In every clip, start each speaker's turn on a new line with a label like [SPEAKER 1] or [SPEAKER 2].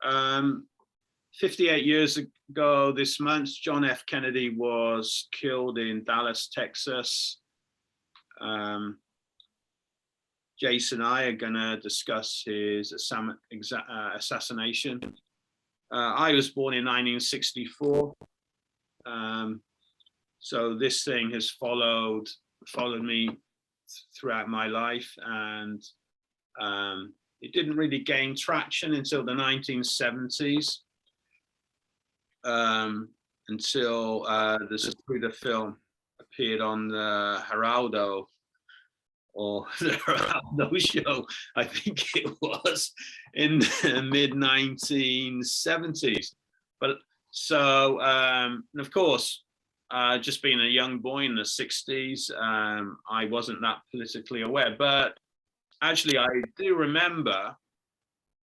[SPEAKER 1] 58 years ago this month, John F. Kennedy was killed in Dallas, Texas. Jason and I are going to discuss his assassination. I was born in 1964. So this thing has followed me throughout my life, and it didn't really gain traction until the 1970s, until the Zapruder film appeared on the Geraldo, or the Geraldo show, I think it was, in the mid 1970s. But so, and of course, just being a young boy in the 60s, I wasn't that politically aware. But actually, I do remember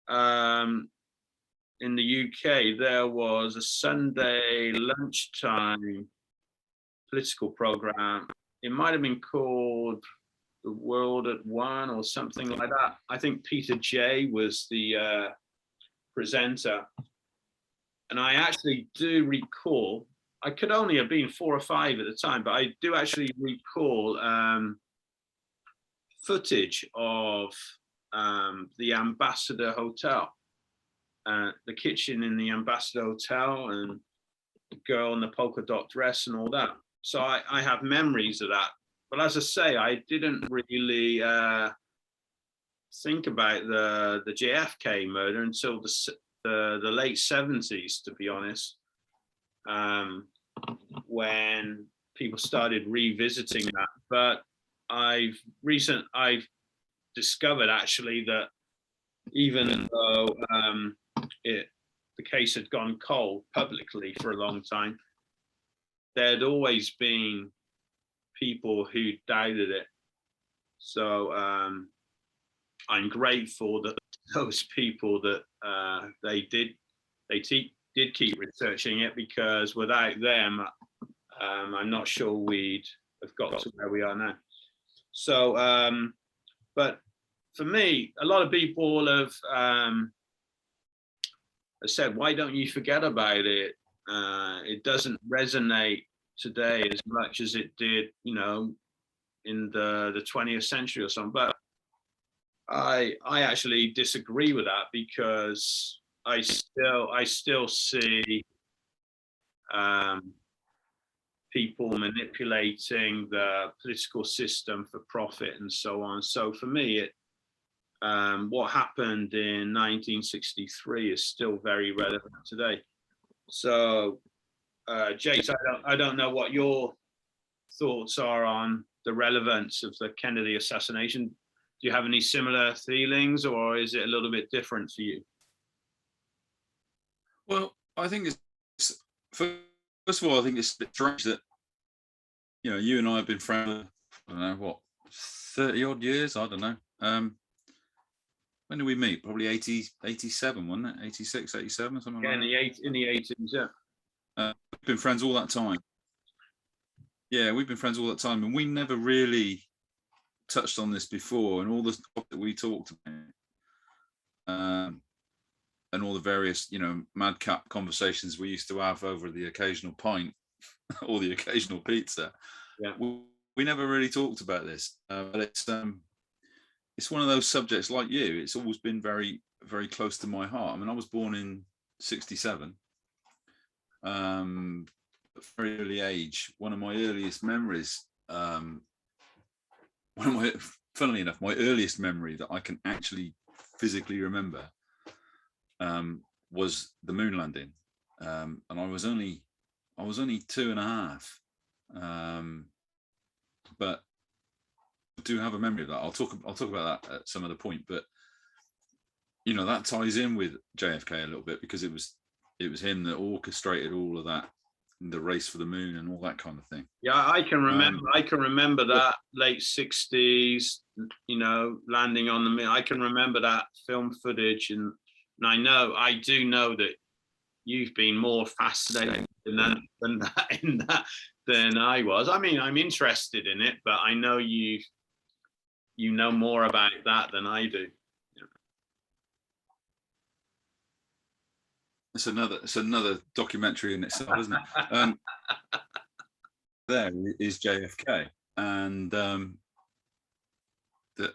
[SPEAKER 1] in the UK, there was a Sunday lunchtime political program. It might have been called The World at One or something like that. I think Peter Jay was the presenter. And I actually do recall, I could only have been 4 or 5 at the time, but I do actually recall footage of the Ambassador Hotel, the kitchen in the Ambassador Hotel, and the girl in the polka dot dress and all that. So I have memories of that. But as I say, I didn't really think about the JFK murder until the late 70s, to be honest, when people started revisiting that. But I've discovered actually that even though the case had gone cold publicly for a long time, there'd always been people who doubted it. So I'm grateful that those people that they did keep researching it, because without them, I'm not sure we'd have got to where we are now. So, but for me, a lot of people have said, why don't you forget about it? It doesn't resonate today as much as it did, you know, in the 20th century or something. But I actually disagree with that, because I still see people manipulating the political system for profit and so on. So for me, what happened in 1963 is still very relevant today. So, Jace, I don't know what your thoughts are on the relevance of the Kennedy assassination. Do you have any similar feelings, or is it a little bit different for you?
[SPEAKER 2] Well, I think it's, first of all, I think it's a bit strange that, you know, you and I have been friends, I don't know, what, 30 odd years? I don't know. When did we meet? Probably 87, wasn't it? 86, 87, something like that?
[SPEAKER 1] In the 80s, yeah.
[SPEAKER 2] We've been friends all that time. Yeah, we've been friends all that time, and we never really touched on this before, and all the stuff that we talked about, and all the various, you know, madcap conversations we used to have over the occasional pint or the occasional pizza.
[SPEAKER 1] Yeah.
[SPEAKER 2] We never really talked about this, but it's one of those subjects, like you, it's always been very, very close to my heart. I mean, I was born in 67. At a very early age, one of my earliest memories, funnily enough, my earliest memory that I can actually physically remember was the moon landing, and I was only 2.5, but I do have a memory of that. I'll talk about that at some other point. But you know, that ties in with JFK a little bit, because it was him that orchestrated all of that, the race for the moon and all that kind of thing.
[SPEAKER 1] Yeah, I can remember that late 60s, you know, landing on the moon. I can remember that film footage, and I do know that you've been more fascinated than I was. I mean, I'm interested in it, but I know you know more about that than I do.
[SPEAKER 2] It's another documentary in itself, isn't it? There is JFK, and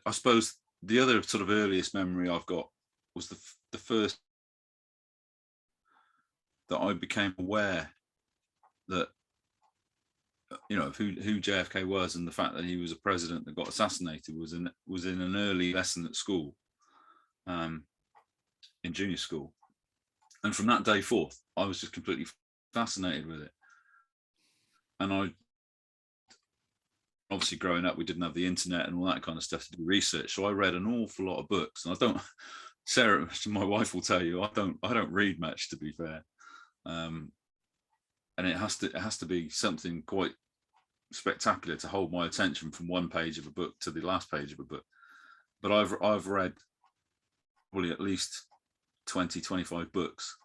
[SPEAKER 2] I suppose the other sort of earliest memory I've got was the first that I became aware that, you know, who JFK was, and the fact that he was a president that got assassinated was in an early lesson at school, in junior school, and from that day forth, I was just completely fascinated with it. And I, obviously, growing up, we didn't have the internet and all that kind of stuff to do research, so I read an awful lot of books. And I don't, Sarah, my wife, will tell you, I don't read much, to be fair. And it has to be something quite spectacular to hold my attention from one page of a book to the last page of a book. But I've read probably at least 20, 25 books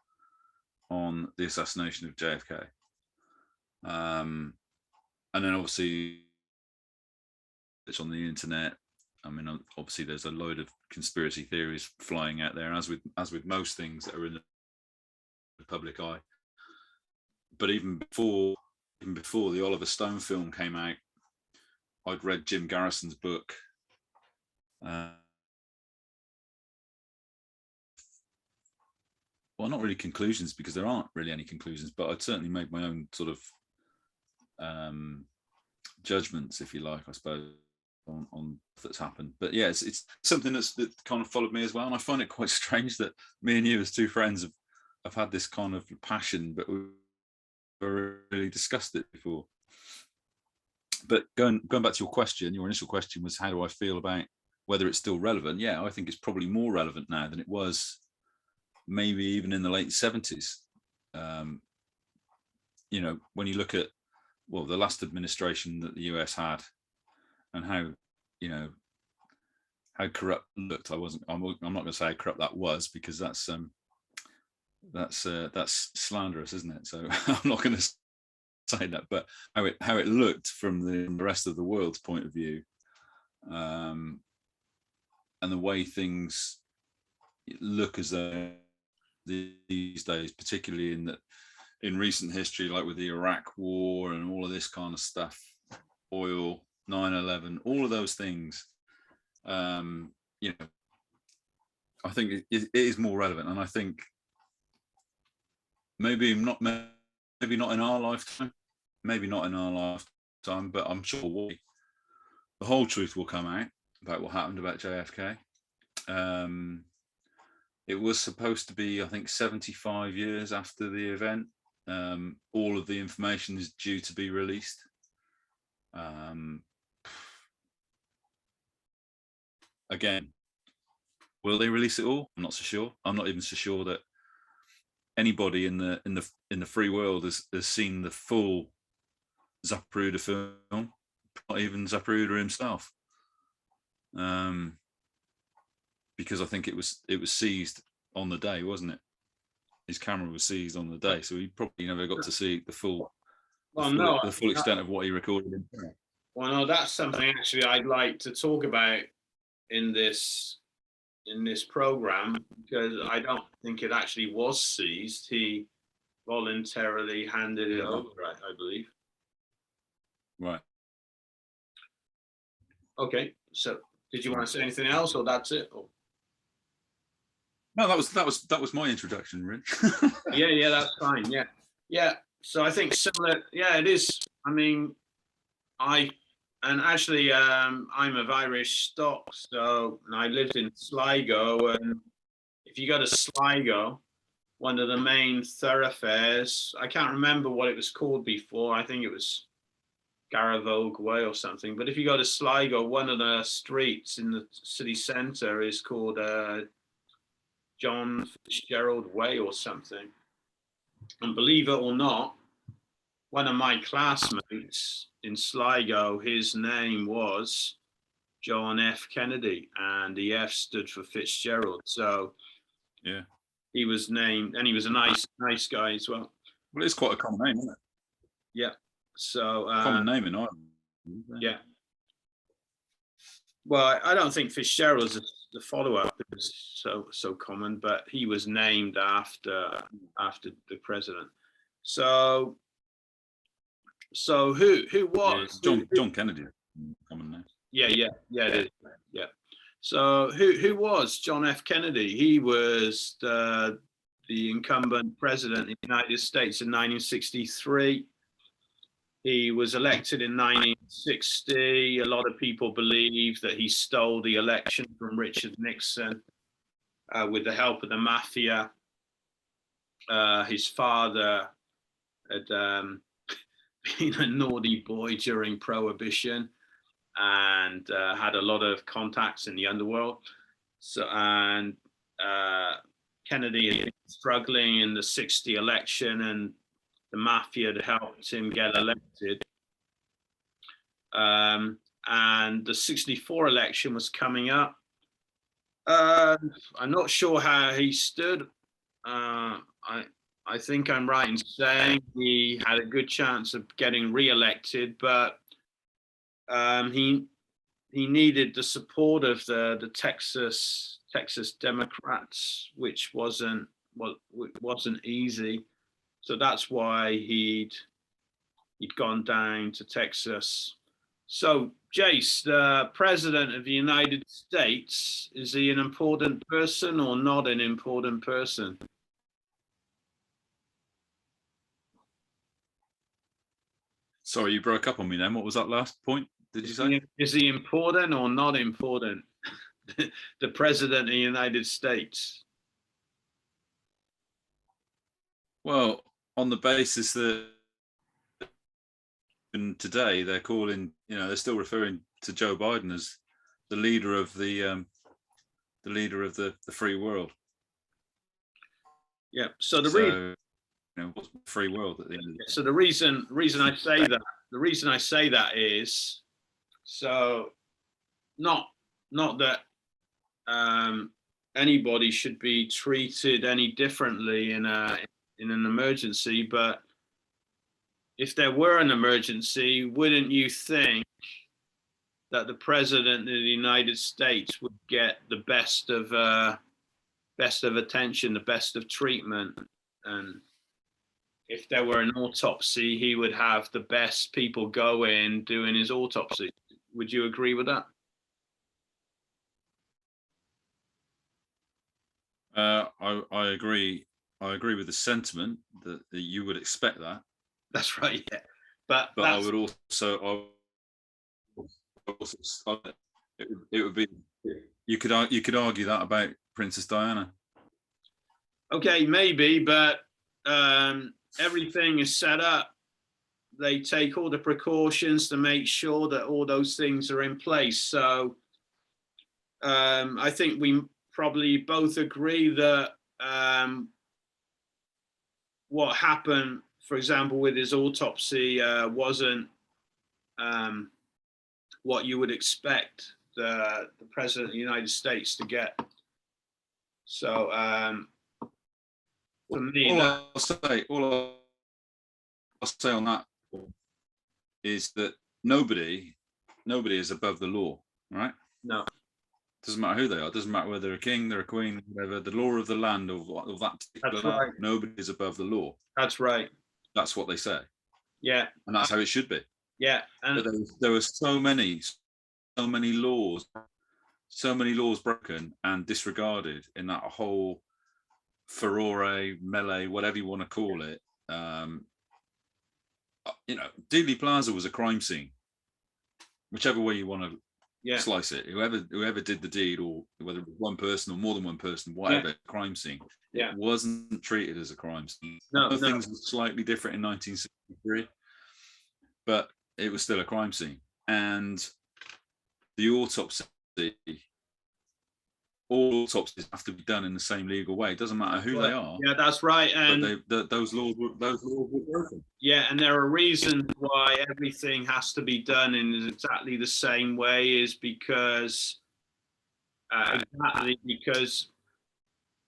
[SPEAKER 2] on the assassination of JFK. And then obviously it's on the internet. I mean, obviously there's a load of conspiracy theories flying out there, as with most things that are in the public eye. But even before the Oliver Stone film came out, I'd read Jim Garrison's book. Well, not really conclusions, because there aren't really any conclusions, but I'd certainly made my own sort of judgments, if you like, I suppose, on that's happened. But yeah, it's something that kind of followed me as well, and I find it quite strange that me and you, as two friends, have had this kind of passion, but we've never really discussed it before. But going back to your initial question was, how do I feel about whether it's still relevant? Yeah, I think it's probably more relevant now than it was maybe even in the late 70s. You know, when you look at, well, the last administration that the US had, and how, you know, how corrupt it looked. I'm not going to say how corrupt that was, because that's slanderous, isn't it? So I'm not going to say that. But how it looked from the rest of the world's point of view, and the way things look as though these days, particularly in recent history, like with the Iraq War and all of this kind of stuff, oil, 9/11, all of those things, you know, I think it is more relevant. And I think maybe not in our lifetime, but I'm sure the whole truth will come out about what happened about JFK. It was supposed to be, I think, 75 years after the event. All of the information is due to be released. Again, will they release it all? I'm not so sure. I'm not even so sure that anybody in the free world has seen the full Zapruder film. Not even Zapruder himself, because I think it was seized on the day, wasn't it? His camera was seized on the day, so he probably never got to see the full extent of what he recorded.
[SPEAKER 1] Well, no, that's something actually I'd like to talk about in this program, because I don't think it actually was seized. He voluntarily handed it over, I believe.
[SPEAKER 2] Right.
[SPEAKER 1] Okay. So, did you want to say anything else, or that's it? Or?
[SPEAKER 2] No, that was my introduction, Rich.
[SPEAKER 1] yeah, that's fine. Yeah. So I think similar. Yeah, it is. I mean, I'm of Irish stock, so, and I lived in Sligo, and if you go to Sligo, one of the main thoroughfares, I can't remember what it was called before. I think it was Garavogue Way or something. But if you go to Sligo, one of the streets in the city centre is called John Fitzgerald Way or something. And believe it or not, one of my classmates in Sligo, his name was John F. Kennedy, and the F stood for Fitzgerald. So
[SPEAKER 2] yeah,
[SPEAKER 1] he was named, and he was a nice guy as well.
[SPEAKER 2] Well, it's quite a common name, isn't it?
[SPEAKER 1] Yeah. So
[SPEAKER 2] common name in Ireland.
[SPEAKER 1] Yeah. Well, I don't think Fitzgerald's the follow-up is so common, but he was named after the president. So who was
[SPEAKER 2] John Kennedy? Common name.
[SPEAKER 1] Yeah, it is. Yeah. So who was John F. Kennedy? He was the incumbent president of the United States in 1963. He was elected in 1960. A lot of people believe that he stole the election from Richard Nixon with the help of the mafia. His father had been a naughty boy during Prohibition and had a lot of contacts in the underworld. So, and Kennedy had been struggling in the 60 election, and the mafia had helped him get elected. And the 64 election was coming up. I'm not sure how he stood. I think I'm right in saying he had a good chance of getting re-elected, but he needed the support of the Texas Democrats, which wasn't easy. So that's why he'd gone down to Texas. So, Jace, the president of the United States, is he an important person or not an important person?
[SPEAKER 2] Sorry, you broke up on me then. What was that last point? Did you say?
[SPEAKER 1] Is he important or not important? The president of the United States.
[SPEAKER 2] Well, on the basis that today they're calling, they're still referring to Joe Biden as the leader of the free world.
[SPEAKER 1] Yeah. So the
[SPEAKER 2] what's free world at the end of the day?
[SPEAKER 1] So the reason I say that is so not that anybody should be treated any differently in an emergency, but if there were an emergency, wouldn't you think that the president of the United States would get the best of attention, the best of treatment? And if there were an autopsy, he would have the best people go in doing his autopsy. Would you agree with that?
[SPEAKER 2] I agree. I agree with the sentiment that you would expect that.
[SPEAKER 1] That's right. Yeah, but
[SPEAKER 2] I would also, it would be, you could argue that about Princess Diana.
[SPEAKER 1] Okay, maybe, but everything is set up. They take all the precautions to make sure that all those things are in place. So I think we probably both agree that what happened, for example, with his autopsy wasn't what you would expect the president of the United States to get. So for me,
[SPEAKER 2] all I'll say on that is that nobody is above the law, right?
[SPEAKER 1] No.
[SPEAKER 2] Doesn't matter who they are. Doesn't matter whether they're a king, they're a queen, whatever. The law of the land of that particular land, right. Nobody is above the law.
[SPEAKER 1] That's right.
[SPEAKER 2] That's what they say.
[SPEAKER 1] Yeah.
[SPEAKER 2] And that's how it should be.
[SPEAKER 1] Yeah. And
[SPEAKER 2] but there were so many laws broken and disregarded in that whole furore, melee, whatever you want to call it. Dealey Plaza was a crime scene, whichever way you want to slice it. Whoever did the deed, or whether it was one person or more than one person, whatever, crime scene.
[SPEAKER 1] Yeah.
[SPEAKER 2] It wasn't treated as a crime scene.
[SPEAKER 1] No.
[SPEAKER 2] Things were slightly different in 1963, but it was still a crime scene. And the autopsy, all autopsies have to be done in the same legal way. It doesn't matter who they are.
[SPEAKER 1] Yeah, that's right. And
[SPEAKER 2] but those laws were broken.
[SPEAKER 1] Yeah, and there are reasons why everything has to be done in exactly the same way, is because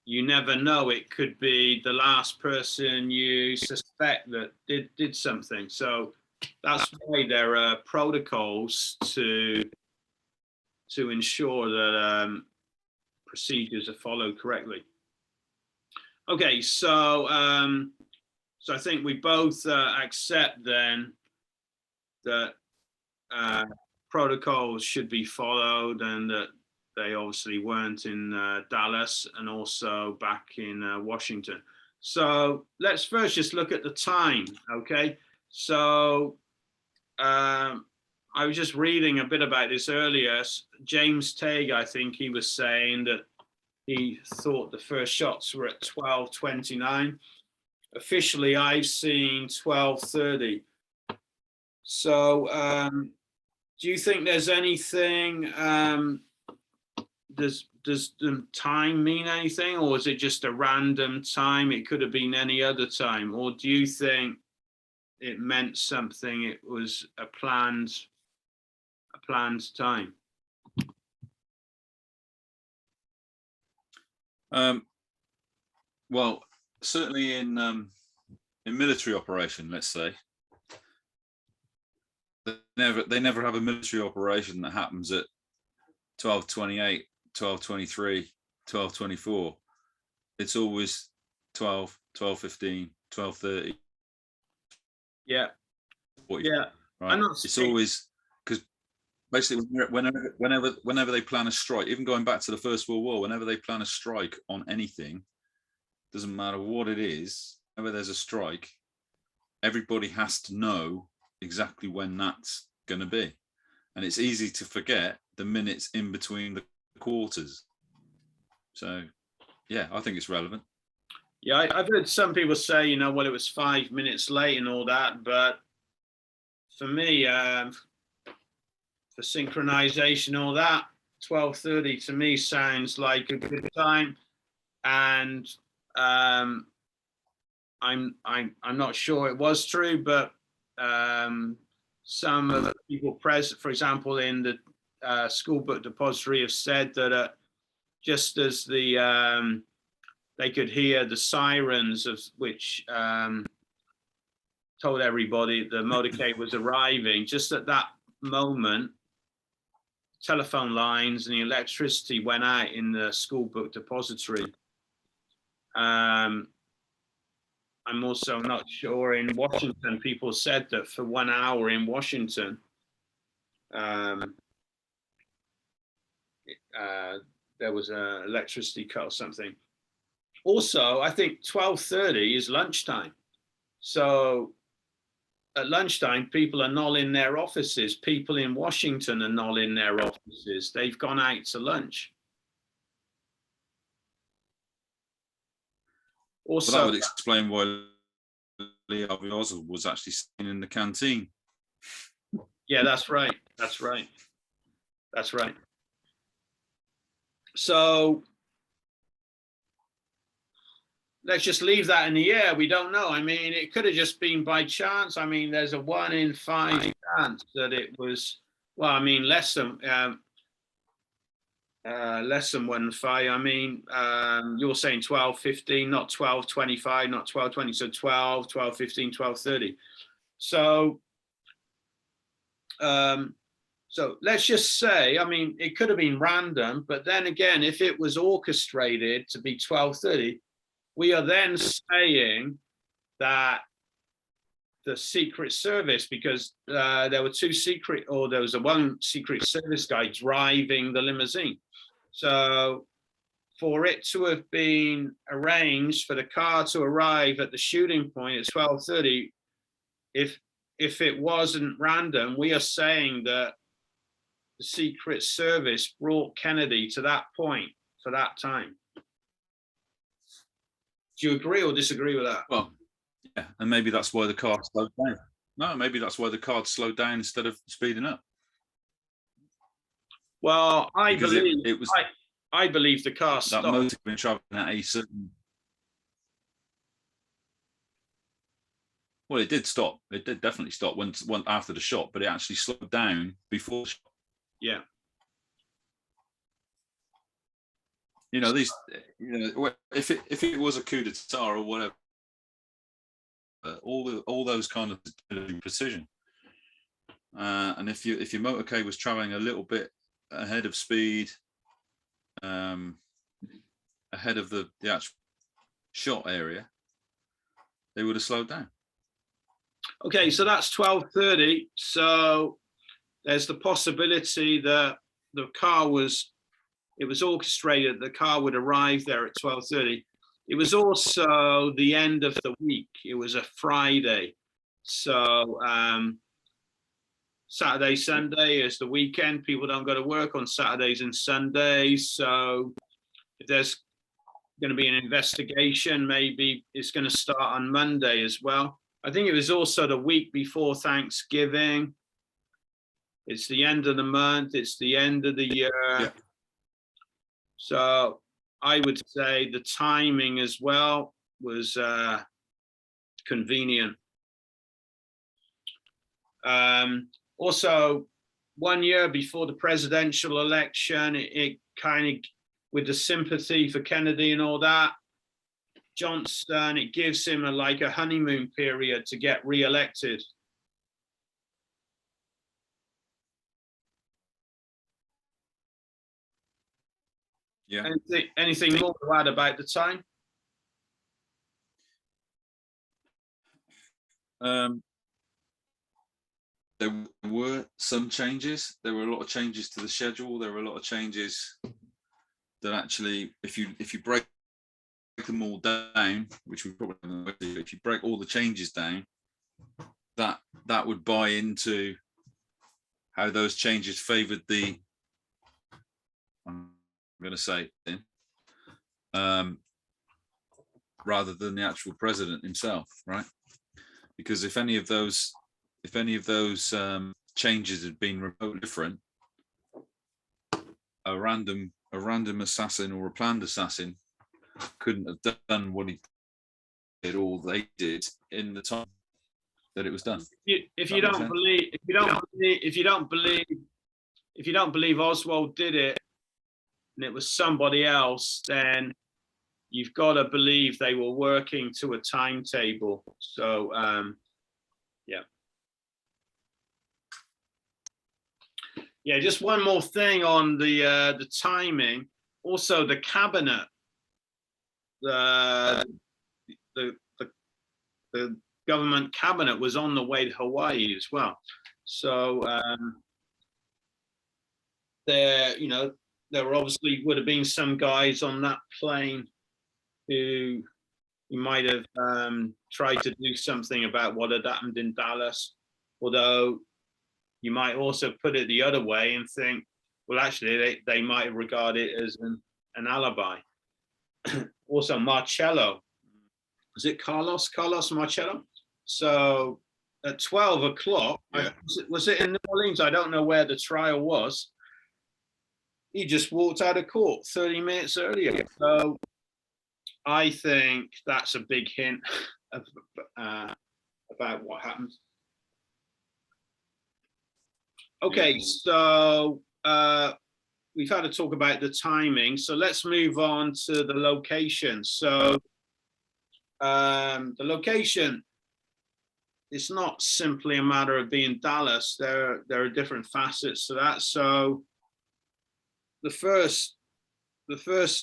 [SPEAKER 1] you never know. It could be the last person you suspect that did something. So that's why there are protocols to ensure that procedures are followed correctly. Okay, so so I think we both accept then that protocols should be followed, and that they obviously weren't in Dallas and also back in Washington. So let's first just look at the time, okay? So I was just reading a bit about this earlier. James Tague, I think he was saying that he thought the first shots were at 12:29. Officially, I've seen 12:30. So do you think there's anything, does the time mean anything, or is it just a random time? It could have been any other time. Or do you think it meant something? It was a planned time?
[SPEAKER 2] Well, certainly in military operation, let's say, they never have a military operation that happens at 12:28, 12:23, 12:24. It's always 12, 12:15, 12:30.
[SPEAKER 1] Yeah.
[SPEAKER 2] 40,
[SPEAKER 1] Yeah.
[SPEAKER 2] right. It's always, because basically whenever they plan a strike, even going back to the First World War, whenever they plan a strike on anything, doesn't matter what it is, whenever there's a strike, everybody has to know exactly when that's going to be. And it's easy to forget the minutes in between the quarters. So, yeah, I think it's relevant.
[SPEAKER 1] Yeah, I've heard some people say, you know, well, it was 5 minutes late and all that, but for me, for synchronization, all that, 12:30 to me sounds like a good time. And I'm not sure it was true, but some of the people present, for example, in the school book depository, have said that just as the they could hear the sirens of which told everybody the motorcade was arriving, just at that moment, telephone lines and the electricity went out in the school book depository. I'm also not sure in Washington, people said that for 1 hour in Washington, there was an electricity cut or something. Also, I think 12:30 is lunchtime. So at lunchtime, people are not in their offices. People in Washington are not in their offices. They've gone out to lunch. Also,
[SPEAKER 2] well, that would explain why Lee Harvey Oswald was actually sitting in the canteen.
[SPEAKER 1] Yeah, that's right. That's right. That's right. So let's just leave that in the air. We don't know. I mean, it could have just been by chance. I mean, there's a 1 in 5 chance that it was, well, I mean, less than 1 in 5. I mean, you're saying 12:15, not 12:25, not 12:20. So 12, 12:15, 12:30. So, so let's just say, I mean, it could have been random, but then again, if it was orchestrated to be 12:30, we are then saying that the Secret Service, because there were there was one Secret Service guy driving the limousine. So for it to have been arranged for the car to arrive at the shooting point at 12:30, if it wasn't random, we are saying that the Secret Service brought Kennedy to that point for that time. Do you agree or disagree with that?
[SPEAKER 2] Well, yeah, and maybe that's why the car slowed down. No, maybe that's why the car slowed down instead of speeding up.
[SPEAKER 1] Well, I
[SPEAKER 2] Because
[SPEAKER 1] believe
[SPEAKER 2] it was
[SPEAKER 1] I believe the car
[SPEAKER 2] that
[SPEAKER 1] stopped.
[SPEAKER 2] motor had been traveling at a certain. Well, it did stop. It did definitely stop when after the shot, but it actually slowed down before the shot.
[SPEAKER 1] Yeah.
[SPEAKER 2] You know, these. You know, if it was a coup d'état or whatever, all those kind of precision. And if your motorcade was traveling a little bit ahead of speed, ahead of the actual shot area, they would have slowed down.
[SPEAKER 1] Okay, so that's 12:30. So there's the possibility that the car was, it was orchestrated, the car would arrive there at 12:30. It was also the end of the week. It was a Friday. So Saturday, Sunday is the weekend. People don't go to work on Saturdays and Sundays. So if there's going to be an investigation, maybe it's going to start on Monday as well. I think it was also the week before Thanksgiving. It's the end of the month. It's the end of the year.
[SPEAKER 2] Yeah.
[SPEAKER 1] So I would say the timing as well was convenient. Also, 1 year before the presidential election, it kind of, with the sympathy for Kennedy and all that, Johnson, it gives him like a honeymoon period to get re-elected.
[SPEAKER 2] Yeah.
[SPEAKER 1] Anything more to add about the time?
[SPEAKER 2] There were some changes. There were a lot of changes to the schedule. There were a lot of changes that actually, if you break them all down, which we probably haven't, if you break all the changes down, that would buy into how those changes favoured the, I'm going to say, rather than the actual president himself, right? Because if any of those changes had been remotely different, a random assassin or a planned assassin couldn't have done what he did or they did in the time that it was done.
[SPEAKER 1] If you don't believe Oswald did it and it was somebody else, then you've got to believe they were working to a timetable. So yeah, just one more thing on the timing. Also, the cabinet, the government cabinet was on the way to Hawaii as well. So there obviously would have been some guys on that plane who might have tried to do something about what had happened in Dallas, although you might also put it the other way and think, well, actually, they might regard it as an alibi. Also, Marcello, was it Carlos Marcello? So at 12 o'clock,
[SPEAKER 2] yeah.
[SPEAKER 1] was it in New Orleans? I don't know where the trial was. He just walked out of court 30 minutes earlier. So I think that's a big hint about what happened. Okay, so we've had to talk about the timing. So let's move on to the location. So the location, it's not simply a matter of being Dallas. There are different facets to that. So the first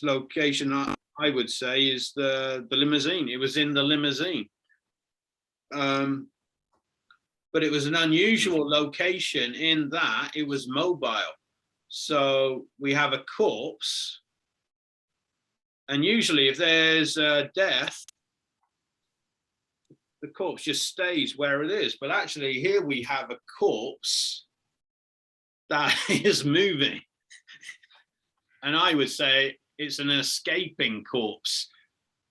[SPEAKER 1] location I would say is the limousine. It was in the limousine. But it was an unusual location in that it was mobile. So we have a corpse, and usually if there's a death, the corpse just stays where it is. But actually here we have a corpse that is moving. And I would say it's an escaping corpse.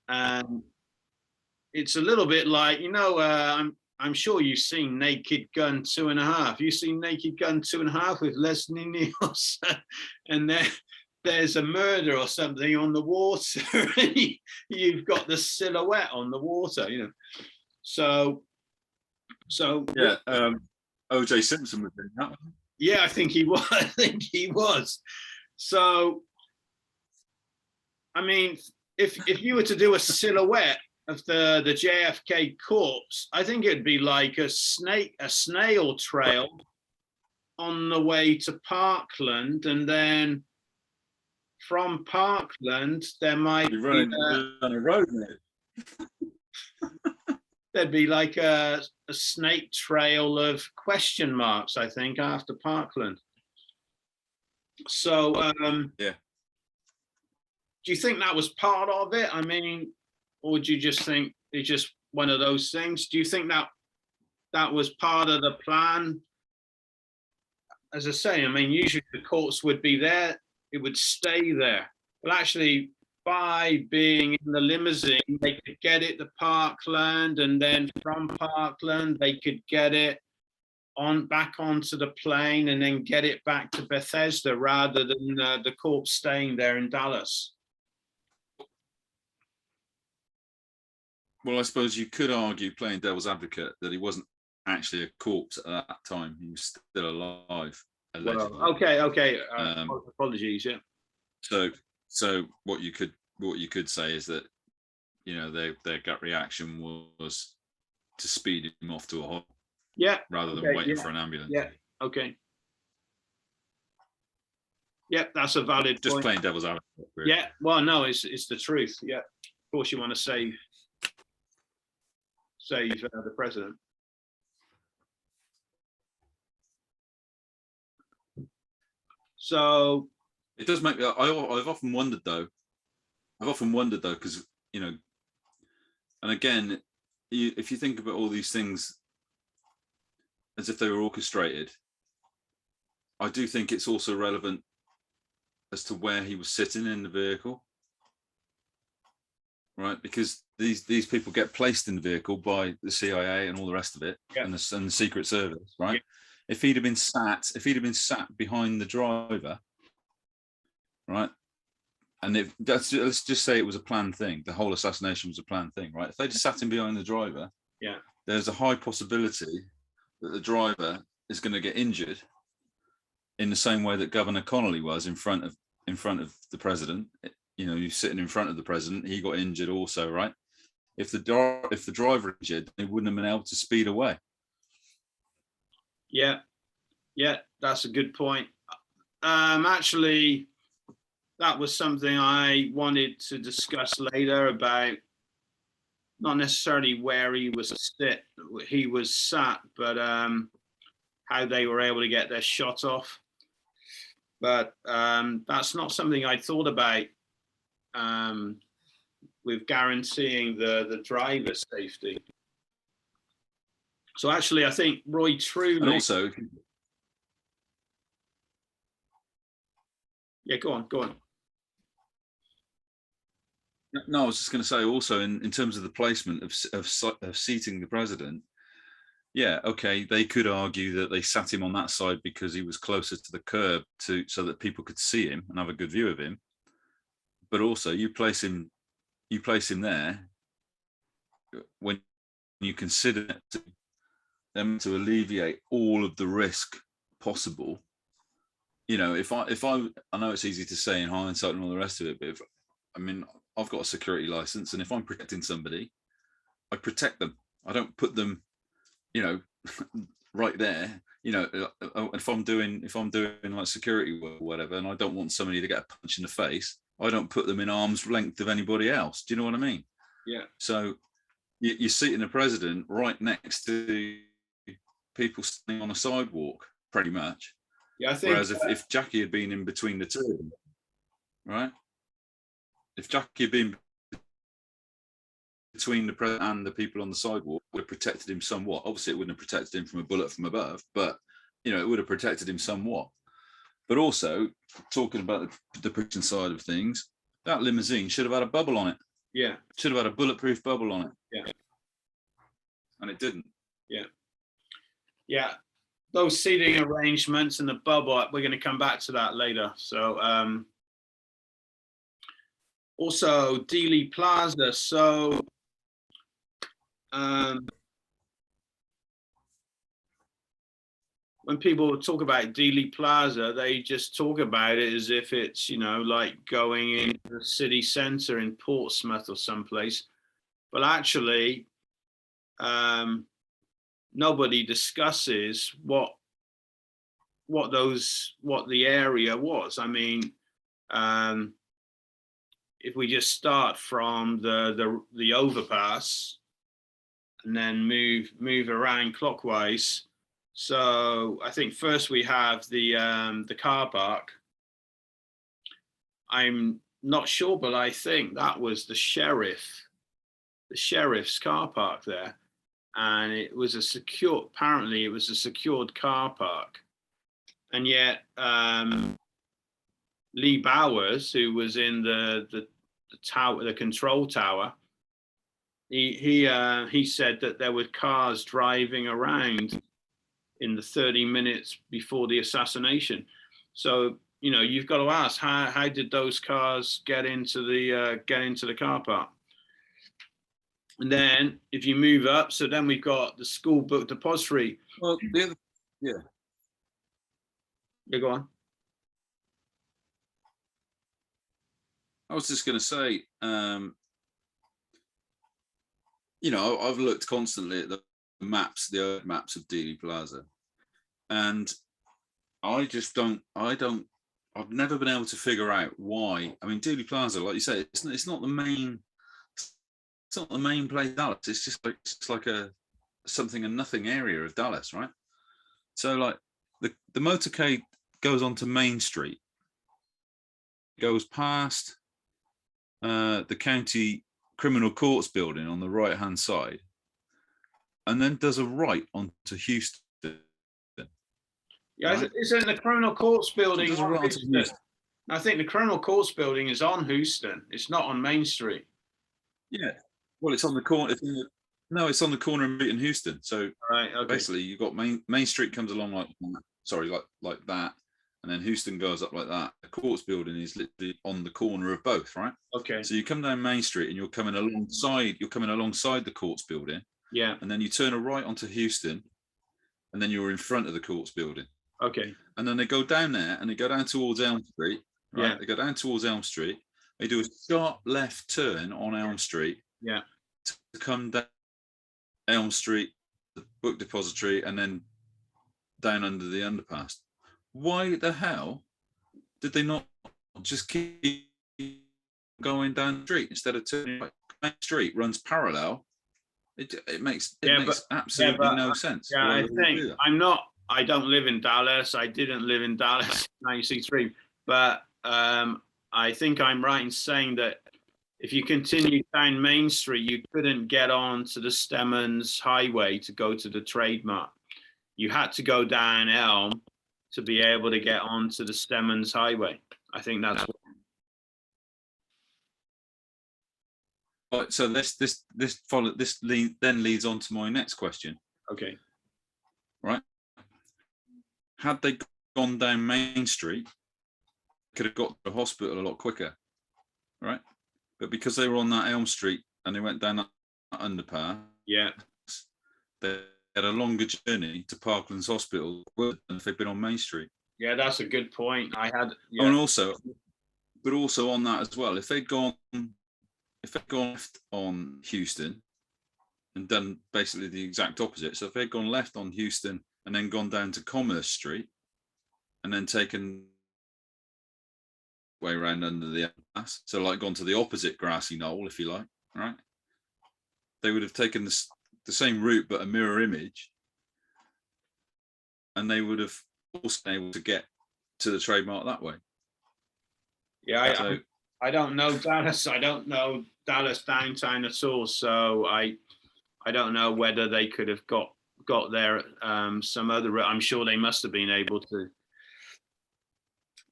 [SPEAKER 1] And it's a little bit like, I'm sure you've seen Naked Gun 2.5. You've seen Naked Gun 2.5 with Leslie Nielsen, and there's a murder or something on the water, and you've got the silhouette on the water, So
[SPEAKER 2] yeah, O.J. Simpson was in that.
[SPEAKER 1] Yeah, I think he was. So, I mean, if you were to do a silhouette of the JFK corpse, I think it'd be like a snail trail on the way to Parkland, and then from Parkland, there might
[SPEAKER 2] You're
[SPEAKER 1] be,
[SPEAKER 2] running down a road, mate.
[SPEAKER 1] there'd be like a snake trail of question marks, I think, after Parkland. So,
[SPEAKER 2] Yeah.
[SPEAKER 1] do you think that was part of it? I mean, or do you just think it's just one of those things? Do you think that that was part of the plan? As I say, I mean, usually the courts would be there, it would stay there. But actually, by being in the limousine, they could get it to Parkland, and then from Parkland, they could get it on back onto the plane and then get it back to Bethesda rather than the corpse staying there in Dallas.
[SPEAKER 2] Well, I suppose you could argue, playing devil's advocate, that he wasn't actually a corpse at that time. He was still alive, allegedly.
[SPEAKER 1] Well, okay. Apologies. Yeah.
[SPEAKER 2] So what you could say is that, you know, their gut reaction was to speed him off to a hospital,
[SPEAKER 1] Yeah.
[SPEAKER 2] rather than waiting for an ambulance.
[SPEAKER 1] Yeah. Okay. Yeah, that's a valid
[SPEAKER 2] Just
[SPEAKER 1] point.
[SPEAKER 2] playing devil's advocate. Really.
[SPEAKER 1] Yeah. Well, no, it's the truth. Yeah. Of course, you want to save the president. So
[SPEAKER 2] it does make me. I've often wondered though, because, you know, and again, if you think about all these things as if they were orchestrated, I do think it's also relevant as to where he was sitting in the vehicle, right? Because these people get placed in the vehicle by the CIA and all the rest of it,
[SPEAKER 1] yeah.
[SPEAKER 2] and the Secret Service, right?
[SPEAKER 1] Yeah.
[SPEAKER 2] If he'd have been sat behind the driver, right? And let's just say it was a planned thing. The whole assassination was a planned thing, right? If they just sat him behind the driver,
[SPEAKER 1] yeah,
[SPEAKER 2] there's a high possibility that the driver is going to get injured in the same way that Governor Connolly was in front of the president. You know, you're sitting in front of the president. He got injured also, right? If the driver injured, they wouldn't have been able to speed away.
[SPEAKER 1] Yeah, that's a good point. Actually, that was something I wanted to discuss later about, not necessarily where he was sat, but how they were able to get their shot off. But that's not something I thought about with guaranteeing the driver's safety. So actually, I think Roy Truly.
[SPEAKER 2] And also,
[SPEAKER 1] yeah, go on.
[SPEAKER 2] No, I was just going to say also in terms of the placement of seating the president. Yeah, okay, they could argue that they sat him on that side because he was closer to the curb so that people could see him and have a good view of him. But also, you place him there when you consider them to alleviate all of the risk possible. You know, if I know it's easy to say in hindsight and all the rest of it, but I've got a security license, and if I'm protecting somebody, I protect them. I don't put them, you know, right there. You know, if I'm doing like security work or whatever, and I don't want somebody to get a punch in the face, I don't put them in arm's length of anybody else. Do you know what I mean?
[SPEAKER 1] Yeah.
[SPEAKER 2] So you're seating the president right next to people standing on a sidewalk, pretty much.
[SPEAKER 1] Yeah, I think.
[SPEAKER 2] Whereas if Jackie had been in between the two of them, right? If Jackie had been between the president and the people on the sidewalk, would have protected him somewhat. Obviously, it wouldn't have protected him from a bullet from above, but, you know, it would have protected him somewhat. But also, talking about the protection side of things, that limousine should have had a bubble on it.
[SPEAKER 1] Yeah.
[SPEAKER 2] Should have had a bulletproof bubble on it.
[SPEAKER 1] Yeah.
[SPEAKER 2] And it didn't.
[SPEAKER 1] Yeah. Yeah. Those seating arrangements and the bubble, we're going to come back to that later. So, also Dealey Plaza. So, when people talk about Dealey Plaza, they just talk about it as if it's, you know, like going into the city centre in Portsmouth or someplace. But actually, nobody discusses what the area was. I mean, if we just start from the overpass and then move around clockwise. So I think first we have the car park. I'm not sure, but I think that was the sheriff's car park there. And it was apparently it was a secured car park. And yet Lee Bowers, who was in the tower, the control tower, he said that there were cars driving around in the 30 minutes before the assassination. So, you know, you've got to ask, how did those cars get into the car park? And then if you move up, so then we've got the school book depository.
[SPEAKER 2] Well, yeah.
[SPEAKER 1] You go on.
[SPEAKER 2] I was just going to say, you know, I've looked constantly at the maps, the old maps of Dealey Plaza, and I've never been able to figure out why. I mean, Dealey Plaza, like you say, it's not the main place of Dallas. It's just like a something and nothing area of Dallas, right? So like the motorcade goes onto Main Street, goes past the county criminal courts building on the right hand side, and then does a right onto Houston.
[SPEAKER 1] Yeah, right? Isn't the criminal courts building on Houston? I think the criminal courts building is on Houston. It's not on Main Street.
[SPEAKER 2] Yeah, well, it's on the corner. It's on the corner of Meat and Houston. So
[SPEAKER 1] right, okay.
[SPEAKER 2] Basically, you've got Main Street comes along like that, and then Houston goes up like that. The courts building is literally on the corner of both, right?
[SPEAKER 1] Okay.
[SPEAKER 2] So you come down Main Street and you're coming alongside the courts building.
[SPEAKER 1] Yeah.
[SPEAKER 2] And then you turn a right onto Houston, and then you're in front of the courts building.
[SPEAKER 1] Okay.
[SPEAKER 2] And then they go down there and they go down towards Elm Street. Right.
[SPEAKER 1] Yeah.
[SPEAKER 2] They go down towards Elm Street. They do a sharp left turn on Elm Street.
[SPEAKER 1] Yeah.
[SPEAKER 2] To come down Elm Street, the book depository, and then down under the underpass. Why the hell did they not just keep going down the street instead of turning right? Main Street runs parallel. It makes absolutely no sense.
[SPEAKER 1] Yeah, I don't live in Dallas. I didn't live in Dallas in 1963, but I think I'm right in saying that if you continue down Main Street, you couldn't get on to the Stemmons Highway to go to the Trademark. You had to go down Elm to be able to get onto the Stemmons Highway. I think that's what.
[SPEAKER 2] Right, so this then leads on to my next question.
[SPEAKER 1] Okay.
[SPEAKER 2] Right. Had they gone down Main Street, could have got to the hospital a lot quicker, right? But because they were on that Elm Street and they went down that underpass,
[SPEAKER 1] yeah,
[SPEAKER 2] they had a longer journey to Parklands Hospital than if they'd been on Main Street.
[SPEAKER 1] Yeah, that's a good point.
[SPEAKER 2] And also on that as well, if they'd gone left on Houston and done basically the exact opposite, so if they'd gone left on Houston and then gone down to Commerce Street and then taken way around under the underpass, so like gone to the opposite grassy knoll, if you like, right? They would have taken the same route but a mirror image, and they would have also been able to get to the Trademark that way.
[SPEAKER 1] Yeah, I don't know Dallas. I don't know Dallas downtown at all, so I don't know whether they could have got there some other route. I'm sure they must have been able to.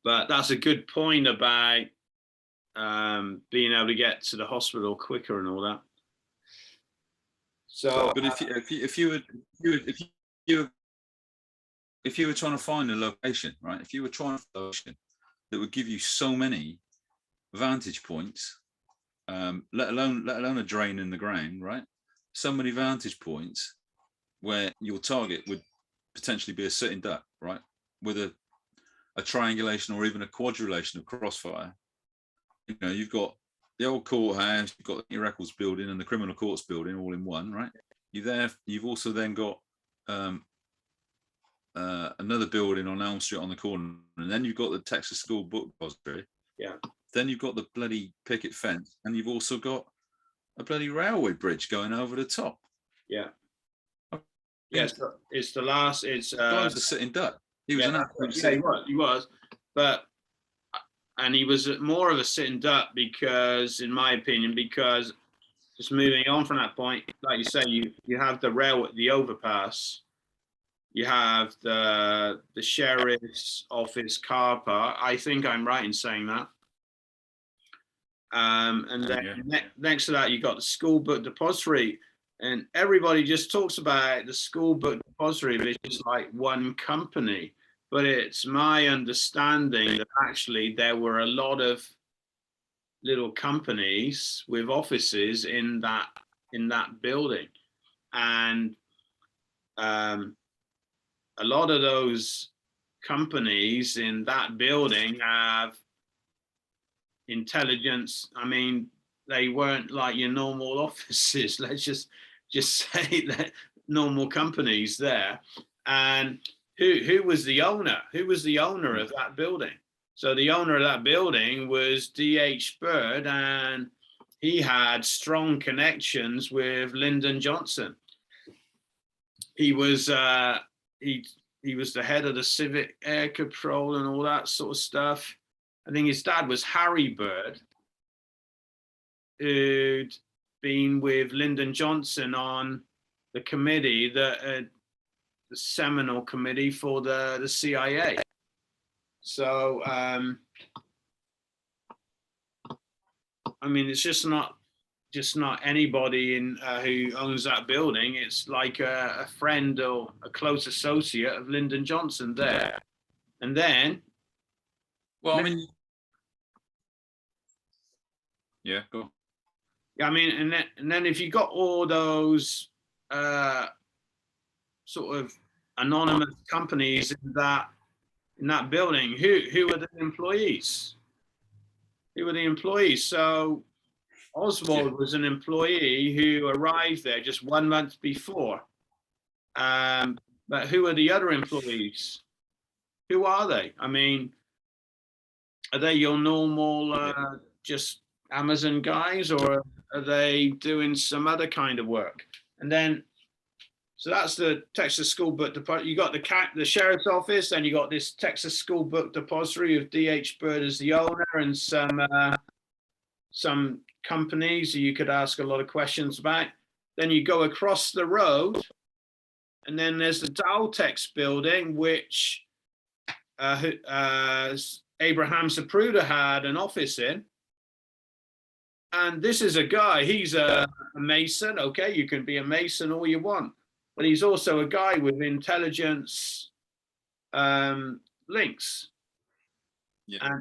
[SPEAKER 1] But that's a good point about being able to get to the hospital quicker and all that. So,
[SPEAKER 2] but if you were trying to find a location, right? If you were trying to find a location that would give you so many vantage points, let alone a drain in the ground, right? So many vantage points where your target would potentially be a sitting duck, right? With a triangulation or even a quadrulation of crossfire. You know, you've got the old courthouse, you've got your records building and the criminal courts building all in one, right? You've also then got another building on Elm Street on the corner, and then you've got the Texas School Book Depository,
[SPEAKER 1] Yeah.
[SPEAKER 2] Then you've got the bloody picket fence, and you've also got a bloody railway bridge going over the top.
[SPEAKER 1] Yeah.
[SPEAKER 2] I
[SPEAKER 1] Yes, it's the last. It's
[SPEAKER 2] The guy was a sitting duck. He was
[SPEAKER 1] yeah,
[SPEAKER 2] an absolute
[SPEAKER 1] yeah,
[SPEAKER 2] sitting.
[SPEAKER 1] he was, but and he was more of a sitting duck because, in my opinion, because just moving on from that point, like you say, you have the overpass, you have the sheriff's office car park. I think I'm right in saying that. And then next to that, you got the school book depository, and everybody just talks about the school book depository, but it's just like one company. But it's my understanding that actually there were a lot of little companies with offices in that building, and a lot of those companies in that building have intelligence. I mean, they weren't like your normal offices. Let's just say that normal companies there. And who was the owner? Who was the owner of that building? So the owner of that building was D.H. Bird, and he had strong connections with Lyndon Johnson. He was he was the head of the Civic Air Patrol and all that sort of stuff. I think his dad was Harry Bird, who'd been with Lyndon Johnson on the committee, the seminal committee for the CIA. So, I mean, it's just not anybody in who owns that building. It's like a friend or a close associate of Lyndon Johnson there. And then,
[SPEAKER 2] well, I mean, yeah, go on.
[SPEAKER 1] I mean, and then if you got all those sort of anonymous companies in that building, who were the employees? Who were the employees? So Oswald was an employee who arrived there just 1 month before. But who are the other employees? Who are they? I mean, are they your normal just Amazon guys, or are they doing some other kind of work? And then, so that's the Texas School Book Depository. You got the sheriff's office, and you got this Texas School Book Depository of D.H. Bird as the owner, and some companies you could ask a lot of questions about. Then you go across the road, and then there's the Dal-Tex building, which Abraham Zapruder had an office in. And this is a guy, he's a Mason. Okay, you can be a Mason all you want, but he's also a guy with intelligence links.
[SPEAKER 2] Yeah.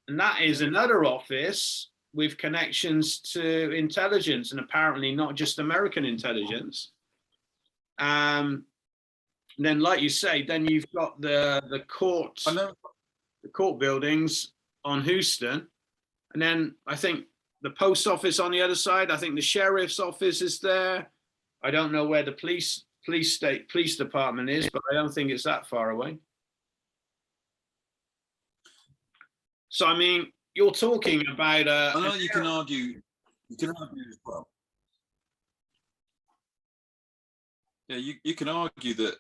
[SPEAKER 1] And that is another office with connections to intelligence, and apparently not just American intelligence. And then, like you say, then you've got the court buildings on Houston, and then I think the post office on the other side. I think the sheriff's office is there. I don't know where the police department is, but I don't think it's that far away. So I mean, you're talking about
[SPEAKER 2] I know you can argue as well. Yeah, you can argue that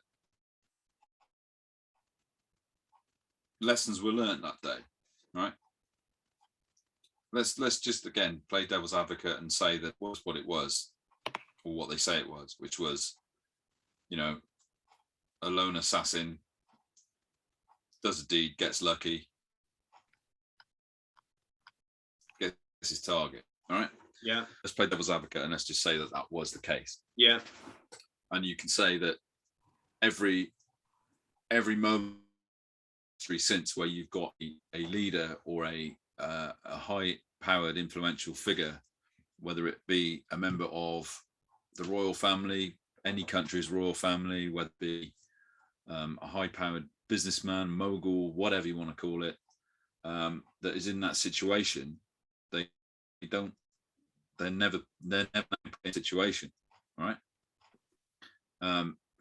[SPEAKER 2] lessons were learned that day, right? Let's just again play devil's advocate and say that was what it was, or what they say it was, which was, you know, a lone assassin does a deed, gets lucky, gets his target. All right.
[SPEAKER 1] Yeah.
[SPEAKER 2] Let's play devil's advocate and let's just say that was the case.
[SPEAKER 1] Yeah.
[SPEAKER 2] And you can say that every moment since where you've got a leader or a high-powered, influential figure, whether it be a member of the royal family, any country's royal family, whether it be a high-powered businessman, mogul, whatever you want to call it, that is in that situation, they're never in a situation, right?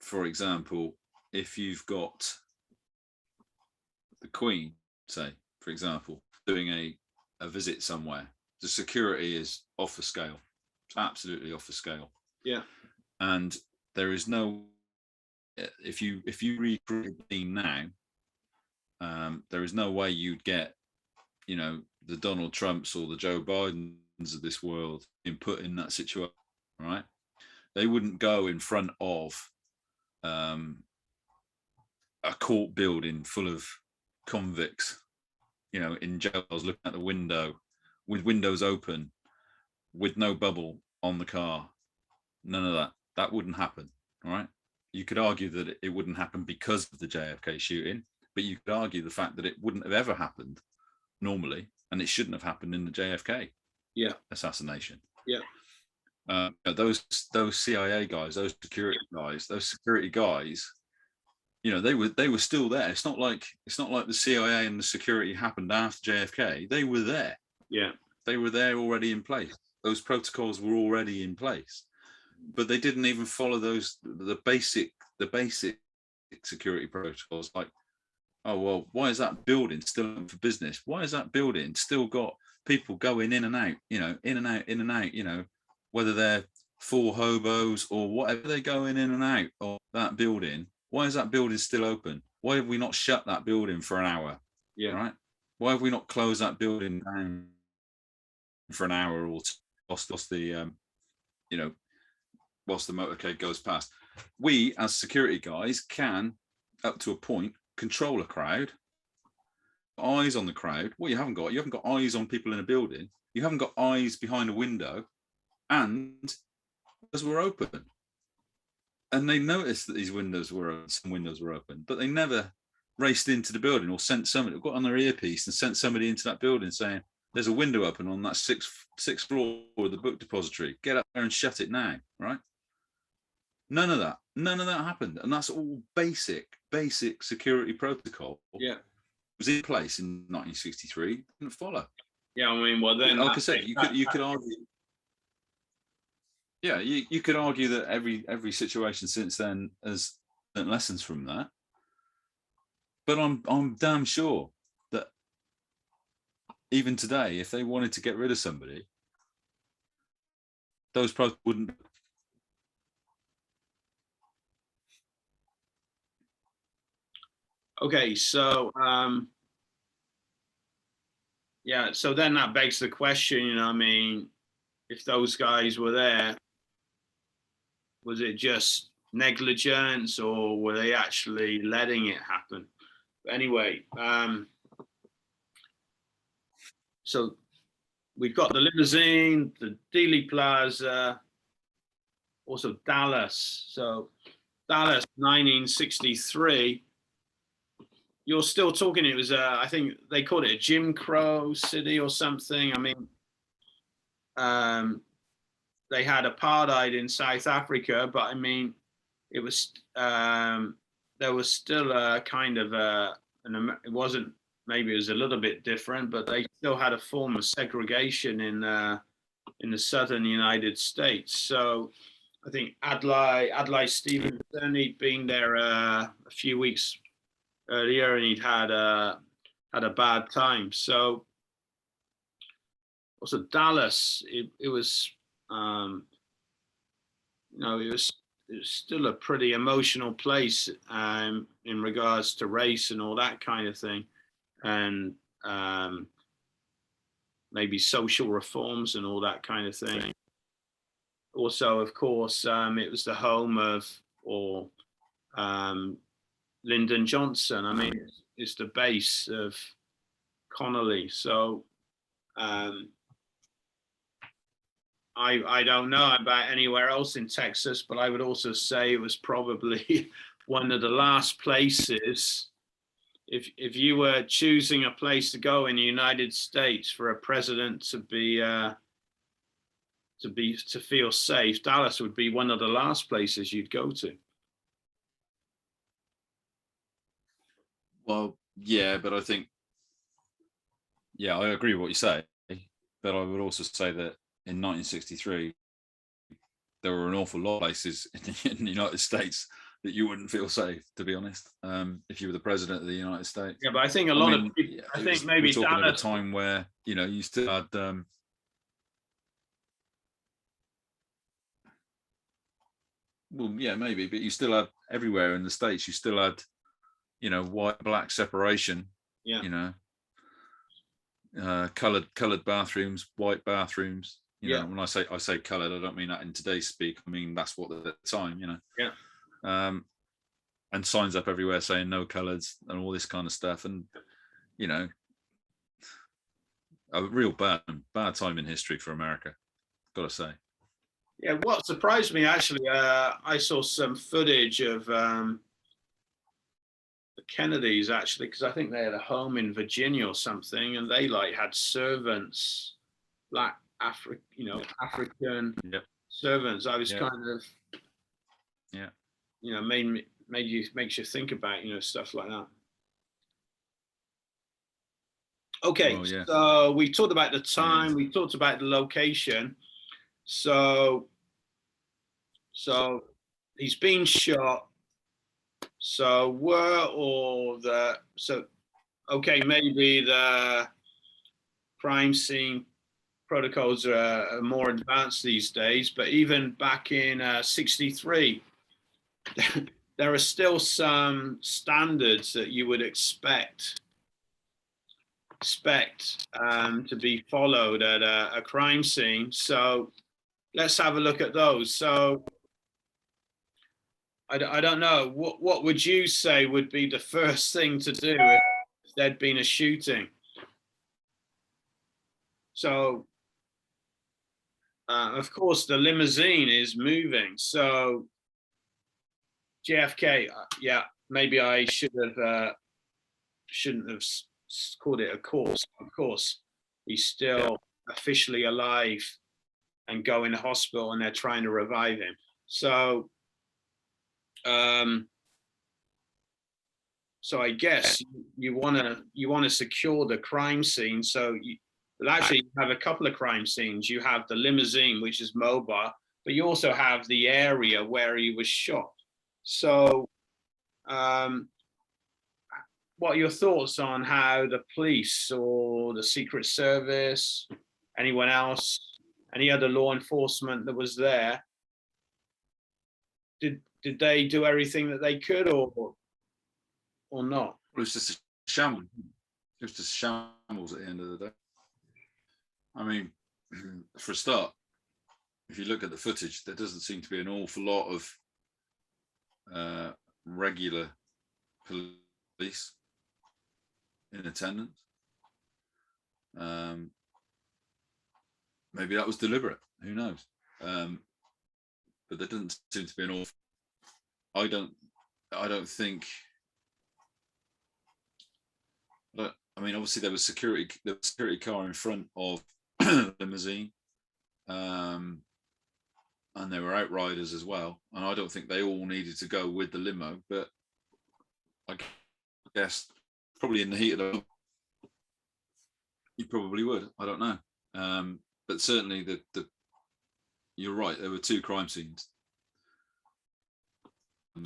[SPEAKER 2] For example, if you've got the Queen, say, for example, doing a visit somewhere. The security is off the scale. It's absolutely off the scale.
[SPEAKER 1] Yeah.
[SPEAKER 2] And there is no, if you recreate the scene now, there is no way you'd get, you know, the Donald Trumps or the Joe Bidens of this world being put in that situation, right? They wouldn't go in front of a court building full of convicts, you know, in jails, looking out the window with windows open, with no bubble on the car. None of that. That wouldn't happen, right? You could argue that it wouldn't happen because of the JFK shooting, but you could argue the fact that it wouldn't have ever happened normally, and it shouldn't have happened in the JFK assassination.
[SPEAKER 1] Yeah.
[SPEAKER 2] Those CIA guys, those security guys, you know, they were still there. It's not like the CIA and the security happened after JFK. They were there.
[SPEAKER 1] Yeah.
[SPEAKER 2] They were there already in place. Those protocols were already in place, but they didn't even follow the basic security protocols. Like, oh well, why is that building still open for business? Why is that building still got people going in and out? You know, in and out. You know, whether they're full hobos or whatever, they're going in and out of that building. Why is that building still open? Why have we not shut that building for an hour?
[SPEAKER 1] Yeah.
[SPEAKER 2] Right? Why have we not closed that building down for an hour or two, whilst the whilst the motorcade goes past? We as security guys can, up to a point, control a crowd, eyes on the crowd. What you haven't got eyes on people in a building. You haven't got eyes behind a window, and as we're open. And they noticed that these windows were open, some windows were open, but they never raced into the building or sent somebody, got on their earpiece and sent somebody into that building saying, there's a window open on that sixth floor of the book depository. Get up there and shut it now, right? None of that happened. And that's all basic security protocol.
[SPEAKER 1] Yeah.
[SPEAKER 2] It was in place in 1963, didn't follow.
[SPEAKER 1] Yeah, I mean, well then,
[SPEAKER 2] like I said, you could argue. Yeah, you could argue that every situation since then has learned lessons from that. But I'm damn sure that even today, if they wanted to get rid of somebody, those protocols wouldn't.
[SPEAKER 1] Okay, so yeah, so then that begs the question, you know, I mean, if those guys were there, was it just negligence or were they actually letting it happen? But anyway, so we've got the limousine, the Dealey Plaza, also Dallas. So Dallas, 1963. You're still talking, it was, I think they called it a Jim Crow city or something. I mean, they had apartheid in South Africa, but I mean, it was, there was still a kind of it wasn't, maybe it was a little bit different, but they still had a form of segregation in the southern United States. So I think Adlai Stevenson, he'd been there a few weeks earlier and he'd had a bad time. So also Dallas, it was, you know, it was still a pretty emotional place in regards to race and all that kind of thing, and maybe social reforms and all that kind of thing. Also, of course, it was the home of Lyndon Johnson. I mean, it's the base of Connolly. So I don't know about anywhere else in Texas, but I would also say it was probably one of the last places. If you were choosing a place to go in the United States for a president to feel safe, Dallas would be one of the last places you'd go to.
[SPEAKER 2] Well, yeah, but I think, yeah, I agree with what you say, but I would also say that in 1963, there were an awful lot of places in the United States that you wouldn't feel safe, to be honest, if you were the president of the United States.
[SPEAKER 1] Yeah, but I think a lot of people, I think maybe
[SPEAKER 2] we're talking at a
[SPEAKER 1] Dallas,
[SPEAKER 2] time where, you know, you still had well, yeah, maybe, but you still had everywhere in the States, you still had, you know, white black separation.
[SPEAKER 1] yeah,
[SPEAKER 2] You know, coloured bathrooms, white bathrooms. You know, when I say coloured, I don't mean that in today's speak. I mean that's what at the time. You know.
[SPEAKER 1] Yeah.
[SPEAKER 2] And signs up everywhere saying no colours and all this kind of stuff, and you know, a real bad time in history for America. Got to say.
[SPEAKER 1] Yeah, what surprised me actually, I saw some footage of the Kennedys actually, because I think they had a home in Virginia or something, and they like had servants, black African servants. I was kind of, you know, makes you think about, you know, stuff like that. Okay,
[SPEAKER 2] well, yeah.
[SPEAKER 1] So we talked about the time, we talked about the location. So he's been shot. So okay, maybe the crime scene protocols are more advanced these days, but even back in 63, there are still some standards that you would expect to be followed at a crime scene. So let's have a look at those. So I don't know, what would you say would be the first thing to do if there'd been a shooting? So of course the limousine is moving. So JFK, yeah, maybe I shouldn't have called it a course. Of course, he's still officially alive and going to hospital, and they're trying to revive him. So, so I guess you want to secure the crime scene. So, well, actually, you have a couple of crime scenes. You have the limousine, which is mobile, but you also have the area where he was shot. So, what are your thoughts on how the police or the Secret Service, anyone else, any other law enforcement that was there, did they do everything that they could, or not?
[SPEAKER 2] It was just a shambles. It was just shambles at the end of the day. I mean, for a start, if you look at the footage, there doesn't seem to be an awful lot of regular police in attendance. Maybe that was deliberate, who knows, but there doesn't seem to be an awful. I don't think, but I mean, obviously there was security car in front of the limousine, and there were outriders as well, and I don't think they all needed to go with the limo, but I guess probably in the heat of the, you probably would. I don't know, but certainly the you're right. There were two crime scenes.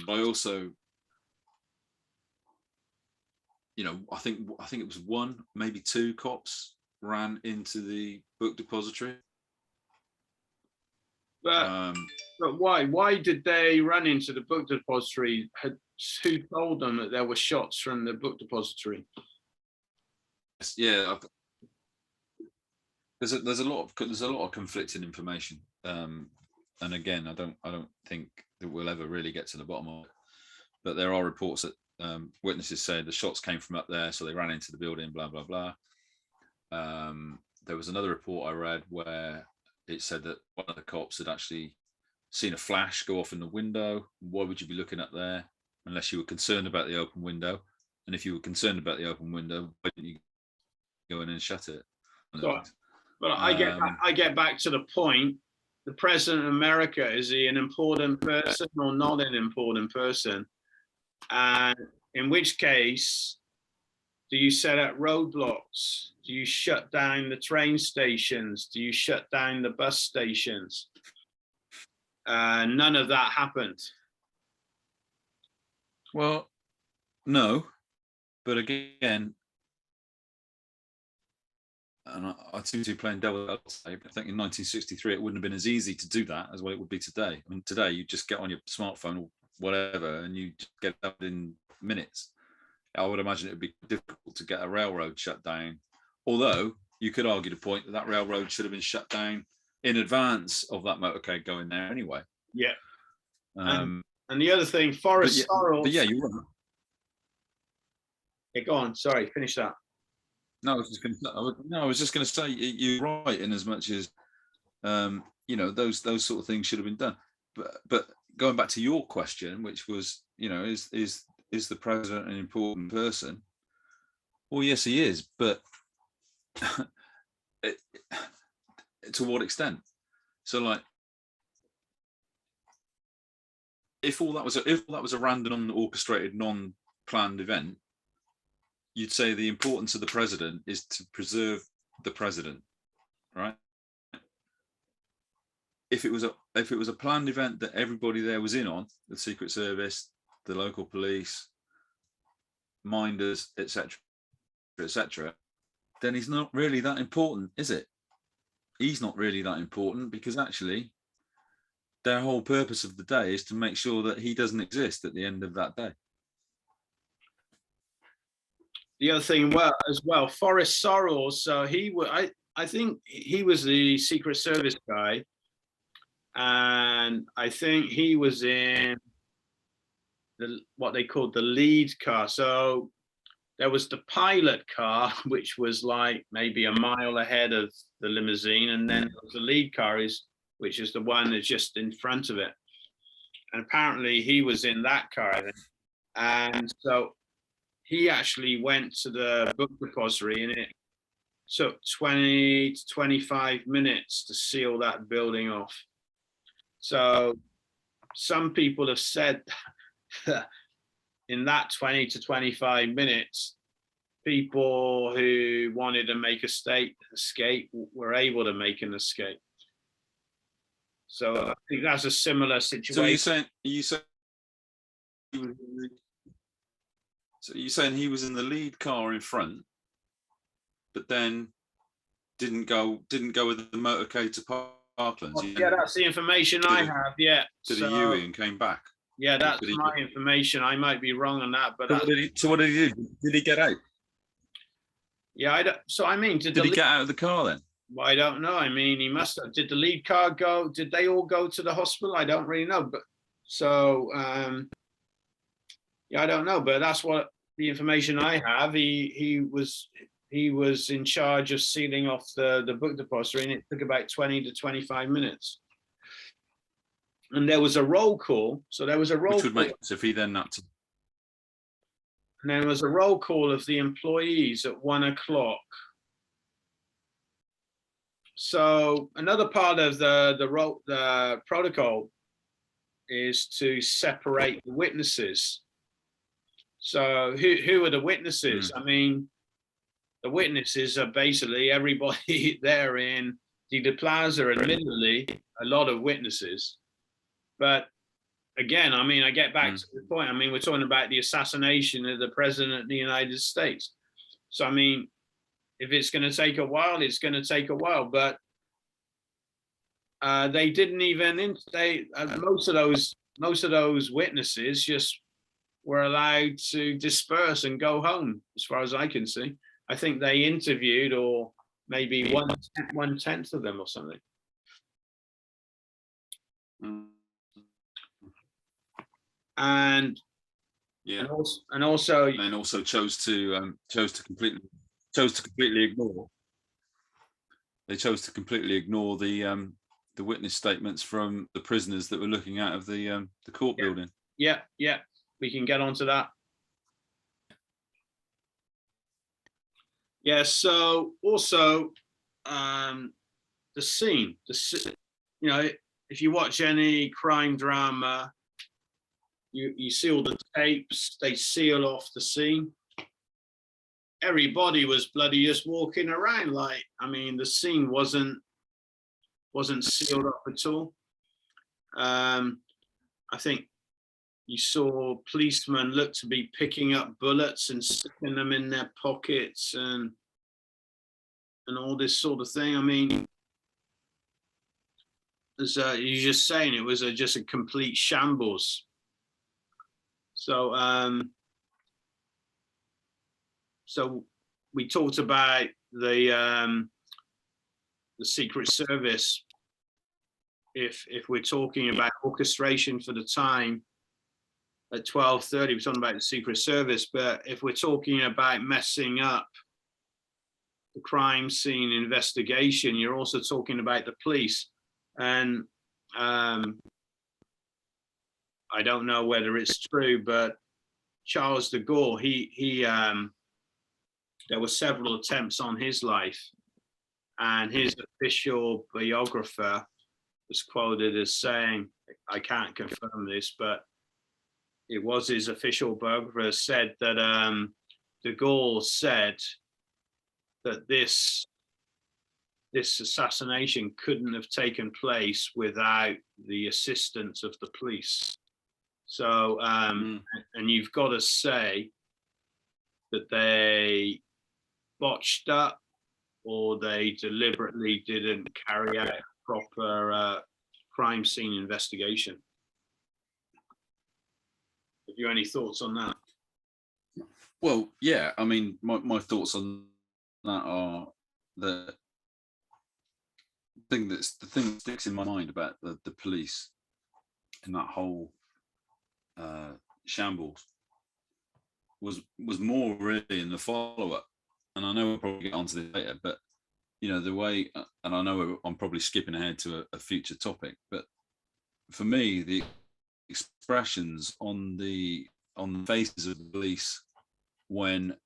[SPEAKER 2] I also, you know, I think it was one, maybe two cops ran into the book depository.
[SPEAKER 1] But why did they run into the book depository? Who told them that there were shots from the book depository?
[SPEAKER 2] Yeah, there's a lot of conflicting information, and again, I don't think that we'll ever really get to the bottom of it. But there are reports that witnesses said the shots came from up there, so they ran into the building, blah blah blah. There was another report I read where it said that one of the cops had actually seen a flash go off in the window. Why would you be looking up there unless you were concerned about the open window? And if you were concerned about the open window, why didn't you go in and shut it?
[SPEAKER 1] So, but I get back to the point. The president of America, is he an important person or not an important person? And in which case, do you set up roadblocks? Do you shut down the train stations? Do you shut down the bus stations? None of that happened.
[SPEAKER 2] Well, no, but again, and I seem to be playing devil's advocate. I think in 1963 it wouldn't have been as easy to do that as what it would be today. I mean, today you just get on your smartphone or whatever, and you just get it up in minutes. I would imagine it would be difficult to get a railroad shut down. Although you could argue the point that that railroad should have been shut down in advance of that motorcade going there anyway.
[SPEAKER 1] Yeah.
[SPEAKER 2] Um,
[SPEAKER 1] and the other thing, Forrest Sorrells.
[SPEAKER 2] But yeah, you're right.
[SPEAKER 1] Yeah, go on. Sorry, finish that.
[SPEAKER 2] No, I was just going to say you're right in as much as you know those sort of things should have been done. But going back to your question, which was, you know, is the president an important person? Well, yes, he is, but to what extent? So, like, if all that was a random, orchestrated, non-planned event, you'd say the importance of the president is to preserve the president, right? If it was a planned event that everybody there was in on, the Secret Service, the local police, minders, etc., then he's not really that important, is it? He's not really that important, because actually their whole purpose of the day is to make sure that he doesn't exist at the end of that day.
[SPEAKER 1] The other thing, as well, Forrest Sorrells. So I think he was the Secret Service guy, and I think he was in what they called the lead car. So there was the pilot car, which was like maybe a mile ahead of the limousine, and then there was the lead car, which is the one that's just in front of it. And apparently he was in that car, I think. And so he actually went to the book depository, and it took 20 to 25 minutes to seal that building off. So some people have said that in that 20 to 25 minutes, people who wanted to make escape were able to make an escape. So I think that's a similar situation.
[SPEAKER 2] So you're saying he was in the lead car in front, but then didn't go with the motorcade to Parklands?
[SPEAKER 1] Well, yeah, that's the information I have. Yeah.
[SPEAKER 2] Did a U and came back?
[SPEAKER 1] Yeah, that's my information. I might be wrong on that, but
[SPEAKER 2] so what did he do? Did he get out?
[SPEAKER 1] Yeah, I don't. So I mean,
[SPEAKER 2] did he get out of the car then?
[SPEAKER 1] Well, I don't know. I mean, he must have. Did the lead car go? Did they all go to the hospital? I don't really know. But so yeah, I don't know. But that's what the information I have. He was in charge of sealing off the book depository, and it took about 20 to 25 minutes. And there was a roll call. So there was a roll
[SPEAKER 2] call. Which would make sense if he then not to.
[SPEAKER 1] And then there was a roll call of the employees at 1 o'clock. So another part of the protocol is to separate the witnesses. So who are the witnesses? I mean, the witnesses are basically everybody there in Dealey Plaza, admittedly, a lot of witnesses. But again, I mean, I get back to the point. I mean, we're talking about the assassination of the president of the United States. So, I mean, if it's going to take a while, it's going to take a while. But they didn't even. Most of those witnesses just were allowed to disperse and go home, as far as I can see. I think they interviewed, or maybe one tenth of them or something. And
[SPEAKER 2] yeah,
[SPEAKER 1] and also
[SPEAKER 2] chose to completely ignore. They chose to completely ignore the witness statements from the prisoners that were looking out of the court building.
[SPEAKER 1] Yeah, we can get onto that. Yeah. So also, the scene. You know, if you watch any crime drama, you see all the tapes. They seal off the scene. Everybody was bloody just walking around. Like, I mean, the scene wasn't sealed up at all. I think you saw policemen look to be picking up bullets and sticking them in their pockets and all this sort of thing. I mean, as you're just saying, it was just a complete shambles. So, so we talked about the Secret Service. If we're talking about orchestration for the time at 12:30, we're talking about the Secret Service. But if we're talking about messing up the crime scene investigation, you're also talking about the police. And I don't know whether it's true, but Charles de Gaulle, there were several attempts on his life, and his official biographer was quoted as saying, I can't confirm this, but it was his official biographer said that de Gaulle said that this assassination couldn't have taken place without the assistance of the police. So, and you've got to say that they botched up or they deliberately didn't carry out a proper crime scene investigation. Have you any thoughts on that?
[SPEAKER 2] Well, yeah, I mean, my thoughts on that are the thing that sticks in my mind about the police and that whole shambles was more really in the follow-up. And I know we'll probably get onto this later, but you know, the way, and I know I'm probably skipping ahead to a future topic, but for me, the expressions on the faces of the police when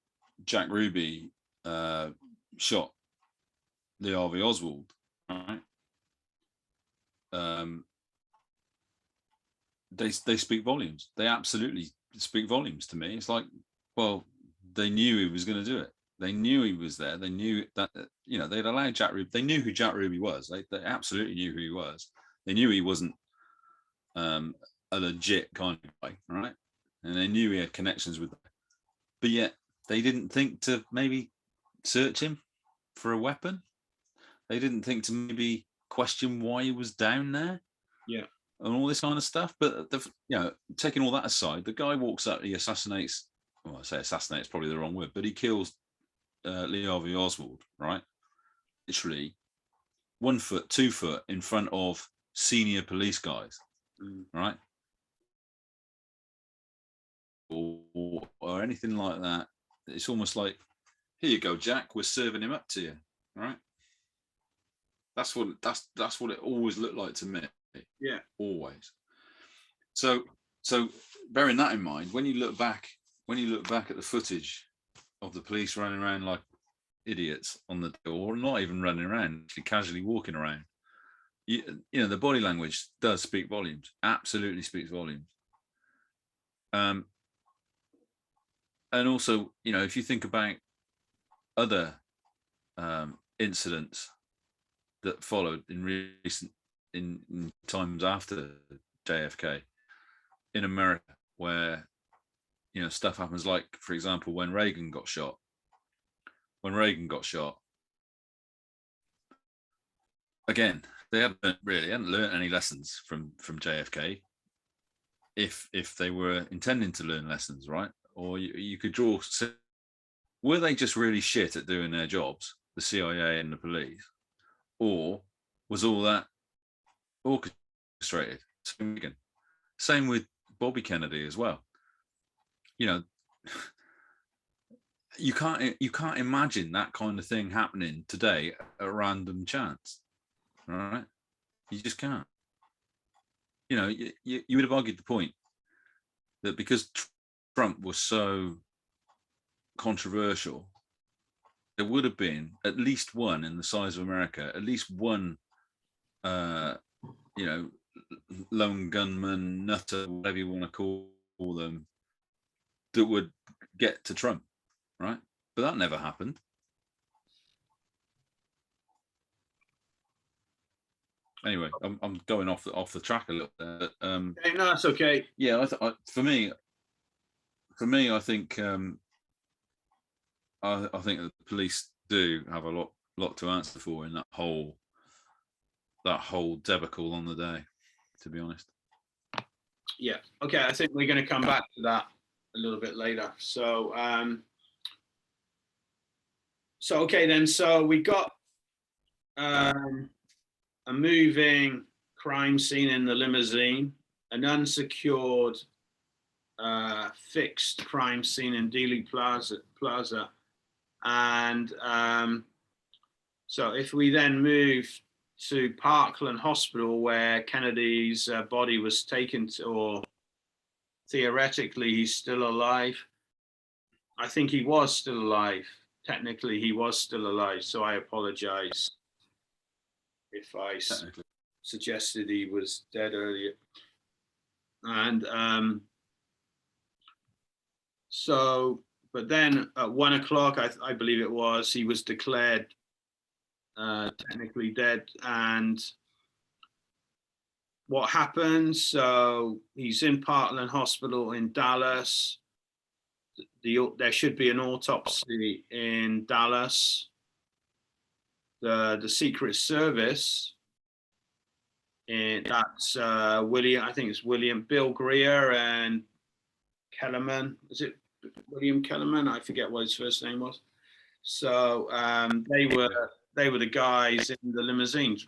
[SPEAKER 2] Jack Ruby shot Lee Harvey Oswald, right? They speak volumes. They absolutely speak volumes to me. It's like, well, they knew he was going to do it. They knew he was there. They knew that, you know, they'd allowed Jack Ruby. They knew who Jack Ruby was. They absolutely knew who he was. They knew he wasn't a legit kind of guy, right? And they knew he had connections with them. But yet they didn't think to maybe search him for a weapon. They didn't think to maybe question why he was down there.
[SPEAKER 1] Yeah.
[SPEAKER 2] And all this kind of stuff. But, you know, taking all that aside, the guy walks up, he assassinates, well, I say assassinate is probably the wrong word, but he kills Lee Harvey Oswald, right? Literally 1 foot, 2 foot in front of senior police guys, right? Or anything like that. It's almost like, here you go, Jack, we're serving him up to you, right? That's what it always looked like to me.
[SPEAKER 1] Yeah,
[SPEAKER 2] always. So bearing that in mind, when you look back at the footage of the police running around like idiots on the door, or not even running around, actually casually walking around, you know, the body language does speak volumes. Absolutely speaks volumes. And also, you know, if you think about other incidents that followed in times after JFK in America, where, you know, stuff happens, like, for example, when Reagan got shot. Again, they hadn't learned any lessons from JFK, if they were intending to learn lessons, right? Or you could draw, were they just really shit at doing their jobs, the CIA and the police, or was all that orchestrated? Same with Bobby Kennedy as well. You know, you can't imagine that kind of thing happening today at random chance, right? You just can't. You know, you would have argued the point that because Trump was so controversial, there would have been at least one in the size of America, at least one, you know, lone gunman, nutter, whatever you want to call them, that would get to Trump, right? But that never happened. Anyway, I'm going off the track a little bit.
[SPEAKER 1] Okay, no, that's okay.
[SPEAKER 2] Yeah, for me, I think I think that the police do have a lot to answer for in that whole debacle on the day, to be honest.
[SPEAKER 1] Yeah. Okay. I think we're going to come back to that a little bit later. So, okay then. So we got a moving crime scene in the limousine, an unsecured fixed crime scene in Dealey Plaza, and so if we then move to Parkland Hospital, where Kennedy's body was taken to, or theoretically he's still alive. I think he was still alive. Technically, he was still alive. So I apologize if I suggested he was dead earlier. And so, but then at 1 o'clock, I believe it was, he was declared technically dead. And what happened? So he's in Parkland Hospital in Dallas. There should be an autopsy in Dallas. The Secret Service, and that's William. I think it's Bill Greer and Kellerman. Is it William Kellerman? I forget what his first name was. So they were the guys in the limousine.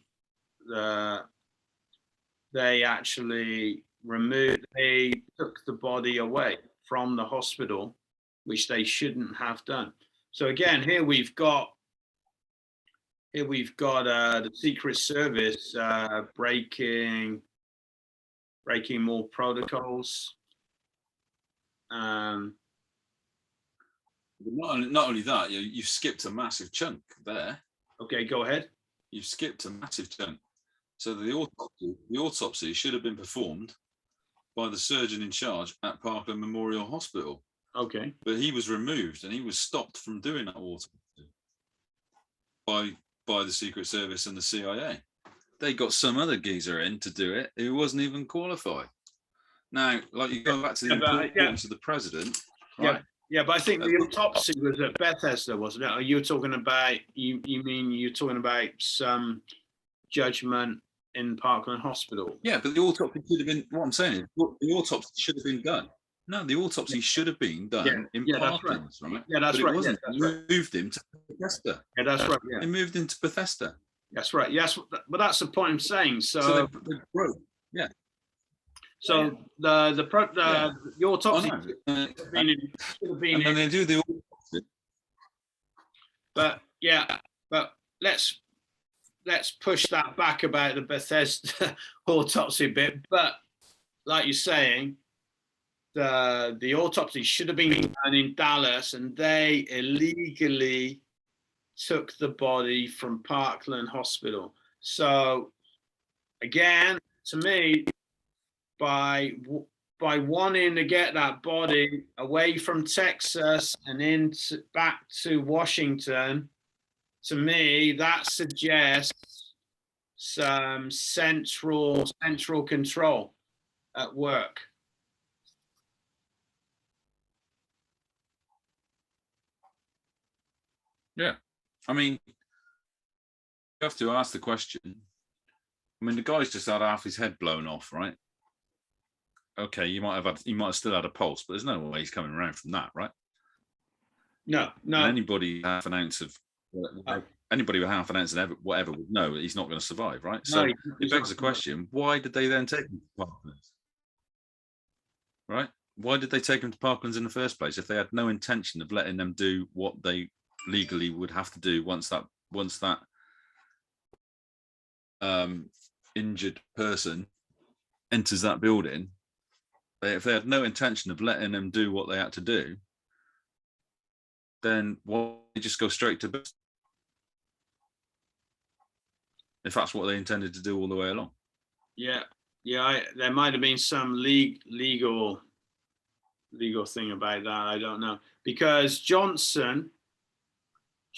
[SPEAKER 1] They actually they took the body away from the hospital, which they shouldn't have done. So again, here we've got the Secret Service breaking more protocols.
[SPEAKER 2] Not only that, you've skipped a massive chunk there.
[SPEAKER 1] Okay, go ahead.
[SPEAKER 2] You've skipped a massive chunk. So the autopsy should have been performed by the surgeon in charge at Parkland Memorial Hospital.
[SPEAKER 1] Okay.
[SPEAKER 2] But he was removed and he was stopped from doing that autopsy by the Secret Service and the CIA. They got some other geezer in to do it who wasn't even qualified. Now, like, you go back to the importance of the president, right?
[SPEAKER 1] Yeah, but I think the autopsy was at Bethesda, wasn't it? Or you were talking about, you mean you're talking about some judgment in Parkland Hospital?
[SPEAKER 2] Yeah, but the autopsy should have been, what I'm saying is, the autopsy should have been done. No, the autopsy should have been done in Parkland, right?
[SPEAKER 1] Yeah, that's right.
[SPEAKER 2] It wasn't. Moved him to Bethesda.
[SPEAKER 1] Yeah, that's right. Yeah.
[SPEAKER 2] They moved into Bethesda.
[SPEAKER 1] That's right. Yes, but that's the point I'm saying. So
[SPEAKER 2] they broke. Yeah.
[SPEAKER 1] So the autopsy should have been.
[SPEAKER 2] And they do the autopsy.
[SPEAKER 1] But let's push that back about the Bethesda autopsy bit. But like you're saying, the autopsy should have been done in Dallas, and they illegally took the body from Parkland Hospital. So again, to me, by wanting to get that body away from Texas and back to Washington, to me, that suggests some central control at work.
[SPEAKER 2] Yeah, I mean, you have to ask the question. I mean, the guy's just had half his head blown off, right? Okay, he might have still had a pulse, but there's no way he's coming around from that, right?
[SPEAKER 1] No.
[SPEAKER 2] And anybody with half an ounce of whatever would know that he's not going to survive, right? So it begs the question: why did they then take him to Parklands? Right? Why did they take him to Parklands in the first place if they had no intention of letting them do what they legally would have to do once that injured person enters that building? If they had no intention of letting them do what they had to do, then why don't they just go straight to business? If that's what they intended to do all the way along.
[SPEAKER 1] Yeah. There might have been some legal thing about that. I don't know, because Johnson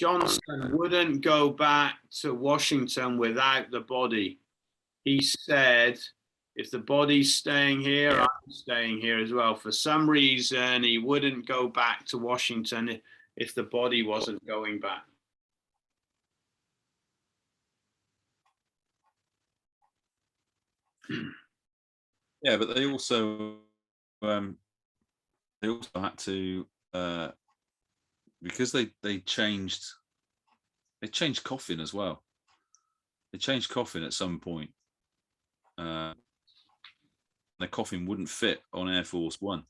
[SPEAKER 1] wouldn't go back to Washington without the body. he said, if the body's staying here, I'm staying here as well. For some reason, he wouldn't go back to Washington if the body wasn't going back.
[SPEAKER 2] Yeah, but they also had to because they changed coffin as well. They changed coffin at some point. The coffin wouldn't fit on Air Force One.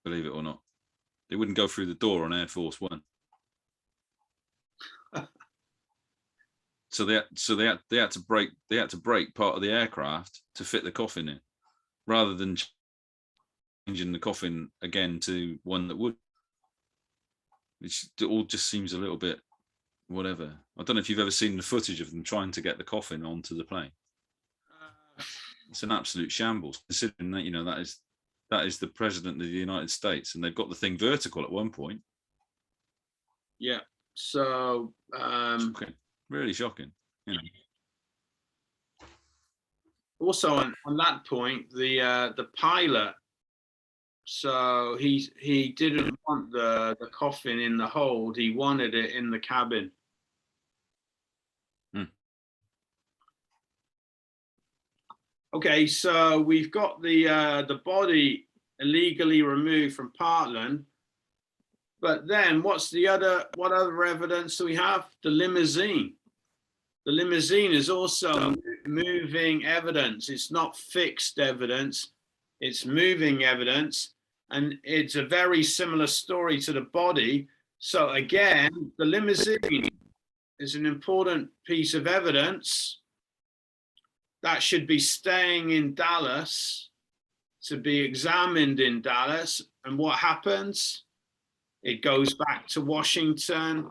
[SPEAKER 2] Believe it or not, it wouldn't go through the door on Air Force One. So they had to break part of the aircraft to fit the coffin in, rather than changing the coffin again to one that would. It all just seems a little bit whatever. I don't know if you've ever seen the footage of them trying to get the coffin onto the plane. It's an absolute shambles, considering that that is the president of the United States, and they've got the thing vertical at one point.
[SPEAKER 1] Yeah. So
[SPEAKER 2] shocking. Really shocking.
[SPEAKER 1] Also on that point, the pilot, so he didn't want the coffin in the hold, he wanted it in the cabin. Okay, so we've got the body illegally removed from Parkland, but then what other evidence do we have? The limousine. The limousine is also moving evidence. It's not fixed evidence, it's moving evidence, and it's a very similar story to the body. So again, the limousine is an important piece of evidence that should be staying in Dallas to be examined in Dallas. And what happens? It goes back to Washington,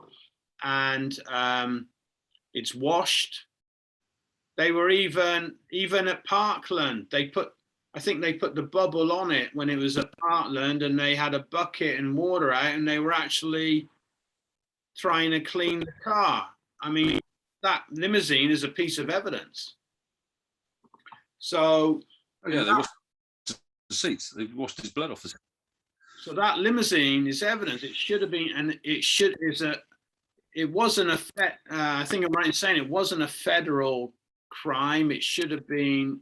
[SPEAKER 1] and it's washed. They were even at Parkland. I think they put the bubble on it when it was at Parkland, and they had a bucket and water out, and they were actually trying to clean the car. I mean, that limousine is a piece of evidence. So
[SPEAKER 2] yeah, they washed the seats. They washed his blood off the seats.
[SPEAKER 1] So that limousine is evidence. It should have been, and it wasn't I think I'm right in saying it wasn't a federal crime. It should have been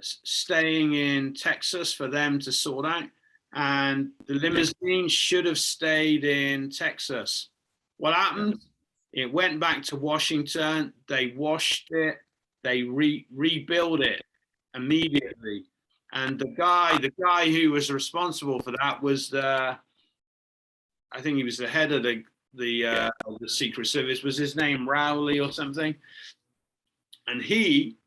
[SPEAKER 1] staying in Texas for them to sort out, and the limousine should have stayed in Texas. What happened? It went back to Washington. They washed it. They rebuilt it immediately. And the guy who was responsible for that was I think he was the head of the Secret Service. Was his name Rowley or something? And he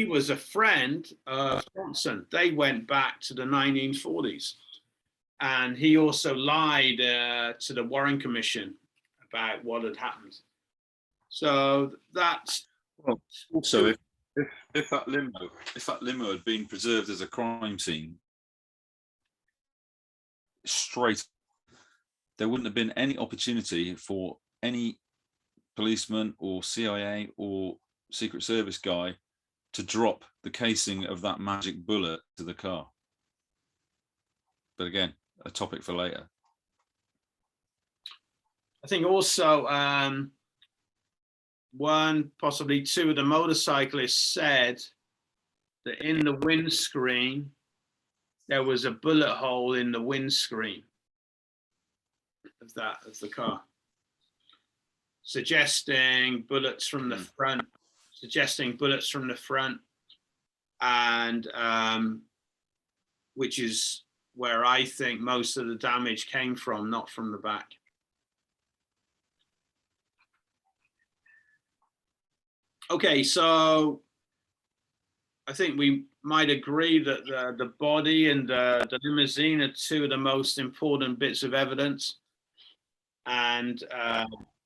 [SPEAKER 1] was a friend of Johnson. They went back to the 1940s, and he also lied to the Warren Commission about what had happened. So that's
[SPEAKER 2] also if that limo had been preserved as a crime scene straight, there wouldn't have been any opportunity for any policeman or CIA or Secret Service guy to drop the casing of that magic bullet to the car. But again, a topic for later.
[SPEAKER 1] I think also one, possibly two of the motorcyclists said that in the windscreen, there was a bullet hole in the windscreen of the car, suggesting bullets from the front, and which is where I think most of the damage came from, not from the back. Okay, so I think we might agree that the body and the limousine are two of the most important bits of evidence, and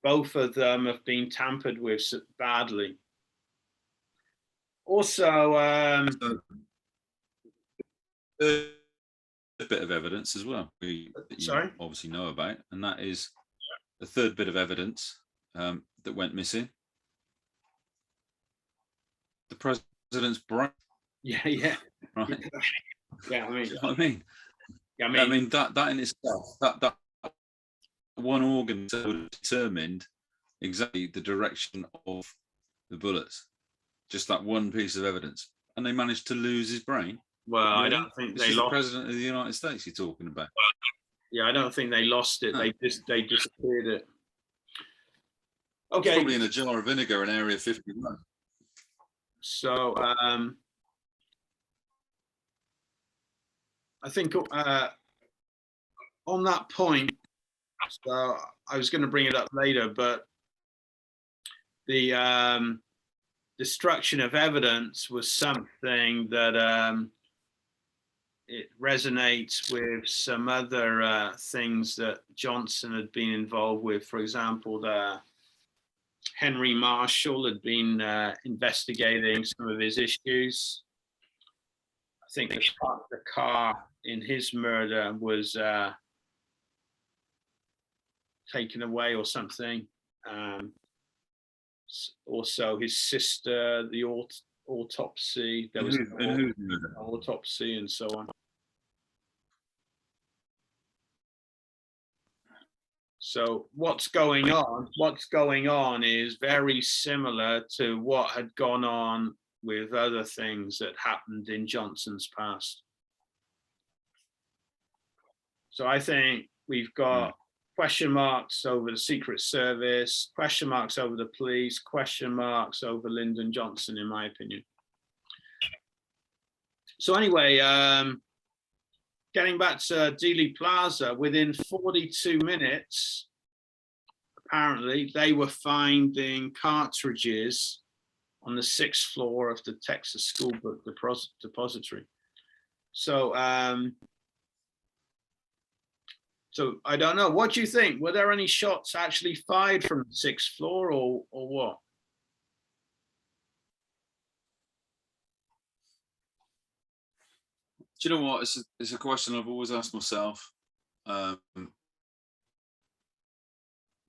[SPEAKER 1] both of them have been tampered with badly. Also,
[SPEAKER 2] A bit of evidence as well you obviously know about, and that is the third bit of evidence that went missing. the president's brain,
[SPEAKER 1] Yeah, yeah,
[SPEAKER 2] right?
[SPEAKER 1] yeah. I mean,
[SPEAKER 2] Do you know what I mean?
[SPEAKER 1] I
[SPEAKER 2] I mean that in itself, that one organ determined exactly the direction of the bullets. Just that one piece of evidence, and they managed to lose his brain.
[SPEAKER 1] well, I
[SPEAKER 2] Really?
[SPEAKER 1] don't think
[SPEAKER 2] This
[SPEAKER 1] they
[SPEAKER 2] is the
[SPEAKER 1] lost.
[SPEAKER 2] president of the United States you're talking about.
[SPEAKER 1] Yeah, I don't think they lost it.
[SPEAKER 2] No.
[SPEAKER 1] They disappeared it.
[SPEAKER 2] It's
[SPEAKER 1] Okay,
[SPEAKER 2] probably in a jar of vinegar in Area 51.
[SPEAKER 1] so I think on that point, so I was going to bring it up later, but the destruction of evidence was something that it resonates with some other things that Johnson had been involved with. For example, Henry Marshall had been investigating some of his issues. I think the car in his murder was taken away or something. Also, his sister, the autopsy. There was an autopsy and so on. So what's going on? What's going on is very similar to what had gone on with other things that happened in Johnson's past. So I think we've got question marks over the Secret Service, question marks over the police, question marks over Lyndon Johnson, in my opinion. So anyway, getting back to Dealey Plaza, within 42 minutes, apparently, they were finding cartridges on the 6th floor of the Texas School Book Depository. So, so I don't know. What do you think? Were there any shots actually fired from the 6th floor, or what?
[SPEAKER 2] Do you know what? It's a question I've always asked myself. And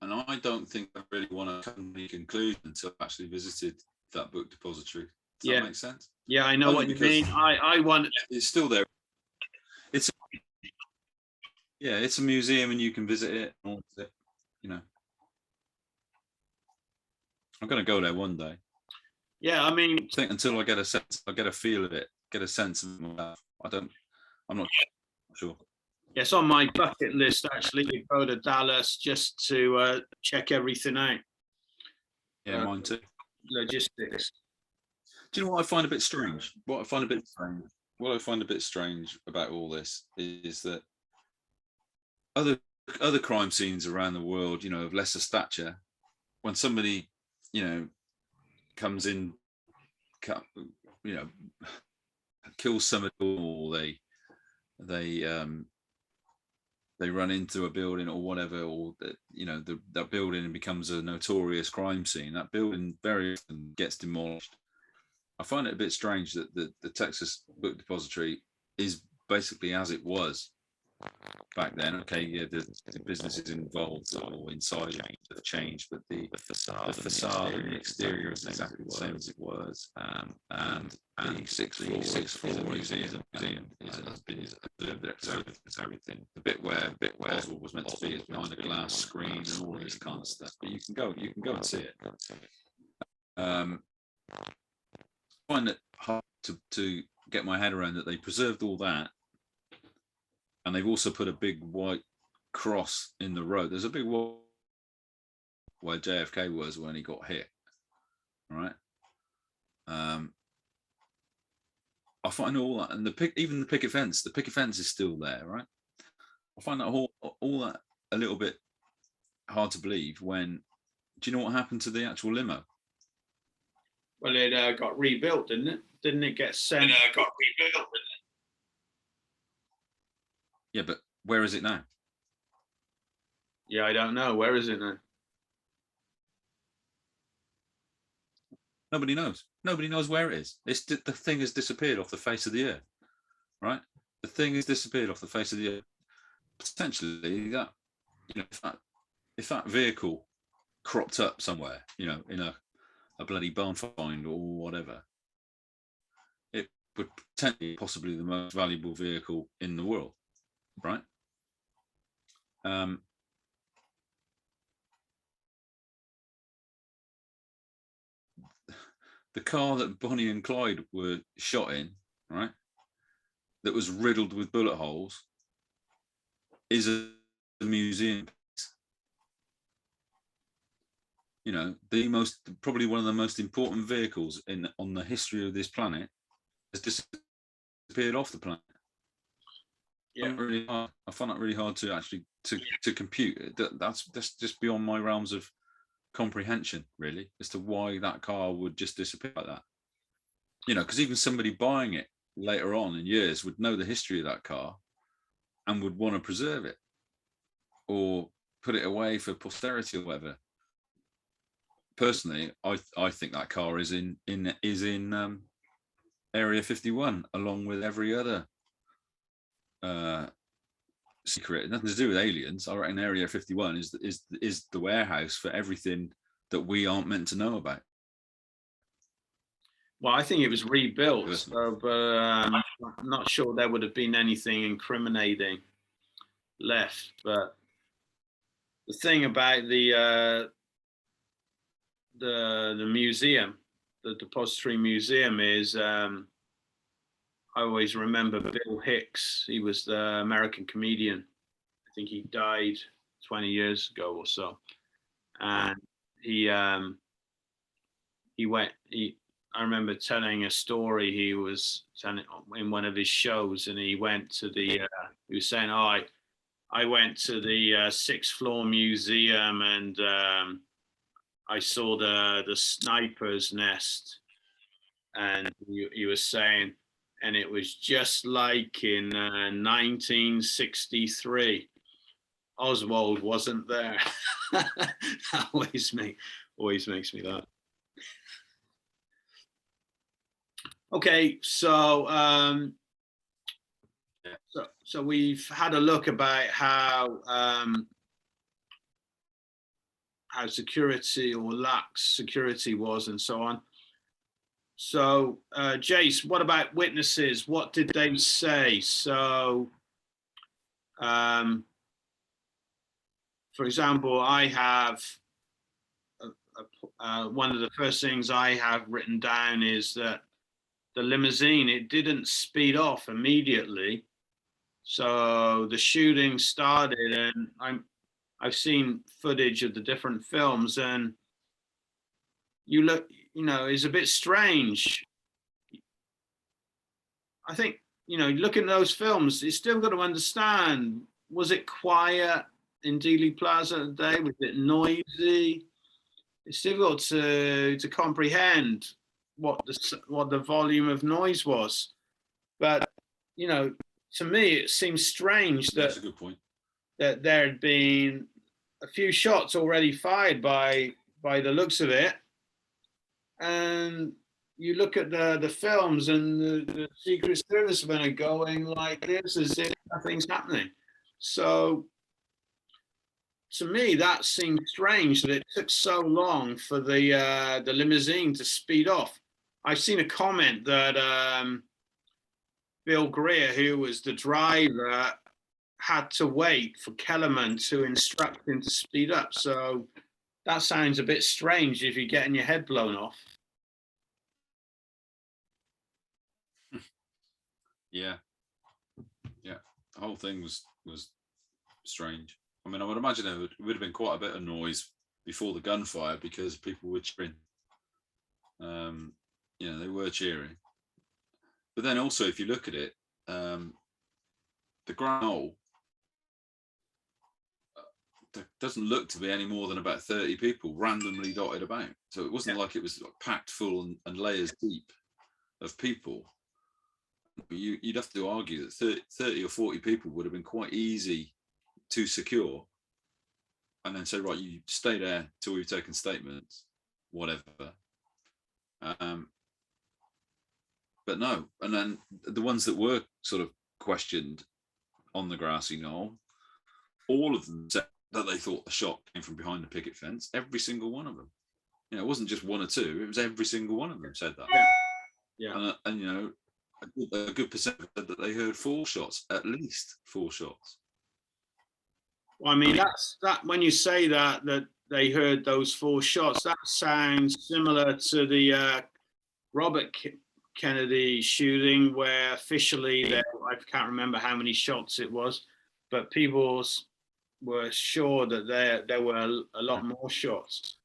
[SPEAKER 2] I don't think I really want to come to any conclusion until I've actually visited that book depository. Does that make sense?
[SPEAKER 1] Yeah, I know what you mean. I want.
[SPEAKER 2] It's still there. It's a museum, and you can visit it. You know, I'm going to go there one day.
[SPEAKER 1] Yeah, I mean,
[SPEAKER 2] I think until I get a sense, I get a feel of it, get a sense of it. I'm not sure.
[SPEAKER 1] It's on my bucket list actually to go to Dallas just to check everything out.
[SPEAKER 2] Yeah, mine too.
[SPEAKER 1] Logistics.
[SPEAKER 2] Do you know what I find a bit strange? What I find a bit strange about all this is that other crime scenes around the world, you know, of lesser stature, when somebody, you know, comes in, you know, kills somebody, or they run into a building or whatever, or you know, that building becomes a notorious crime scene. That building very often gets demolished. I find it a bit strange that the Texas Book Depository is basically as it was back then. Okay, yeah, the businesses involved or inside have changed, but the facade and the exterior is exactly the same as it was. And the sixth floor museum has been it's everything. The bit where Oswald was meant to be is behind a glass screen and all this kind of stuff. But you can go and see it. I find it hard to get my head around that they preserved all that. And they've also put a big white cross in the road. There's a big wall where JFK was when he got hit, right? I find all that, and even the picket fence is still there, right? I find that all that a little bit hard to believe. When, do you know what happened to the actual limo?
[SPEAKER 1] Well, it got rebuilt, didn't it? Didn't it get sent? It got rebuilt, didn't it?
[SPEAKER 2] Yeah, but where is it now?
[SPEAKER 1] Yeah, I don't know. Where is it now?
[SPEAKER 2] Nobody knows. Nobody knows where it is. The thing has disappeared off the face of the earth, right? The thing has disappeared off the face of the earth. Potentially, that, you know, if that vehicle cropped up somewhere, you know, in a bloody barn find or whatever, but potentially possibly the most valuable vehicle in the world, right? The car that Bonnie and Clyde were shot in, right, that was riddled with bullet holes, is a museum. You know, probably one of the most important vehicles on the history of this planet has disappeared off the planet.
[SPEAKER 1] Yeah.
[SPEAKER 2] I find that really hard to actually to compute. That's just beyond my realms of comprehension, really, as to why that car would just disappear like that. You know, because even somebody buying it later on in years would know the history of that car and would want to preserve it or put it away for posterity or whatever. Personally, I think that car is in Area 51, along with every other secret. Nothing to do with aliens. I reckon Area 51 is the warehouse for everything that we aren't meant to know about.
[SPEAKER 1] Well, I think it was rebuilt, so, but I'm not sure there would have been anything incriminating left. But the thing about the museum, the depository museum, is I always remember Bill Hicks. He was the American comedian. I think he died 20 years ago or so, and I remember telling a story he was telling in one of his shows, and he went to he was saying, "Oh, I went to the sixth floor museum, and I saw the sniper's nest," and he was saying, and it was just like in 1963. Oswald wasn't there. That always makes me laugh. Okay, so so we've had a look about how security or lack security was and so on. So Jace, what about witnesses? What did they say? So for example, I have one of the first things I have written down is that the limousine, it didn't speed off immediately. So the shooting started, and I've seen footage of the different films, and it's a bit strange. I think, look at those films, you still got to understand, was it quiet in Dealey Plaza today? Was it noisy? It's difficult to comprehend what the volume of noise was. But, to me, it seems strange
[SPEAKER 2] That's a good point.
[SPEAKER 1] that there had been a few shots already fired by the looks of it. And you look at the films, and the Secret Service men are going like this as if nothing's happening. So to me, that seemed strange that it took so long for the limousine to speed off. I've seen a comment that Bill Greer, who was the driver, had to wait for Kellerman to instruct him to speed up. So that sounds a bit strange if you're getting your head blown off.
[SPEAKER 2] Yeah. The whole thing was strange. I mean, I would imagine there would have been quite a bit of noise before the gunfire because people were cheering. They were cheering. But then also, if you look at it, the ground hole doesn't look to be any more than about 30 people randomly dotted about. So it wasn't like it was packed full and layers deep of people. You'd have to argue that 30 or 40 people would have been quite easy to secure, and then say, right, you stay there till we've taken statements, whatever. But no, and then the ones that were sort of questioned on the grassy knoll, all of them said that they thought the shot came from behind the picket fence. Every single one of them. It wasn't just one or two; it was every single one of them said that.
[SPEAKER 1] Yeah.
[SPEAKER 2] And a good percentage said that they heard 4 shots, at least 4 shots.
[SPEAKER 1] Well, I mean, that when you say that they heard those 4 shots, that sounds similar to the Robert Kennedy shooting, where officially I can't remember how many shots it was, but people were sure that there were a lot more shots.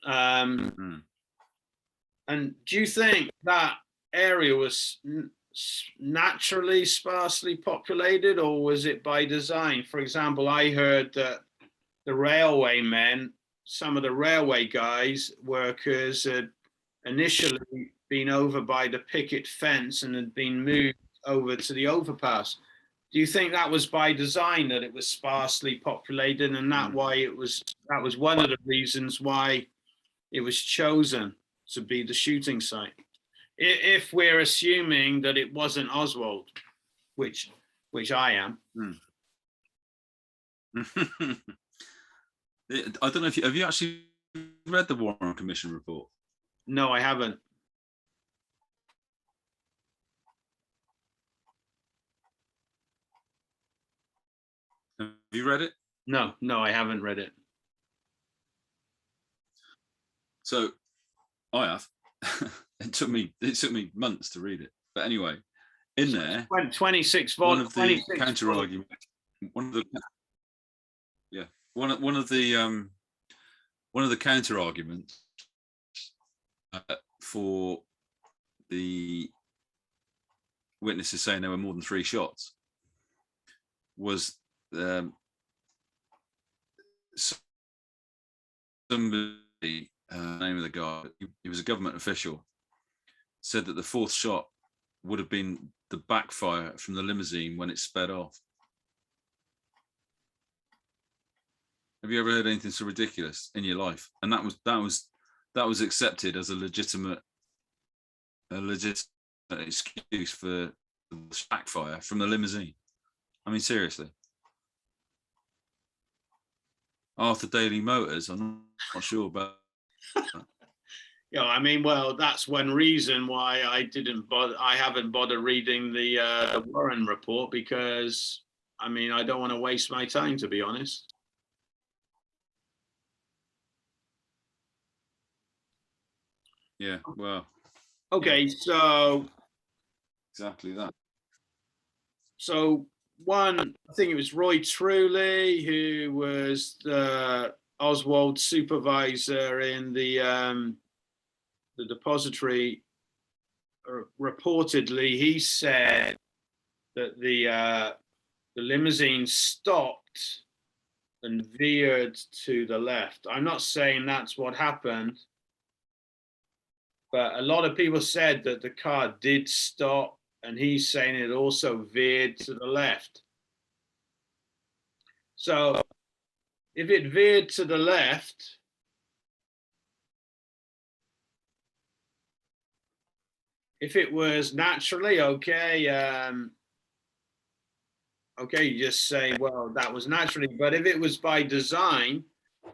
[SPEAKER 1] And do you think that area was naturally sparsely populated, or was it by design? For example, I heard that the railway men, some of the railway workers had initially been over by the picket fence and had been moved over to the overpass. Do you think that was by design, that it was sparsely populated, and that was one of the reasons why it was chosen to be the shooting site? If we're assuming that it wasn't Oswald, which I am.
[SPEAKER 2] I don't know if have you actually read the Warren Commission report?
[SPEAKER 1] No, I haven't.
[SPEAKER 2] Have you read it?
[SPEAKER 1] No, I haven't read it.
[SPEAKER 2] So I have. It took me months to read it. But anyway, in there,
[SPEAKER 1] 26
[SPEAKER 2] one of the counter arguments, one of the counter arguments for the witnesses saying there were more than 3 shots was somebody, name of the guy, he was a government official, said that the 4th shot would have been the backfire from the limousine when it sped off. Have you ever heard anything so ridiculous in your life? And that was accepted as a legitimate excuse for the backfire from the limousine. I mean, seriously. After Daily Motors, I'm not sure about that.
[SPEAKER 1] Yeah, I mean, well, that's one reason why I haven't bothered reading the Warren report, because I mean, I don't want to waste my time, to be honest.
[SPEAKER 2] Yeah, well.
[SPEAKER 1] Okay, so
[SPEAKER 2] exactly that.
[SPEAKER 1] So I think it was Roy Truley, who was the Oswald supervisor in the depository. Reportedly, he said that the limousine stopped and veered to the left. I'm not saying that's what happened, but a lot of people said that the car did stop, and he's saying it also veered to the left. So if it veered to the left, if it was naturally, okay, you just say, well, that was naturally. But if it was by design,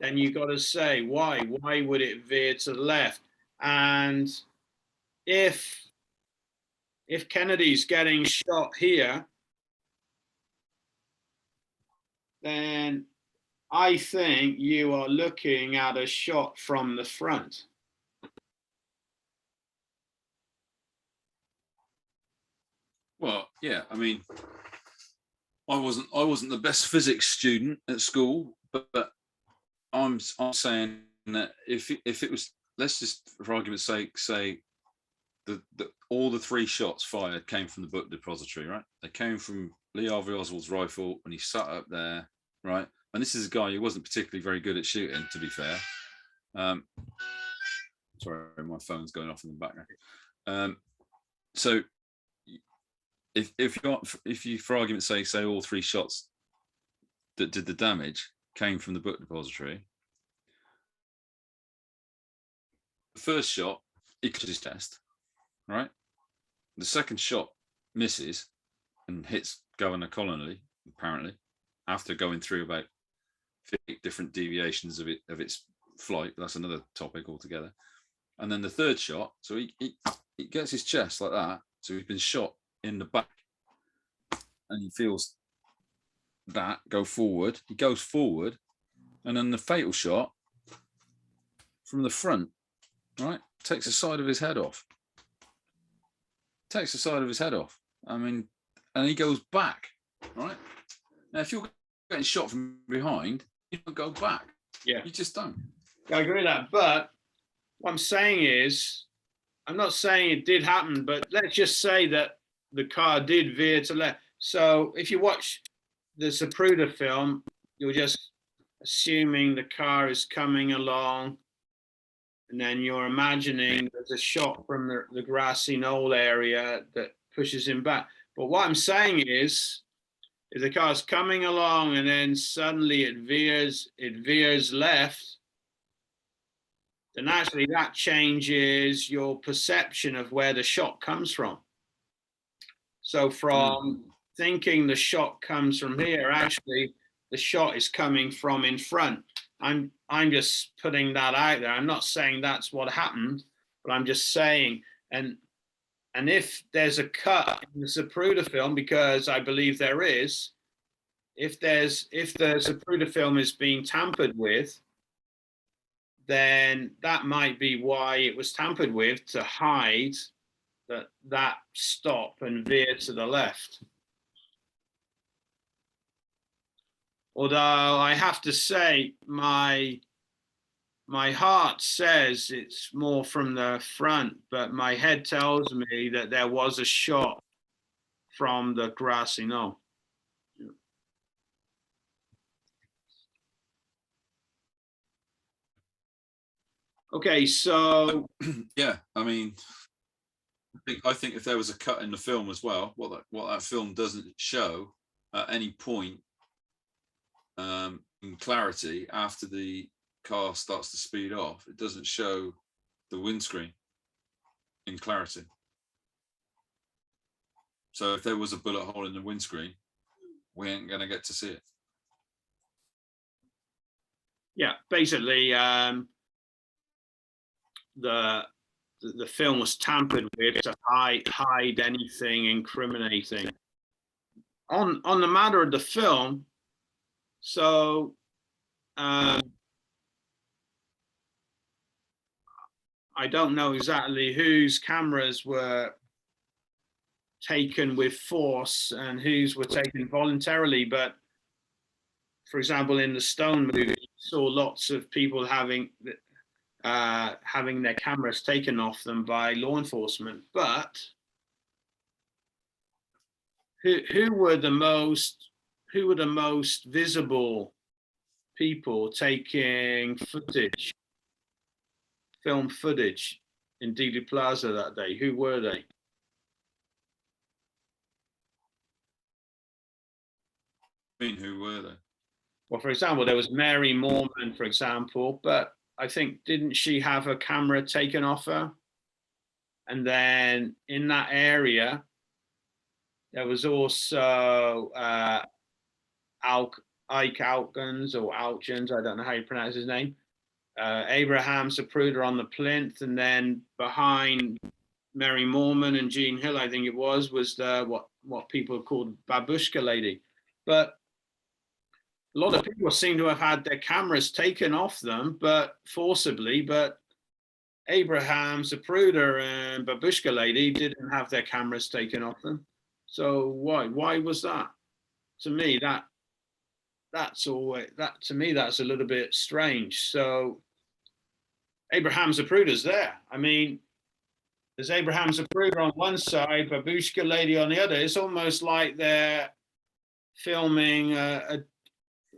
[SPEAKER 1] then you got to say, why? Why would it veer to the left? And if Kennedy's getting shot here, then I think you are looking at a shot from the front.
[SPEAKER 2] Well, yeah, I mean, I wasn't the best physics student at school, but I'm saying that if it was, let's just for argument's sake say all the 3 shots fired came from the book depository, right? They came from Lee Harvey Oswald's rifle when he sat up there, right? And this is a guy who wasn't particularly very good at shooting, to be fair. Sorry, my phone's going off in the background. So if you for argument's sake say all 3 shots that did the damage came from the book depository, the first shot he cuts his chest, right? The second shot misses and hits Governor Connolly, apparently, after going through about 50 different deviations of its flight. That's another topic altogether. And then the third shot, so he gets his chest like that. So he's been shot in the back, and he feels that go forward. He goes forward, and then the fatal shot from the front, right, takes the side of his head off. Takes the side of his head off. I mean, and he goes back, right? Now, if you're getting shot from behind, you don't go back.
[SPEAKER 1] Yeah,
[SPEAKER 2] you just don't.
[SPEAKER 1] I agree with that. But what I'm saying is, I'm not saying it did happen, but let's just say that the car did veer to left. So if you watch the Zapruder film, you're just assuming the car is coming along, and then you're imagining there's a shot from the grassy knoll area that pushes him back. But what I'm saying is, if the car's coming along and then suddenly it veers left, then actually that changes your perception of where the shot comes from. So from thinking the shot comes from here, actually the shot is coming from in front. I'm just putting that out there. I'm not saying that's what happened, but I'm just saying, and if there's a cut in the Zapruder film, because I believe there is, if the Zapruder film is being tampered with, then that might be why it was tampered with, to hide that stop and veer to the left. Although I have to say, my heart says it's more from the front, but my head tells me that there was a shot from the grassy knoll. Okay, so
[SPEAKER 2] yeah, I mean, I think if there was a cut in the film as well, what that film doesn't show at any point in clarity after the car starts to speed off, it doesn't show the windscreen in clarity. So if there was a bullet hole in the windscreen, we ain't gonna get to see it.
[SPEAKER 1] Yeah, basically, the film was tampered with to hide anything incriminating. On the matter of the film, so I don't know exactly whose cameras were taken with force and whose were taken voluntarily, but for example, in the Stone movie, you saw lots of people having their cameras taken off them by law enforcement. But who were the most visible people taking film footage in Dealey Plaza that day? Who were they?
[SPEAKER 2] I mean, who were they?
[SPEAKER 1] Well, for example, there was Mary Mormon, for example, but I think, didn't she have a camera taken off her? And then in that area, there was also Ike Alkins or Alchins, I don't know how you pronounce his name. Abraham Zapruder on the plinth, and then behind Mary Mormon and Jean Hill, I think it was the what people called babushka lady. But a lot of people seem to have had their cameras taken off them, but forcibly. But Abraham Zapruder and babushka lady didn't have their cameras taken off them. So why was that? To me, that's a little bit strange. So Abraham Zapruder's there. I mean, there's Abraham Zapruder on one side, babushka lady on the other. It's almost like they're filming a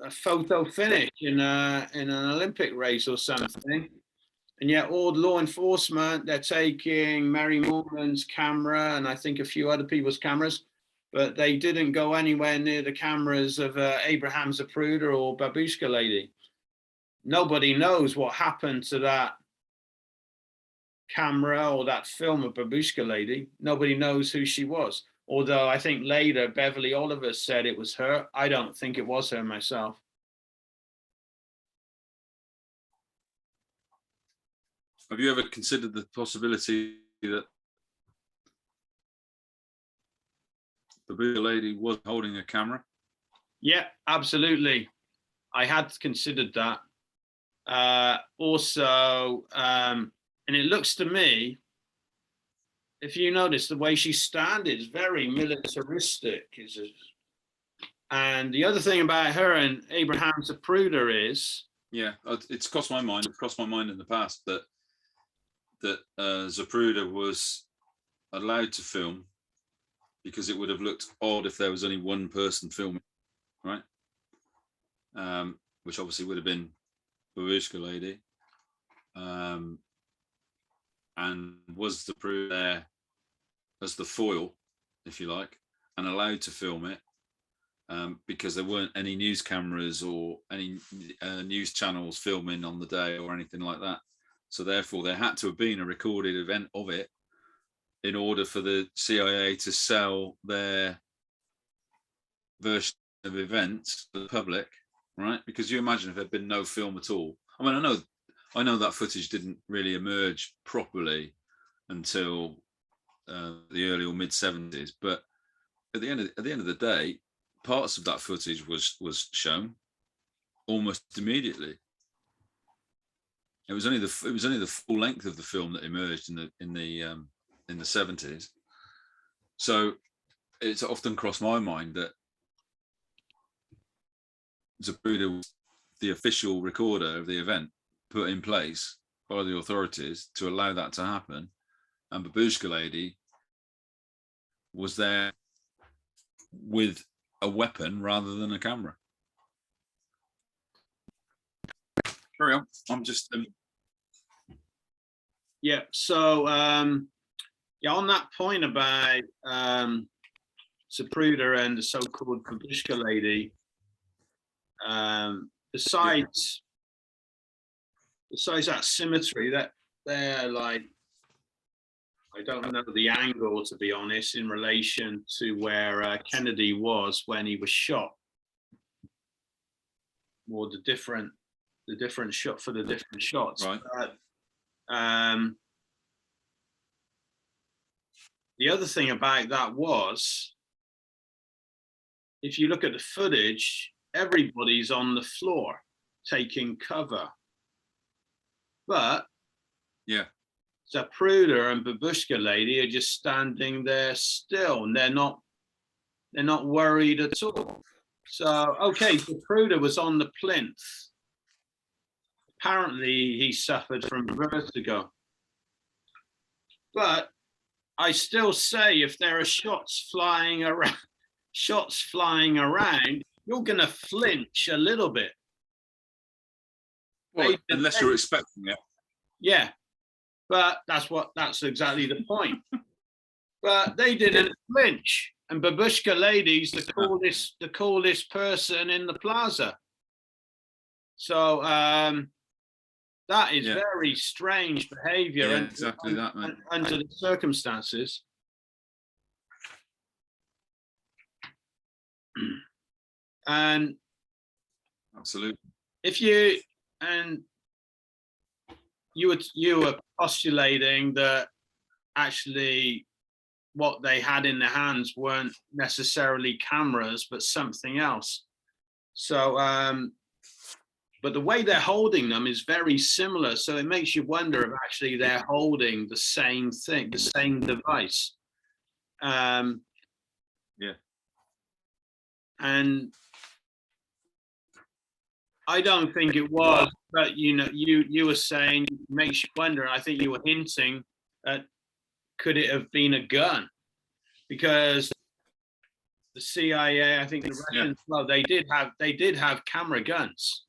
[SPEAKER 1] photo finish in an Olympic race or something. And yet all law enforcement, they're taking Mary Mormon's camera and I think a few other people's cameras, but they didn't go anywhere near the cameras of Abraham Zapruder or babushka lady. Nobody knows what happened to that camera or that film of babushka lady. Nobody knows who she was. Although I think later Beverly Oliver said it was her. I don't think it was her myself.
[SPEAKER 2] Have you ever considered the possibility that the bigger lady was holding a camera?
[SPEAKER 1] Yeah, absolutely. I had considered that. Also, and it looks to me, if you notice the way she's standing, is very militaristic. And the other thing about her and Abraham Zapruder is,
[SPEAKER 2] Yeah, it's crossed my mind. It's crossed my mind in the past that Zapruder was allowed to film because it would have looked odd if there was only one person filming, right? Which obviously would have been Babushka lady, and was Zapruder there as the foil, if you like, and allowed to film it. Because there weren't any news cameras or any news channels filming on the day or anything like that. So therefore, there had to have been a recorded event of it in order for the CIA to sell their version of events to the public, right? Because you imagine if there'd been no film at all. I mean, I know that footage didn't really emerge properly until the early or mid 70s, but at the end of the day, parts of that footage was shown almost immediately. It was only the full length of the film that emerged in the 70s. So it's often crossed my mind that Zapruder was the official recorder of the event put in place by the authorities to allow that to happen, and Babushka lady was there with a weapon rather than a camera. Carry on. I'm just
[SPEAKER 1] yeah. So yeah, on that point about Zapruder and the so-called Babushka lady, besides that symmetry, that they're like, I don't know the angle, to be honest, in relation to where Kennedy was when he was shot, or the different shot for the different shots.
[SPEAKER 2] right.
[SPEAKER 1] But, the other thing about that was, if you look at the footage, everybody's on the floor taking cover, but
[SPEAKER 2] Yeah.
[SPEAKER 1] Zapruder and Babushka lady are just standing there still, and they're not worried at all. So, okay, Zapruder was on the plinth. Apparently, he suffered from vertigo. But I still say, if there are shots flying around, you're going to flinch a little bit.
[SPEAKER 2] Well, unless you're expecting it.
[SPEAKER 1] Yeah. But that's exactly the point. But they didn't flinch. And Babushka lady's the coolest person in the plaza. So that is very strange behavior.
[SPEAKER 2] Yeah, exactly that, man.
[SPEAKER 1] Under the circumstances. And
[SPEAKER 2] absolutely.
[SPEAKER 1] If you were postulating that actually what they had in their hands weren't necessarily cameras, but something else. So, but the way they're holding them is very similar. So it makes you wonder if actually they're holding the same thing, the same device.
[SPEAKER 2] Yeah.
[SPEAKER 1] And I don't think it was, but you were saying, it makes you wonder. I think you were hinting at, could it have been a gun? Because the CIA, I think the Russians, well, they did have camera guns.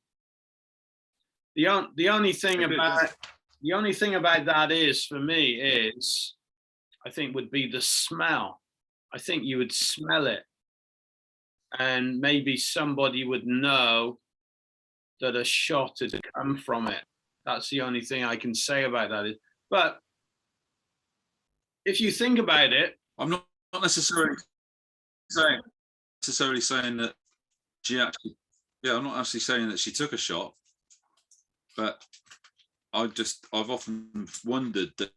[SPEAKER 1] The only thing about that is, for me, is I think would be the smell. I think you would smell it, and maybe somebody would know that a shot had come from it. That's the only thing I can say about that. But if you think about it,
[SPEAKER 2] I'm not necessarily saying that she actually, I'm not actually saying that she took a shot, but I've often wondered that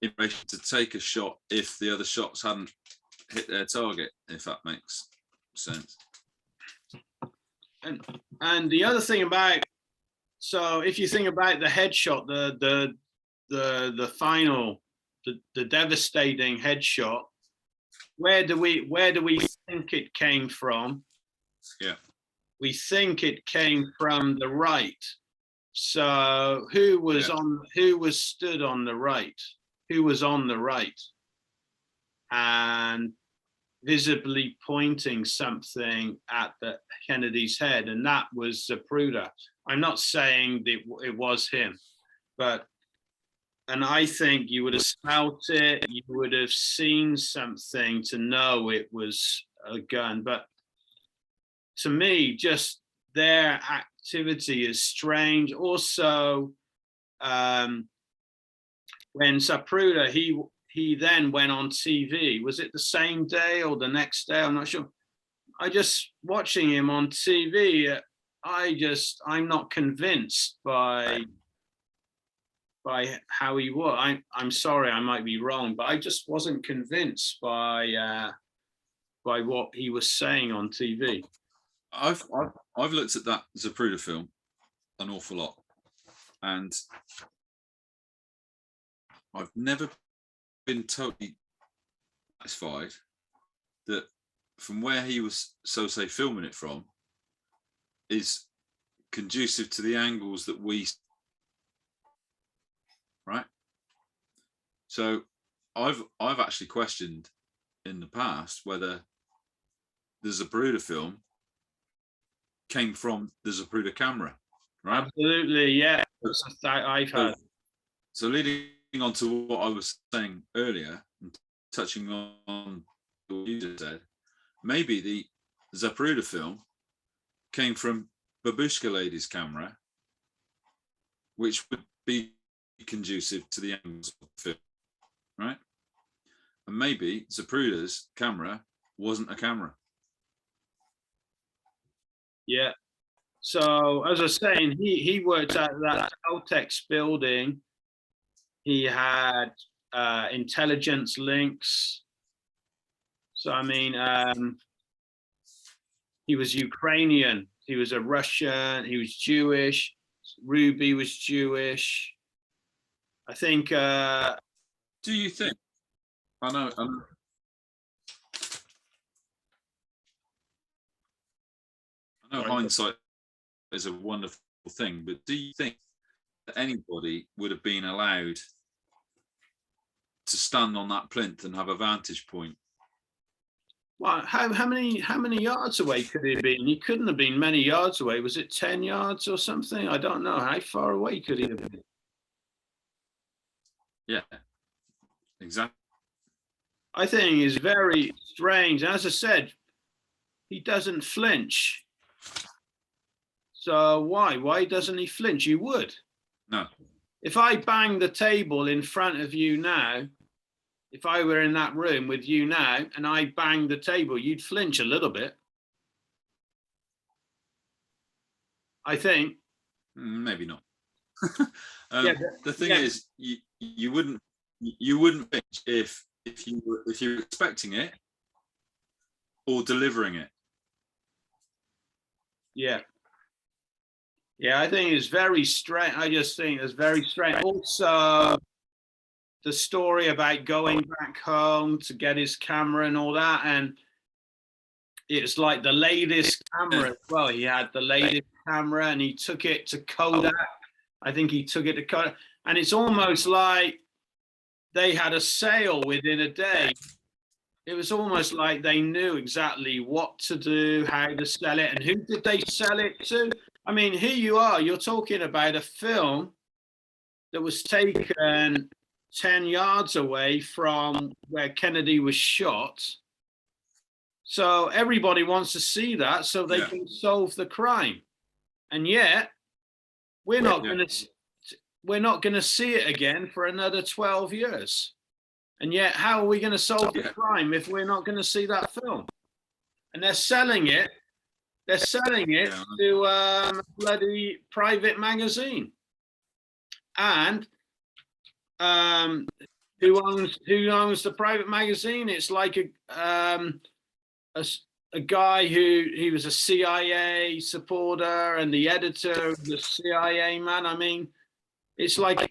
[SPEAKER 2] information to take a shot if the other shots hadn't hit their target, if that makes sense.
[SPEAKER 1] And the other thing about, so if you think about the headshot, the final, the devastating headshot, where do we think it came from?
[SPEAKER 2] Yeah.
[SPEAKER 1] We think it came from the right. So who was stood on the right? Who was on the right? And visibly pointing something at the Kennedy's head, and that was Zapruder. I'm not saying that it was him, but, and I think you would have smelt it, you would have seen something to know it was a gun. But to me, just their activity is strange. Also, when Zapruder, he then went on TV. Was it the same day or the next day? I'm not sure. I just watching him on TV. I'm not convinced by how he was. I'm sorry, I might be wrong, but I just wasn't convinced by what he was saying on TV.
[SPEAKER 2] I've looked at that Zapruder film an awful lot, and I've never been totally satisfied that from where he was, so say, filming it from, is conducive to the angles that we, right? So I've actually questioned in the past whether the Zapruder film came from the Zapruder camera, right?
[SPEAKER 1] Absolutely, yeah. I've heard.
[SPEAKER 2] So leading on to what I was saying earlier, and touching on what you just said, maybe the Zapruder film came from Babushka Lady's camera, which would be conducive to the angles of the film, right? And maybe Zapruder's camera wasn't a camera.
[SPEAKER 1] Yeah. So as I was saying, he worked at that Dal-Tex building. He had intelligence links. So I mean, he was Ukrainian. He was a Russian. He was Jewish. Ruby was Jewish. I think.
[SPEAKER 2] Do you think? I know. I know hindsight is a wonderful thing, but do you think that anybody would have been allowed to stand on that plinth and have a vantage point?
[SPEAKER 1] Well, how many yards away could he have been? He couldn't have been many yards away. Was it 10 yards or something? I don't know. How far away could he have been?
[SPEAKER 2] Yeah, exactly.
[SPEAKER 1] I think it's very strange. As I said, he doesn't flinch. So why doesn't he flinch? You would.
[SPEAKER 2] No.
[SPEAKER 1] If I bang the table in front of you now, if I were in that room with you now and I banged the table, you'd flinch a little bit. I think.
[SPEAKER 2] Maybe not.
[SPEAKER 1] Yeah,
[SPEAKER 2] the thing is, you wouldn't flinch if you were expecting it or delivering it.
[SPEAKER 1] Yeah. Yeah, I think it's very strange. I just think it's very strange. Also, the story about going back home to get his camera and all that, and it's like the latest camera as well. He had the latest camera and he took it to Kodak. I think he took it to Kodak, and it's almost like they had a sale within a day. It was almost like they knew exactly what to do, how to sell it, and who did they sell it to? I mean, here you are, you're talking about a film that was taken 10 yards away from where Kennedy was shot. So everybody wants to see that so they can solve the crime. And yet, we're not going to see it again for another 12 years. And yet, how are we going to solve the crime if we're not going to see that film? And they're selling it. They're selling it to a bloody private magazine. And Who owns the private magazine? It's like a guy he was a CIA supporter and the editor of the CIA man. I mean, it's like,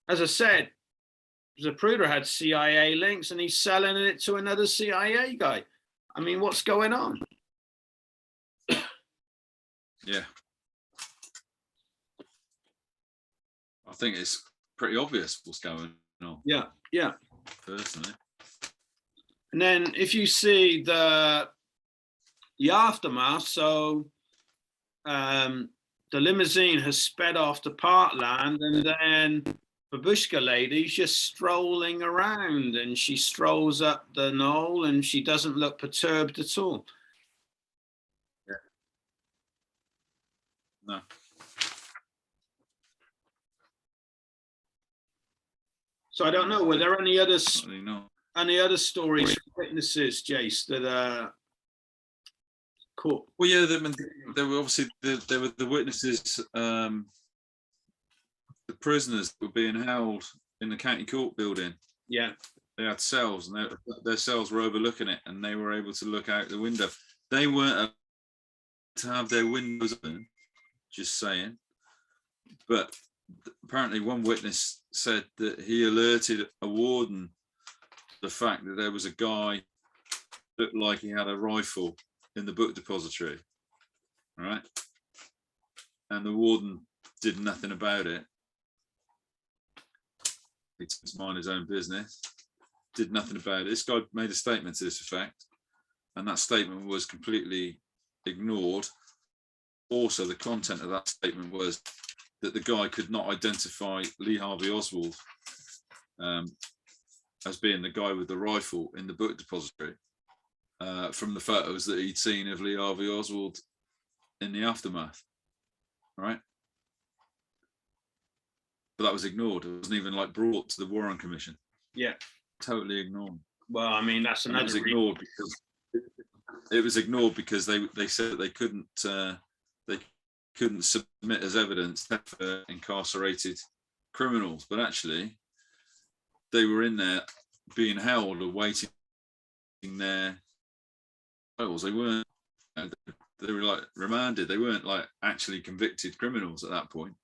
[SPEAKER 1] as I said, Zapruder had CIA links and he's selling it to another CIA guy. I mean, what's going on?
[SPEAKER 2] Yeah. I think it's pretty obvious what's going on.
[SPEAKER 1] Yeah, yeah.
[SPEAKER 2] Personally.
[SPEAKER 1] And then if you see the aftermath, so the limousine has sped off to Parkland, and then Babushka lady's just strolling around, and she strolls up the knoll, and she doesn't look perturbed at all.
[SPEAKER 2] Yeah. No.
[SPEAKER 1] So I don't know. Were there any other stories, witnesses, Jace, that cool?
[SPEAKER 2] Well, yeah, there were obviously there were the witnesses, the prisoners that were being held in the county court building.
[SPEAKER 1] Yeah,
[SPEAKER 2] they had cells, and their cells were overlooking it, and they were able to look out the window. They weren't able to have their windows open. Just saying, but apparently one witness said that he alerted a warden the fact that there was a guy looked like he had a rifle in the book depository, right? And the warden did nothing about it. He took his mind his own business, did nothing about it. This guy made a statement to this effect, and that statement was completely ignored. Also, the content of that statement was that the guy could not identify Lee Harvey Oswald as being the guy with the rifle in the book depository from the photos that he'd seen of Lee Harvey Oswald in the aftermath, right? But that was ignored. It wasn't even like brought to the Warren Commission.
[SPEAKER 1] Yeah,
[SPEAKER 2] totally ignored.
[SPEAKER 1] Well, I mean, that's another.
[SPEAKER 2] It was ignored because they said that they couldn't submit as evidence for incarcerated criminals, but actually they were in there being held awaiting their trials. They weren't. They were like remanded. They weren't like actually convicted criminals at that point.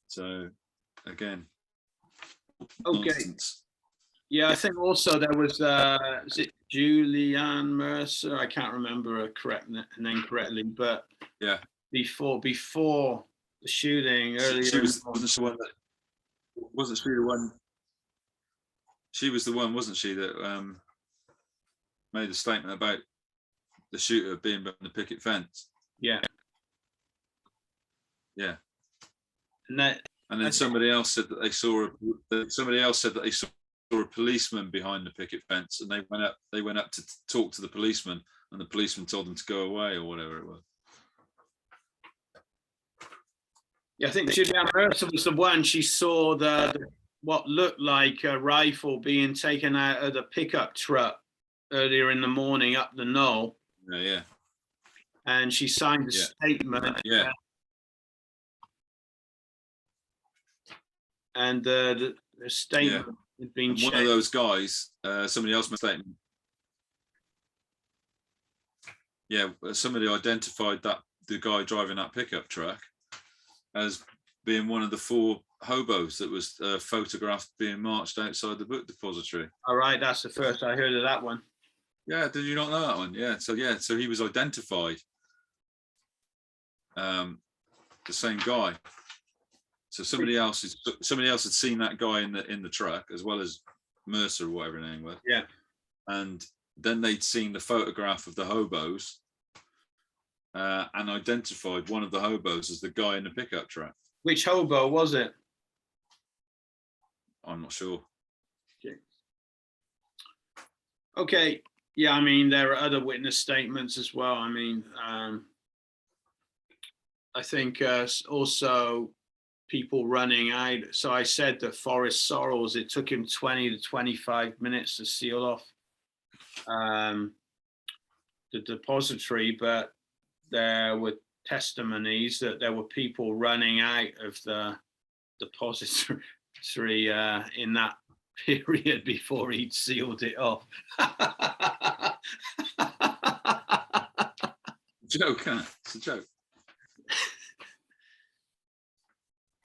[SPEAKER 2] So again,
[SPEAKER 1] okay.
[SPEAKER 2] Nonsense.
[SPEAKER 1] Yeah, I think also there was is it Julianne Mercer? I can't remember her correct name correctly, but
[SPEAKER 2] yeah,
[SPEAKER 1] before the shooting earlier,
[SPEAKER 2] she was the one that wasn't she the one. She was the one, wasn't she, that made a statement about the shooter being behind the picket fence?
[SPEAKER 1] Yeah,
[SPEAKER 2] yeah.
[SPEAKER 1] And
[SPEAKER 2] then somebody else said that they saw a policeman behind the picket fence, and they went up to talk to the policeman, and the policeman told them to go away or whatever it was.
[SPEAKER 1] Yeah, I think Julianne Mercer was the one. She saw what looked like a rifle being taken out of the pickup truck earlier in the morning up the knoll.
[SPEAKER 2] Yeah.
[SPEAKER 1] And she signed a statement.
[SPEAKER 2] Yeah.
[SPEAKER 1] And the statement had been
[SPEAKER 2] changed. One of those guys, somebody else made a statement. Yeah, somebody identified the guy driving that pickup truck as being one of the 4 hobos that was photographed being marched outside the book depository.
[SPEAKER 1] All right, that's the first I heard of that one.
[SPEAKER 2] Yeah, did you not know that one? Yeah, so he was identified. The same guy. So somebody else had seen that guy in the truck, as well as Mercer or whatever her name was.
[SPEAKER 1] Yeah.
[SPEAKER 2] And then they'd seen the photograph of the hobos and identified one of the hobos as the guy in the pickup truck.
[SPEAKER 1] Which hobo was it?
[SPEAKER 2] I'm not sure.
[SPEAKER 1] Okay. Yeah, I mean, there are other witness statements as well. I mean, I think also people running out. So I said that Forrest Sorrells, it took him 20 to 25 minutes to seal off the depository, but there were testimonies that there were people running out of the depository in that period before he'd sealed it off.
[SPEAKER 2] Joke, huh? It's a joke.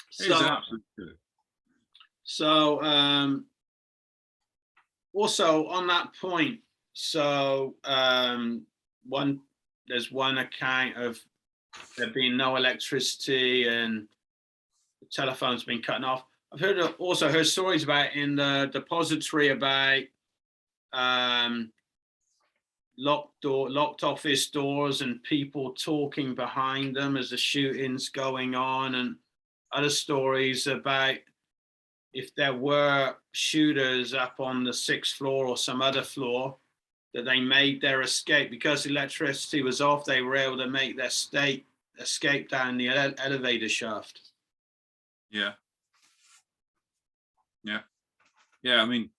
[SPEAKER 2] It's an absolute joke.
[SPEAKER 1] So also on that point, so there's one account of there being no electricity and the telephone's been cut off. I've also heard stories about in the depository about locked office doors and people talking behind them as the shooting's going on, and other stories about if there were shooters up on the 6th floor or some other floor, that they made their escape because electricity was off. They were able to make their escape down the elevator shaft.
[SPEAKER 2] Yeah. I mean,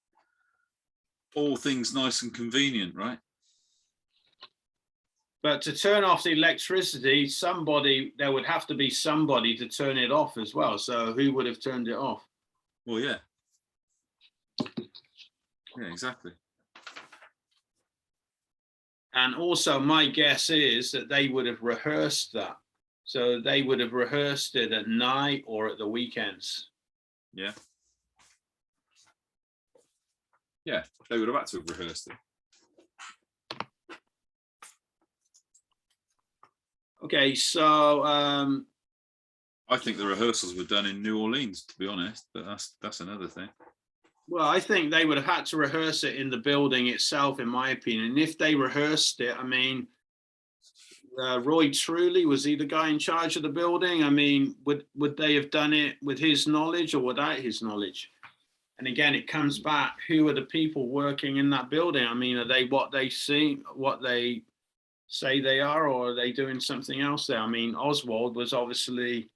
[SPEAKER 2] all things nice and convenient, right?
[SPEAKER 1] But to turn off the electricity, there would have to be somebody to turn it off as well. So who would have turned it off?
[SPEAKER 2] Well, yeah. Yeah, exactly.
[SPEAKER 1] And also my guess is that they would have rehearsed that. So they would have rehearsed it at night or at the weekends.
[SPEAKER 2] Yeah. Yeah, they would have had to have rehearsed it.
[SPEAKER 1] Okay, so
[SPEAKER 2] I think the rehearsals were done in New Orleans, to be honest, but that's another thing.
[SPEAKER 1] Well, I think they would have had to rehearse it in the building itself, in my opinion. And if they rehearsed it, I mean, Roy Truly, was he the guy in charge of the building? I mean, would they have done it with his knowledge or without his knowledge? And again, it comes back, who are the people working in that building? I mean, are they what they see, what they say they are, or are they doing something else there? I mean, Oswald was obviously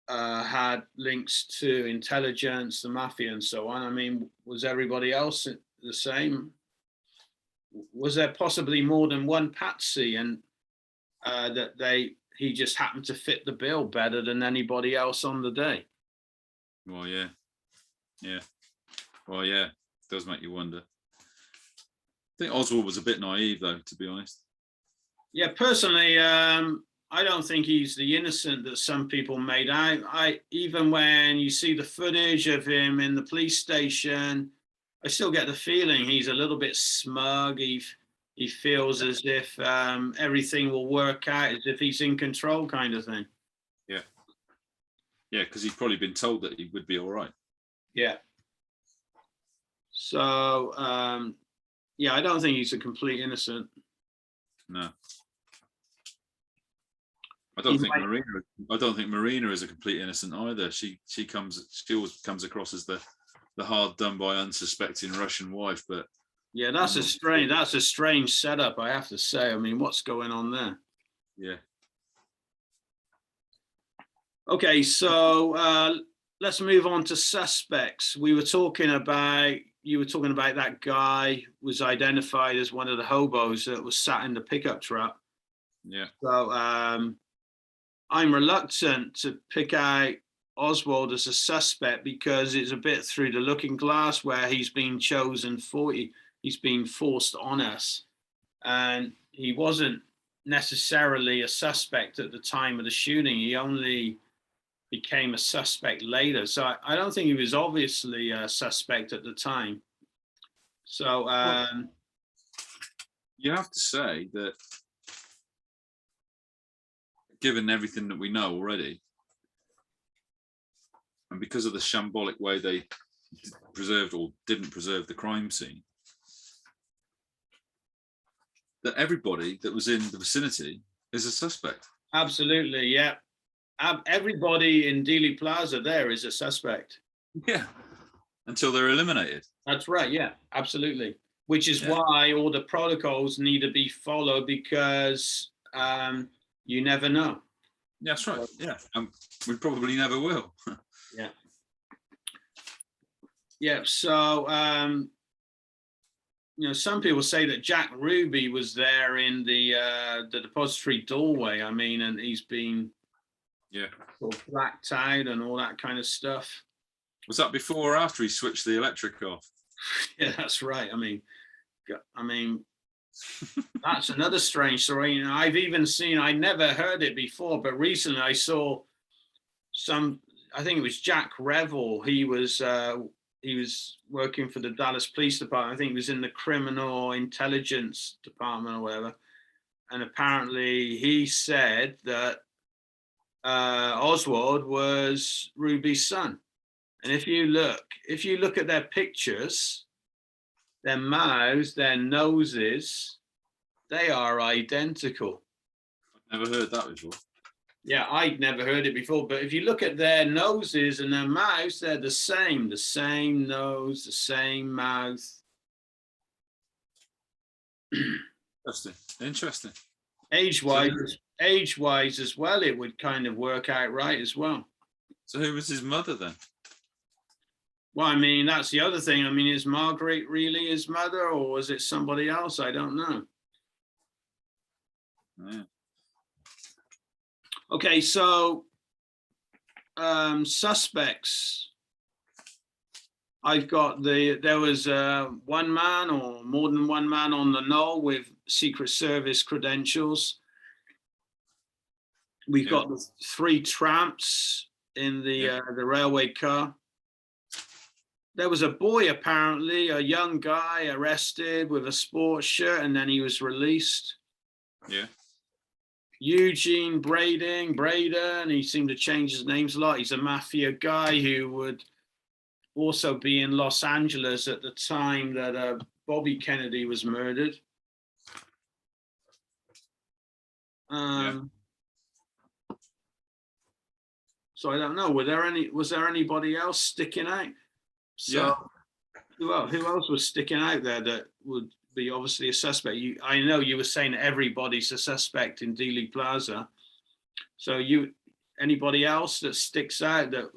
[SPEAKER 1] had links to intelligence, the mafia and so on. I mean, was everybody else the same? Was there possibly more than one patsy, and he just happened to fit the bill better than anybody else on the day?
[SPEAKER 2] Well, yeah. Well, yeah, it does make you wonder. I think Oswald was a bit naive, though, to be honest. Yeah,
[SPEAKER 1] personally, I don't think he's the innocent that some people made out. Even when you see the footage of him in the police station, I still get the feeling he's a little bit smug. He feels as if everything will work out, as if he's in control, kind of thing.
[SPEAKER 2] Yeah, because he'd probably been told that he would be all right.
[SPEAKER 1] Yeah. So, yeah, I don't think he's a complete innocent.
[SPEAKER 2] No. I don't think Marina is a complete innocent either. She always comes across as the hard done by unsuspecting Russian wife, but
[SPEAKER 1] yeah, that's a strange setup, I have to say. I mean, what's going on there?
[SPEAKER 2] Yeah.
[SPEAKER 1] Okay, so let's move on to suspects. You were talking about that guy was identified as one of the hobos that was sat in the pickup truck.
[SPEAKER 2] Yeah.
[SPEAKER 1] So I'm reluctant to pick out Oswald as a suspect because it's a bit through the looking glass where he's been chosen for. He's been forced on us, and he wasn't necessarily a suspect at the time of the shooting. He only became a suspect later. So I don't think he was obviously a suspect at the time. So
[SPEAKER 2] you have to say that, given everything that we know already, and because of the shambolic way they preserved or didn't preserve the crime scene, that everybody that was in the vicinity is a suspect.
[SPEAKER 1] Absolutely, yeah. Everybody in Dealey Plaza there is a suspect.
[SPEAKER 2] Yeah, until they're eliminated.
[SPEAKER 1] That's right, yeah, absolutely. Which is why all the protocols need to be followed, because you never know.
[SPEAKER 2] That's right, yeah. We probably never will.
[SPEAKER 1] Yeah. Yeah, so, some people say that Jack Ruby was there in the depository doorway. I mean, and he's been
[SPEAKER 2] Yeah.
[SPEAKER 1] sort of blacked out and all that kind of stuff.
[SPEAKER 2] Was that before or after he switched the electric off?
[SPEAKER 1] Yeah, that's right. I mean, that's another strange story. You know, I've even seen, I never heard it before, but recently I saw I think it was Jack Revel. He was working for the Dallas Police Department. I think he was in the Criminal Intelligence Department or whatever. And apparently he said that Oswald was Ruby's son. And if you look at their pictures, their mouths, their noses, they are identical.
[SPEAKER 2] I've never heard that before.
[SPEAKER 1] Yeah, I'd never heard it before, but if you look at their noses and their mouths, they're the same nose, the same mouth.
[SPEAKER 2] Interesting.
[SPEAKER 1] Age-wise as well, it would kind of work out right as well.
[SPEAKER 2] So who was his mother then?
[SPEAKER 1] Well, I mean, that's the other thing. I mean, is Margaret really his mother, or was it somebody else? I don't know.
[SPEAKER 2] Yeah.
[SPEAKER 1] Okay, so suspects. I've got there was one man or more than one man on the knoll with Secret Service credentials. We've got the 3 tramps in the railway car. There was a boy, apparently, a young guy arrested with a sports shirt, and then he was released.
[SPEAKER 2] Yeah.
[SPEAKER 1] Eugene Braden, he seemed to change his names a lot. He's a mafia guy who would also be in Los Angeles at the time that Bobby Kennedy was murdered. So I don't know. Was there anybody else sticking out? So who else was sticking out there that would be obviously a suspect? I know you were saying everybody's a suspect in Dealey Plaza. So anybody else that sticks out that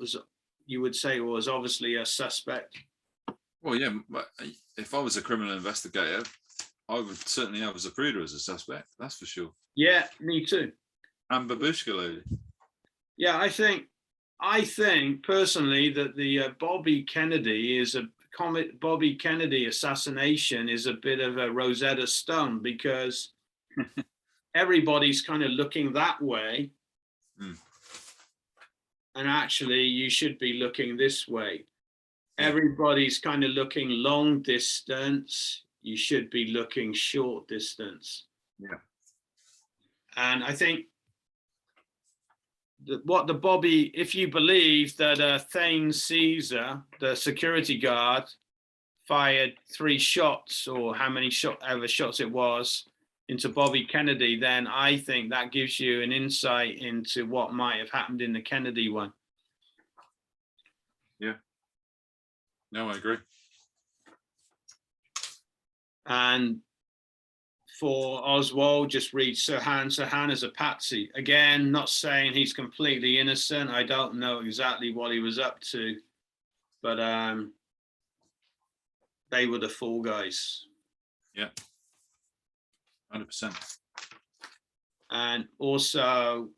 [SPEAKER 1] you would say was obviously a suspect?
[SPEAKER 2] Well, yeah. If I was a criminal investigator, I would certainly have Zapruder as a suspect. That's for sure. Yeah,
[SPEAKER 1] me too.
[SPEAKER 2] And Babushka lady.
[SPEAKER 1] Yeah, I think personally that the Bobby Kennedy assassination is a bit of a Rosetta Stone, because everybody's kind of looking that way. And actually you should be looking this way. Everybody's kind of looking long distance. You should be looking short distance.
[SPEAKER 2] Yeah.
[SPEAKER 1] And I think if you believe that Thane Caesar, the security guard, fired 3 shots, or how many shots it was, into Bobby Kennedy, then I think that gives you an insight into what might have happened in the Kennedy one.
[SPEAKER 2] Yeah. No, I agree.
[SPEAKER 1] And for Oswald, just read Sirhan. Sirhan is a patsy. Again, not saying he's completely innocent. I don't know exactly what he was up to, but they were the fall guys.
[SPEAKER 2] Yeah. 100%.
[SPEAKER 1] And also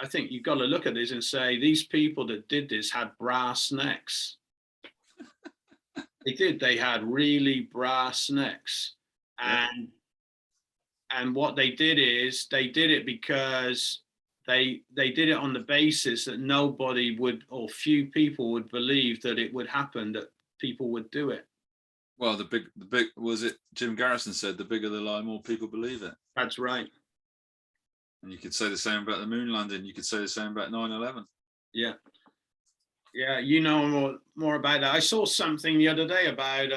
[SPEAKER 1] I think you've got to look at this and say, these people that did this had brass necks. They did. They had really brass necks. And what they did is they did it because they did it on the basis that nobody would, or few people would believe that it would happen, that people would do it.
[SPEAKER 2] Well, the big was it Jim Garrison said, the bigger the lie, more people believe it.
[SPEAKER 1] That's right.
[SPEAKER 2] And you could say the same about the moon landing. You could say the same about 9/11.
[SPEAKER 1] Yeah. Yeah, you know more about that. I saw something the other day about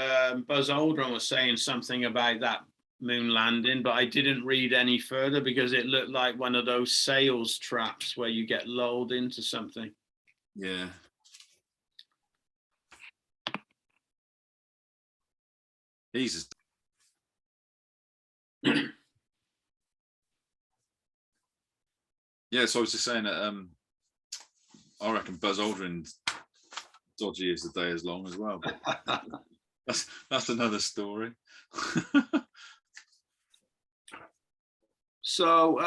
[SPEAKER 1] Buzz Aldrin was saying something about that moon landing, but I didn't read any further because it looked like one of those sales traps where you get lulled into something.
[SPEAKER 2] Yeah. Jesus. Yeah, so I was just saying that I reckon Buzz Aldrin's dodgy as the day is long as well. But that's another story.
[SPEAKER 1] So,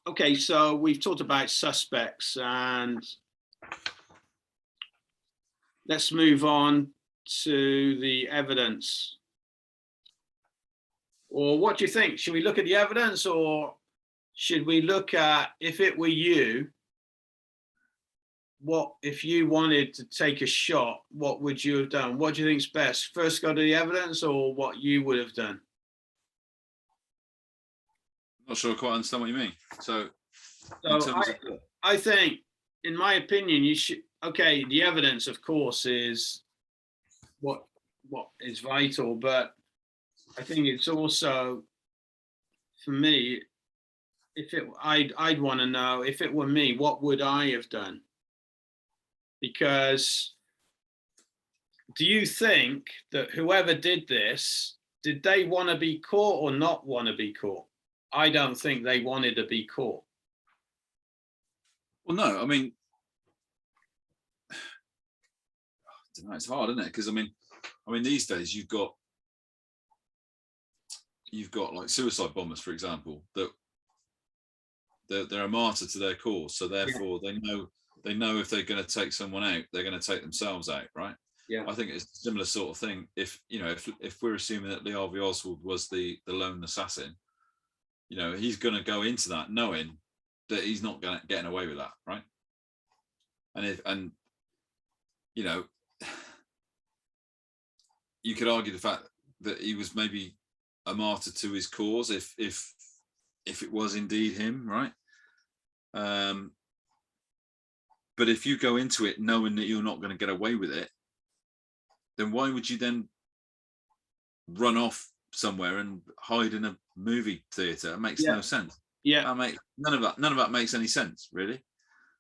[SPEAKER 1] okay, so we've talked about suspects, and let's move on to the evidence. Or what do you think? Should we look at the evidence, or should we look at, if it were you, what if you wanted to take a shot, what would you have done? What do you think's best? First go to the evidence, or what you would have done?
[SPEAKER 2] Not sure I quite understand what you mean. So
[SPEAKER 1] I think, in my opinion, you should. Okay, the evidence, of course, is what is vital, but I think it's also, for me, I'd want to know, if it were me, what would I have done? Because do you think that whoever did this, did they want to be caught or not want to be caught? I don't think they wanted to be caught.
[SPEAKER 2] Well, no, I mean, I don't know, it's hard, isn't it? Because I mean, these days you've got like suicide bombers, for example, that they're a martyr to their cause, so therefore they know if they're going to take someone out, they're going to take themselves out, right?
[SPEAKER 1] Yeah,
[SPEAKER 2] I think it's a similar sort of thing. If we're assuming that Lee Harvey Oswald was the lone assassin, he's going to go into that knowing that he's not getting away with that, right? And you could argue the fact that he was maybe a martyr to his cause if it was indeed him, right? But if you go into it knowing that you're not going to get away with it, then why would you then run off somewhere and hide in a movie theater? It makes no sense.
[SPEAKER 1] Yeah,
[SPEAKER 2] none of that makes any sense, really.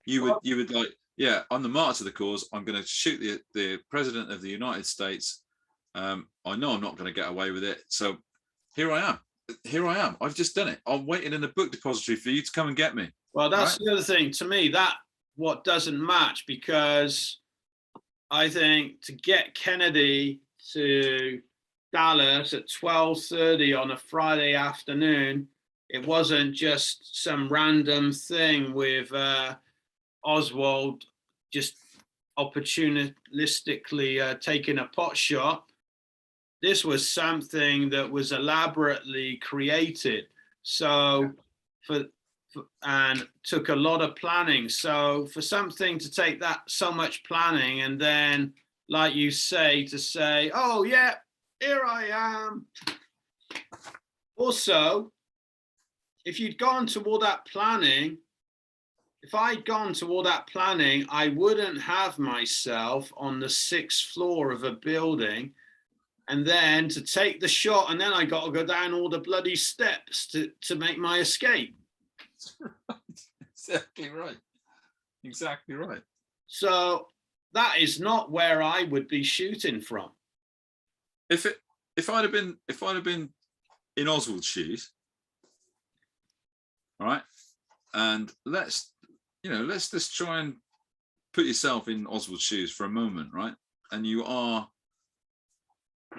[SPEAKER 2] You would like, yeah, I'm the martyr to the cause. I'm going to shoot the president of the United States. I know I'm not going to get away with it, so here I am. I've just done it. I'm waiting in the book depository for you to come and get me.
[SPEAKER 1] Well, that's the other thing to me, that what doesn't match, because I think to get Kennedy to Dallas at 12:30 on a Friday afternoon, it wasn't just some random thing with Oswald just opportunistically taking a pot shot. This was something that was elaborately created. So and took a lot of planning. So for something to take that so much planning, and then, like you say, to say, oh yeah, here I am. Also, if you'd gone to all that planning, I wouldn't have myself on the 6th floor of a building, and then to take the shot, and then I got to go down all the bloody steps to make my escape.
[SPEAKER 2] Exactly right.
[SPEAKER 1] So that is not where I would be shooting from.
[SPEAKER 2] If I'd have been in Oswald's shoes, all right, and let's just try and put yourself in Oswald's shoes for a moment, right? And you are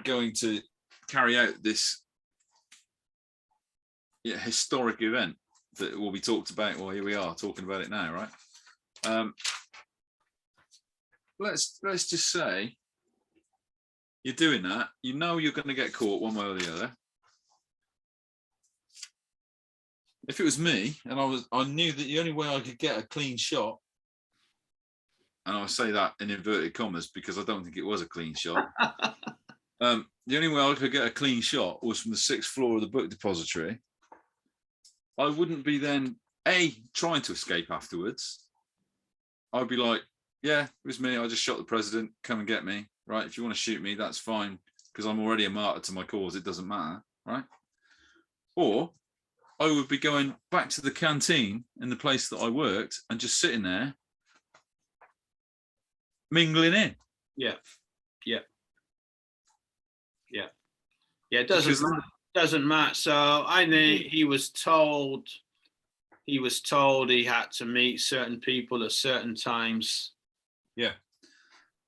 [SPEAKER 2] going to carry out this historic event that will be talked about. Well, here we are talking about it now, right? Let's just say you're doing that. You know you're going to get caught one way or the other. If it was me, and I knew that the only way I could get a clean shot, and I say that in inverted commas because I don't think it was a clean shot. The only way I could get a clean shot was from the 6th floor of the book depository. I wouldn't be then trying to escape afterwards. I'd be like, yeah, it was me. I just shot the president. Come and get me, right? If you want to shoot me, that's fine, because I'm already a martyr to my cause. It doesn't matter, right? Or I would be going back to the canteen in the place that I worked and just sitting there mingling in.
[SPEAKER 1] Yeah. It doesn't matter. So I think he was told he had to meet certain people at certain times.
[SPEAKER 2] Yeah.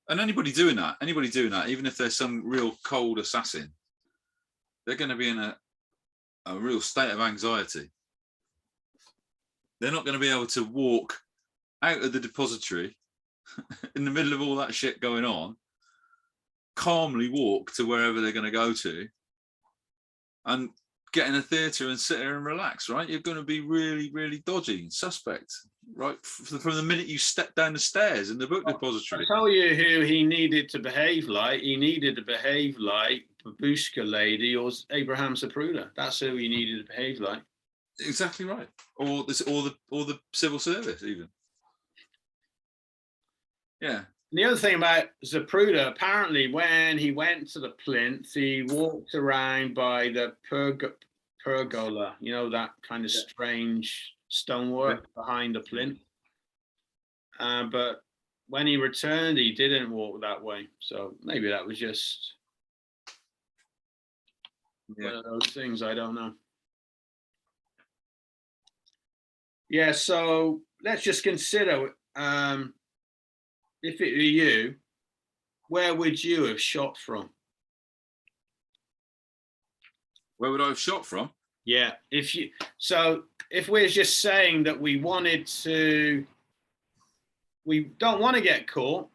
[SPEAKER 2] And anybody doing that, even if they're some real cold assassin, they're going to be in a a real state of anxiety. They're not going to be able to walk out of the depository in the middle of all that shit going on, calmly walk to wherever they're going to go to and get in a theatre and sit there and relax, right? You're going to be really, really dodgy and suspect, right? From the minute you step down the stairs in the book depository.
[SPEAKER 1] I'll tell you who he needed to behave like. He needed to behave like Babushka Lady or Abraham Zapruder. That's who he needed to behave like.
[SPEAKER 2] Exactly right. Or the civil service even. Yeah.
[SPEAKER 1] The other thing about Zapruder, apparently when he went to the plinth, he walked around by the pergola, you know, that kind of strange stonework behind the plinth. But when he returned, he didn't walk that way. So maybe that was just one of those things. I don't know. Yeah, so let's just consider, if it were you, where would you have shot from?
[SPEAKER 2] Where would I have shot from?
[SPEAKER 1] Yeah, if we're just saying that we don't want to get caught.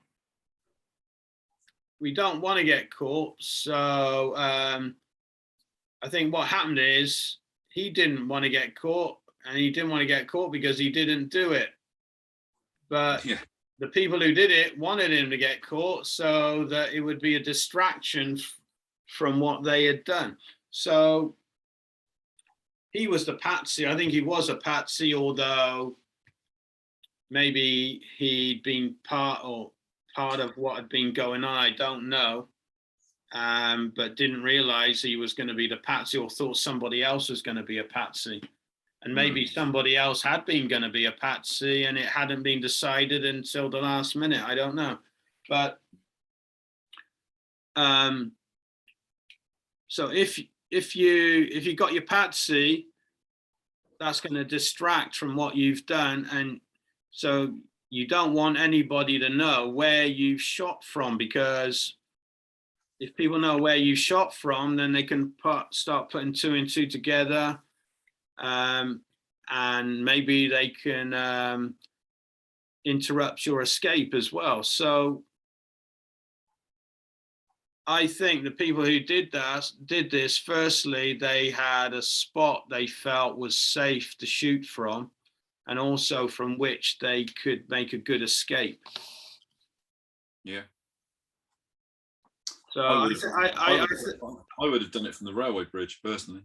[SPEAKER 1] We don't want to get caught. So I think what happened is he didn't want to get caught, and he didn't want to get caught because he didn't do it. But the people who did it wanted him to get caught so that it would be a distraction from what they had done. So he was the patsy. I think he was a patsy, although maybe he'd been part of what had been going on. I don't know. But didn't realize he was going to be the patsy, or thought somebody else was going to be a patsy. And maybe somebody else had been going to be a patsy and it hadn't been decided until the last minute. I don't know. But so if you got your patsy, that's going to distract from what you've done. And so you don't want anybody to know where you've shot from, because if people know where you shot from, then they can start putting two and two together. And maybe they can interrupt your escape as well. So I think the people who did this, firstly, they had a spot they felt was safe to shoot from, and also from which they could make a good escape.
[SPEAKER 2] Yeah.
[SPEAKER 1] So
[SPEAKER 2] I would have done it from the railway bridge, personally.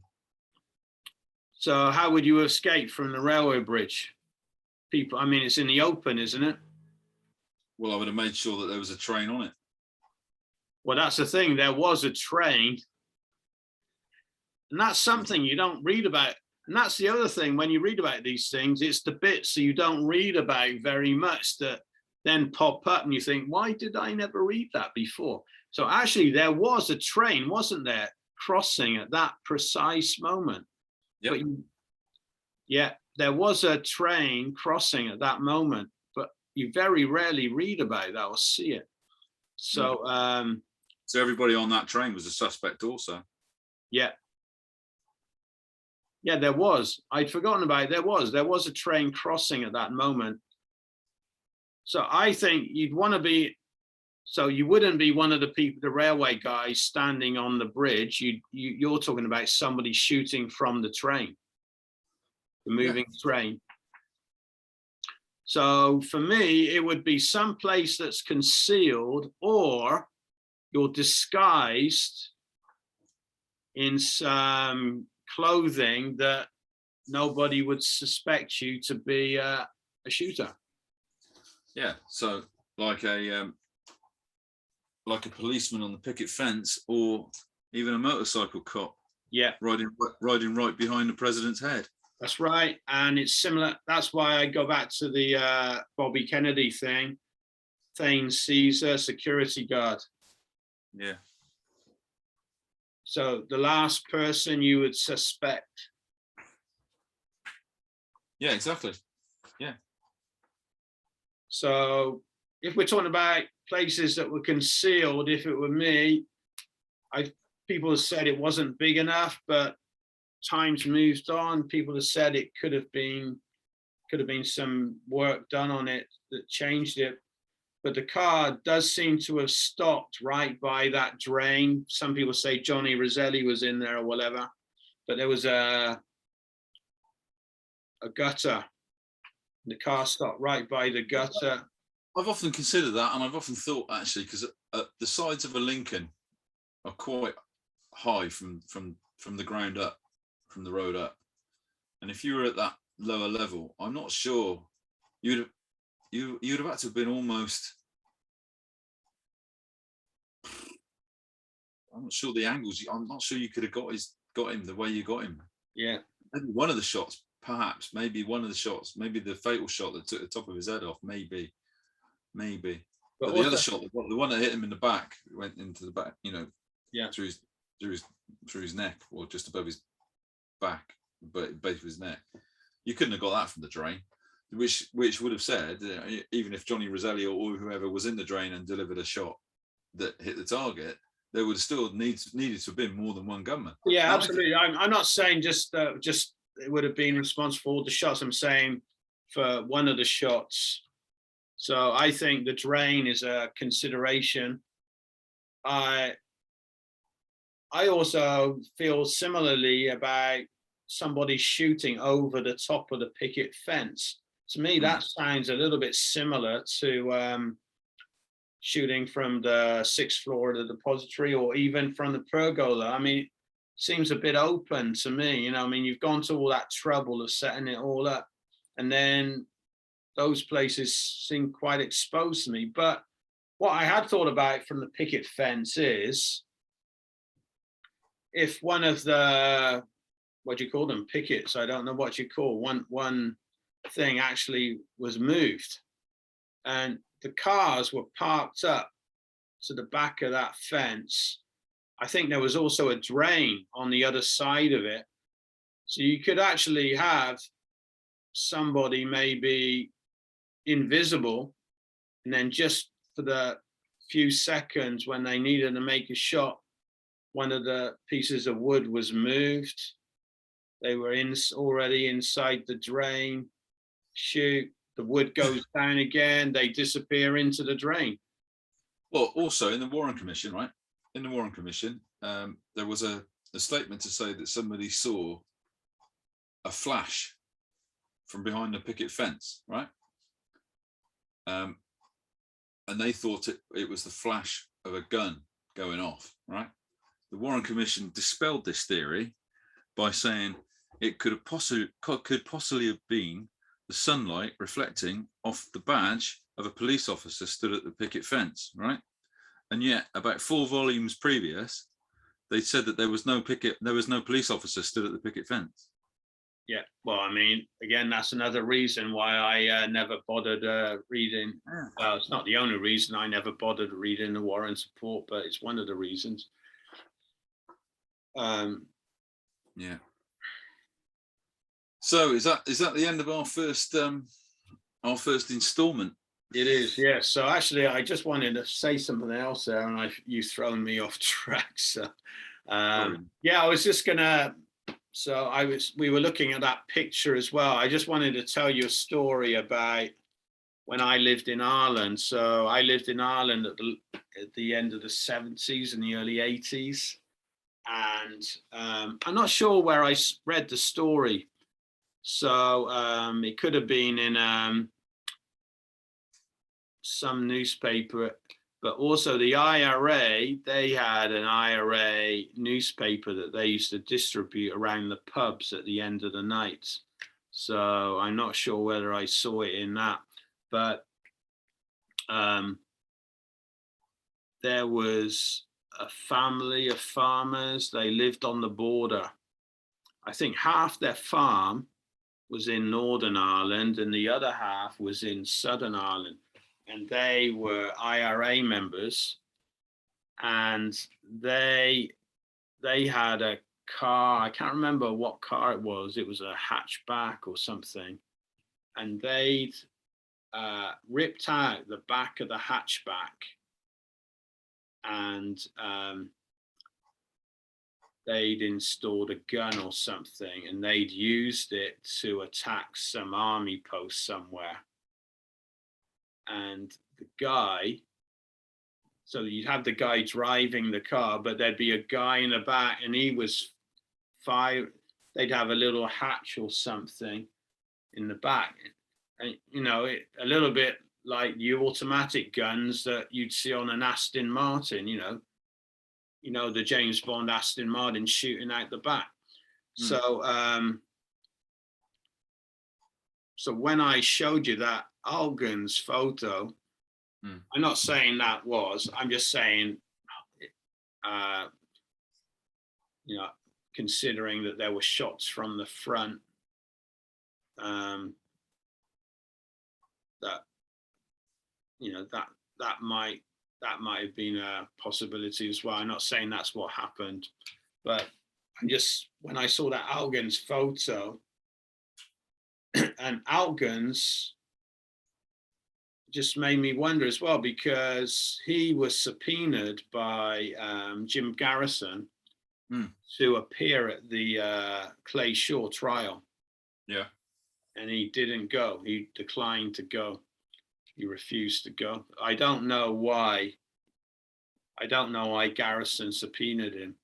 [SPEAKER 1] So how would you escape from the railway bridge? People, I mean, it's in the open, isn't it?
[SPEAKER 2] Well, I would have made sure that there was a train on it.
[SPEAKER 1] Well, that's the thing. There was a train. And that's something you don't read about. And that's the other thing. When you read about these things, it's the bits that you don't read about very much that then pop up and you think, why did I never read that before? So actually, there was a train, wasn't there, crossing at that precise moment.
[SPEAKER 2] Yep.
[SPEAKER 1] But there was a train crossing at that moment, but you very rarely read about that or see it. So,
[SPEAKER 2] so everybody on that train was a suspect also.
[SPEAKER 1] Yeah, there was. I'd forgotten about it. There was a train crossing at that moment. So I think you'd want to be. So you wouldn't be one of the people, the railway guys standing on the bridge. You're talking about somebody shooting from the train, the moving train. So for me, it would be some place that's concealed, or you're disguised in some clothing that nobody would suspect you to be a shooter.
[SPEAKER 2] Yeah, so like a policeman on the picket fence, or even a motorcycle cop.
[SPEAKER 1] Yeah,
[SPEAKER 2] riding right behind the president's head.
[SPEAKER 1] That's right, and it's similar. That's why I go back to the Bobby Kennedy thing. Thane Caesar, security guard.
[SPEAKER 2] Yeah.
[SPEAKER 1] So the last person you would suspect.
[SPEAKER 2] Yeah, exactly. Yeah.
[SPEAKER 1] So if we're talking about places that were concealed, if it were me, people have said it wasn't big enough, but times moved on, people have said it could have been some work done on it that changed it. But the car does seem to have stopped right by that drain. Some people say Johnny Roselli was in there or whatever, but there was a gutter. The car stopped right by the gutter.
[SPEAKER 2] I've often considered that, and I've often thought, actually, because the sides of a Lincoln are quite high from the ground up, from the road up, and if you were at that lower level, I'm not sure you'd have had to have been almost. I'm not sure the angles. I'm not sure you could have got him the way you got him.
[SPEAKER 1] Yeah.
[SPEAKER 2] Maybe one of the shots, perhaps. Maybe one of the shots. Maybe the fatal shot that took the top of his head off. Maybe. But the other shot, the one that hit him in the back, went into the back. You know.
[SPEAKER 1] Yeah.
[SPEAKER 2] Through his neck, or just above his back, but base of his neck. You couldn't have got that from the drain. Which would have said, even if Johnny Roselli or whoever was in the drain and delivered a shot that hit the target, there would have still needed to have been more than one gunman.
[SPEAKER 1] Yeah, absolutely. I'm not saying just it would have been responsible for all the shots. I'm saying for one of the shots. So I think the drain is a consideration. I also feel similarly about somebody shooting over the top of the picket fence. To me, that sounds a little bit similar to shooting from the 6th floor of the depository, or even from the pergola. I mean, it seems a bit open to me. You know, I mean, you've gone to all that trouble of setting it all up, and then those places seem quite exposed to me. But what I had thought about from the picket fence is, if one of the, what do you call them, pickets, I don't know what you call one thing, actually was moved, and the cars were parked up to the back of that fence. I think there was also a drain on the other side of it, so you could actually have somebody maybe invisible, and then just for the few seconds when they needed to make a shot, one of the pieces of wood was moved. They were already inside the drain. Shoot, the wood goes down again. They disappear into the drain.
[SPEAKER 2] Well, also in the Warren Commission, right? In the Warren Commission, there was a statement to say that somebody saw a flash from behind the picket fence, right? And they thought it was the flash of a gun going off, right? The Warren Commission dispelled this theory by saying it could possibly have been the sunlight reflecting off the badge of a police officer stood at the picket fence, right? And yet, about 4 volumes previous, they said that there was no police officer stood at the picket fence.
[SPEAKER 1] Yeah, well, I mean, again, that's another reason why I never bothered reading. Well, it's not the only reason I never bothered reading the Warren report, but it's one of the reasons.
[SPEAKER 2] Yeah. So is that the end of our first installment?
[SPEAKER 1] It is, yes. So actually, I just wanted to say something else there, and you've thrown me off track. So yeah, I was just gonna. So we were looking at that picture as well. I just wanted to tell you a story about when I lived in Ireland. So I lived in Ireland at the end of the 70s and the early 80s. And I'm not sure where I read the story. So it could have been in some newspaper, but also the IRA, they had an IRA newspaper that they used to distribute around the pubs at the end of the night. So I'm not sure whether I saw it in that, but there was a family of farmers. They lived on the border. I think half their farm was in Northern Ireland and the other half was in Southern Ireland. And they were IRA members, and they had a car. I can't remember what car it was. It was a hatchback or something. And they'd ripped out the back of the hatchback and they'd installed a gun or something, and they'd used it to attack some army post somewhere. And the guy, so you'd have the guy driving the car, but there'd be a guy in the back, and he was they'd have a little hatch or something in the back. And, you know, a little bit like the automatic guns that you'd see on an Aston Martin, you know, the James Bond Aston Martin shooting out the back. So, so when I showed you that Algen's photo, I'm not saying that was, I'm just saying, you know, considering that there were shots from the front, that, you know, that might have been a possibility as well. I'm not saying that's what happened, but I'm just, when I saw that Algen's photo, and Algen's just made me wonder as well, because he was subpoenaed by Jim Garrison to appear at the Clay Shaw trial.
[SPEAKER 2] Yeah.
[SPEAKER 1] And he didn't go. He declined to go. He refused to go. I don't know why. I don't know why Garrison subpoenaed him.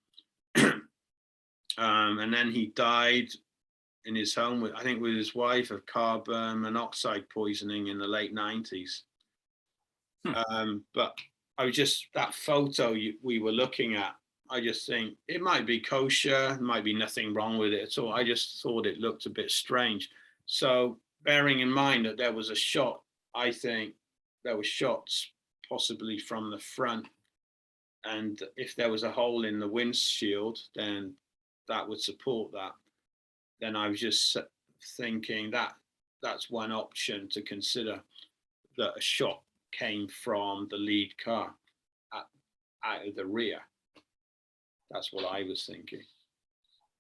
[SPEAKER 1] And then he died in his home, with, I think, with his wife, of carbon monoxide poisoning in the late 90s. But I was just, that photo we were looking at, I just think it might be kosher, there might be nothing wrong with it at all. I just thought it looked a bit strange. So bearing in mind that there was a shot, I think there were shots possibly from the front, and if there was a hole in the windshield, then that would support that. Then I was just thinking that that's one option to consider, that a shot came from the lead car out of the rear. That's what I was thinking.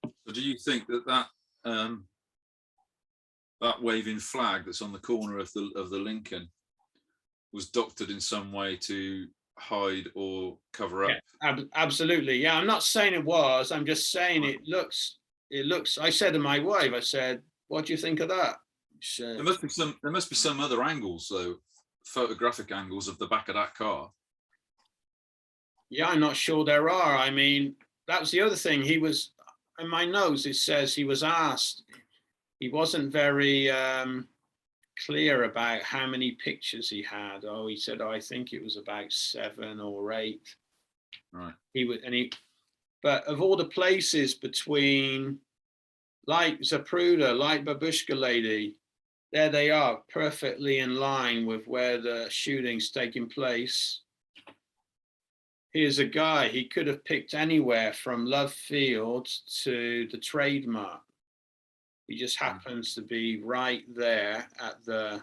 [SPEAKER 2] So do you think that that waving flag that's on the corner of the Lincoln was doctored in some way to hide or cover up?
[SPEAKER 1] Yeah, absolutely. Yeah, I'm not saying it was. I'm just saying it looks. I said to my wife, I said, "What do you think of that?"
[SPEAKER 2] There must be some other angles, though, photographic angles of the back of that car.
[SPEAKER 1] Yeah, I'm not sure there are. I mean, that was the other thing. He was, in my notes, it says he was asked. He wasn't very clear about how many pictures he had. Oh, he said, I think it was about 7 or 8.
[SPEAKER 2] Right.
[SPEAKER 1] But of all the places between, like Zapruder, like Babushka Lady, there they are, perfectly in line with where the shooting's taking place. Here's a guy, he could have picked anywhere from Love Field to the Trademark. He just happens to be right there at the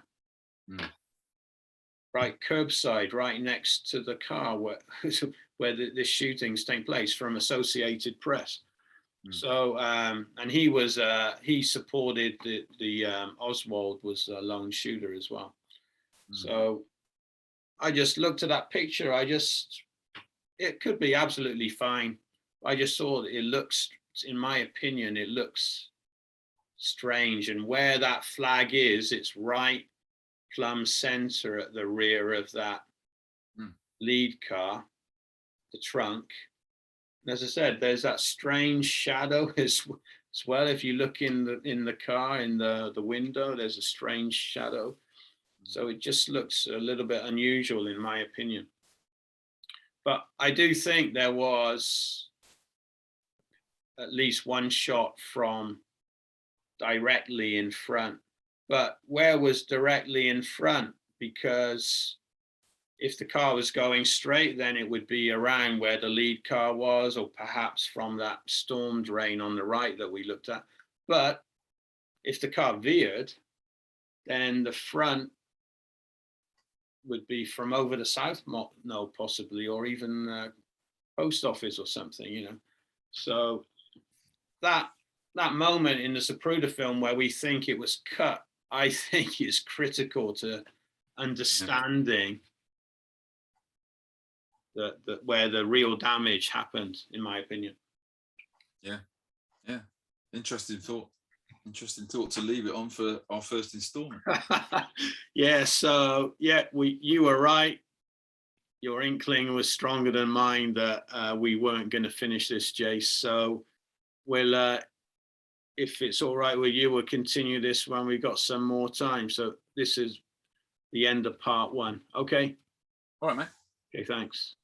[SPEAKER 1] right curbside, right next to the car where this shooting's taking place, from Associated Press. So, and he supported the Oswald was a lone shooter as well. So I just looked at that picture. It could be absolutely fine. I just thought it looks, in my opinion, it looks strange. And where that flag is, it's right plumb center at the rear of that lead car, the trunk. And as I said, there's that strange shadow as well. If you look in the car, in the window, there's a strange shadow. So it just looks a little bit unusual, in my opinion. But I do think there was at least one shot from directly in front. But where was directly in front? Because if the car was going straight, then it would be around where the lead car was, or perhaps from that storm drain on the right that we looked at. But if the car veered, then the front would be from over the south, no, possibly, or even post office or something, you know. So that moment in the Zapruder film where we think it was cut, I think is critical to understanding where the real damage happened, in my opinion.
[SPEAKER 2] Yeah. Interesting thought. Interesting thought to leave it on for our first installment.
[SPEAKER 1] Yeah, so yeah, you were right. Your inkling was stronger than mine that we weren't going to finish this, Jace. So we'll, if it's all right with you, we'll continue this when we've got some more time. So this is the end of part 1. Okay.
[SPEAKER 2] All right, mate.
[SPEAKER 1] Okay, thanks.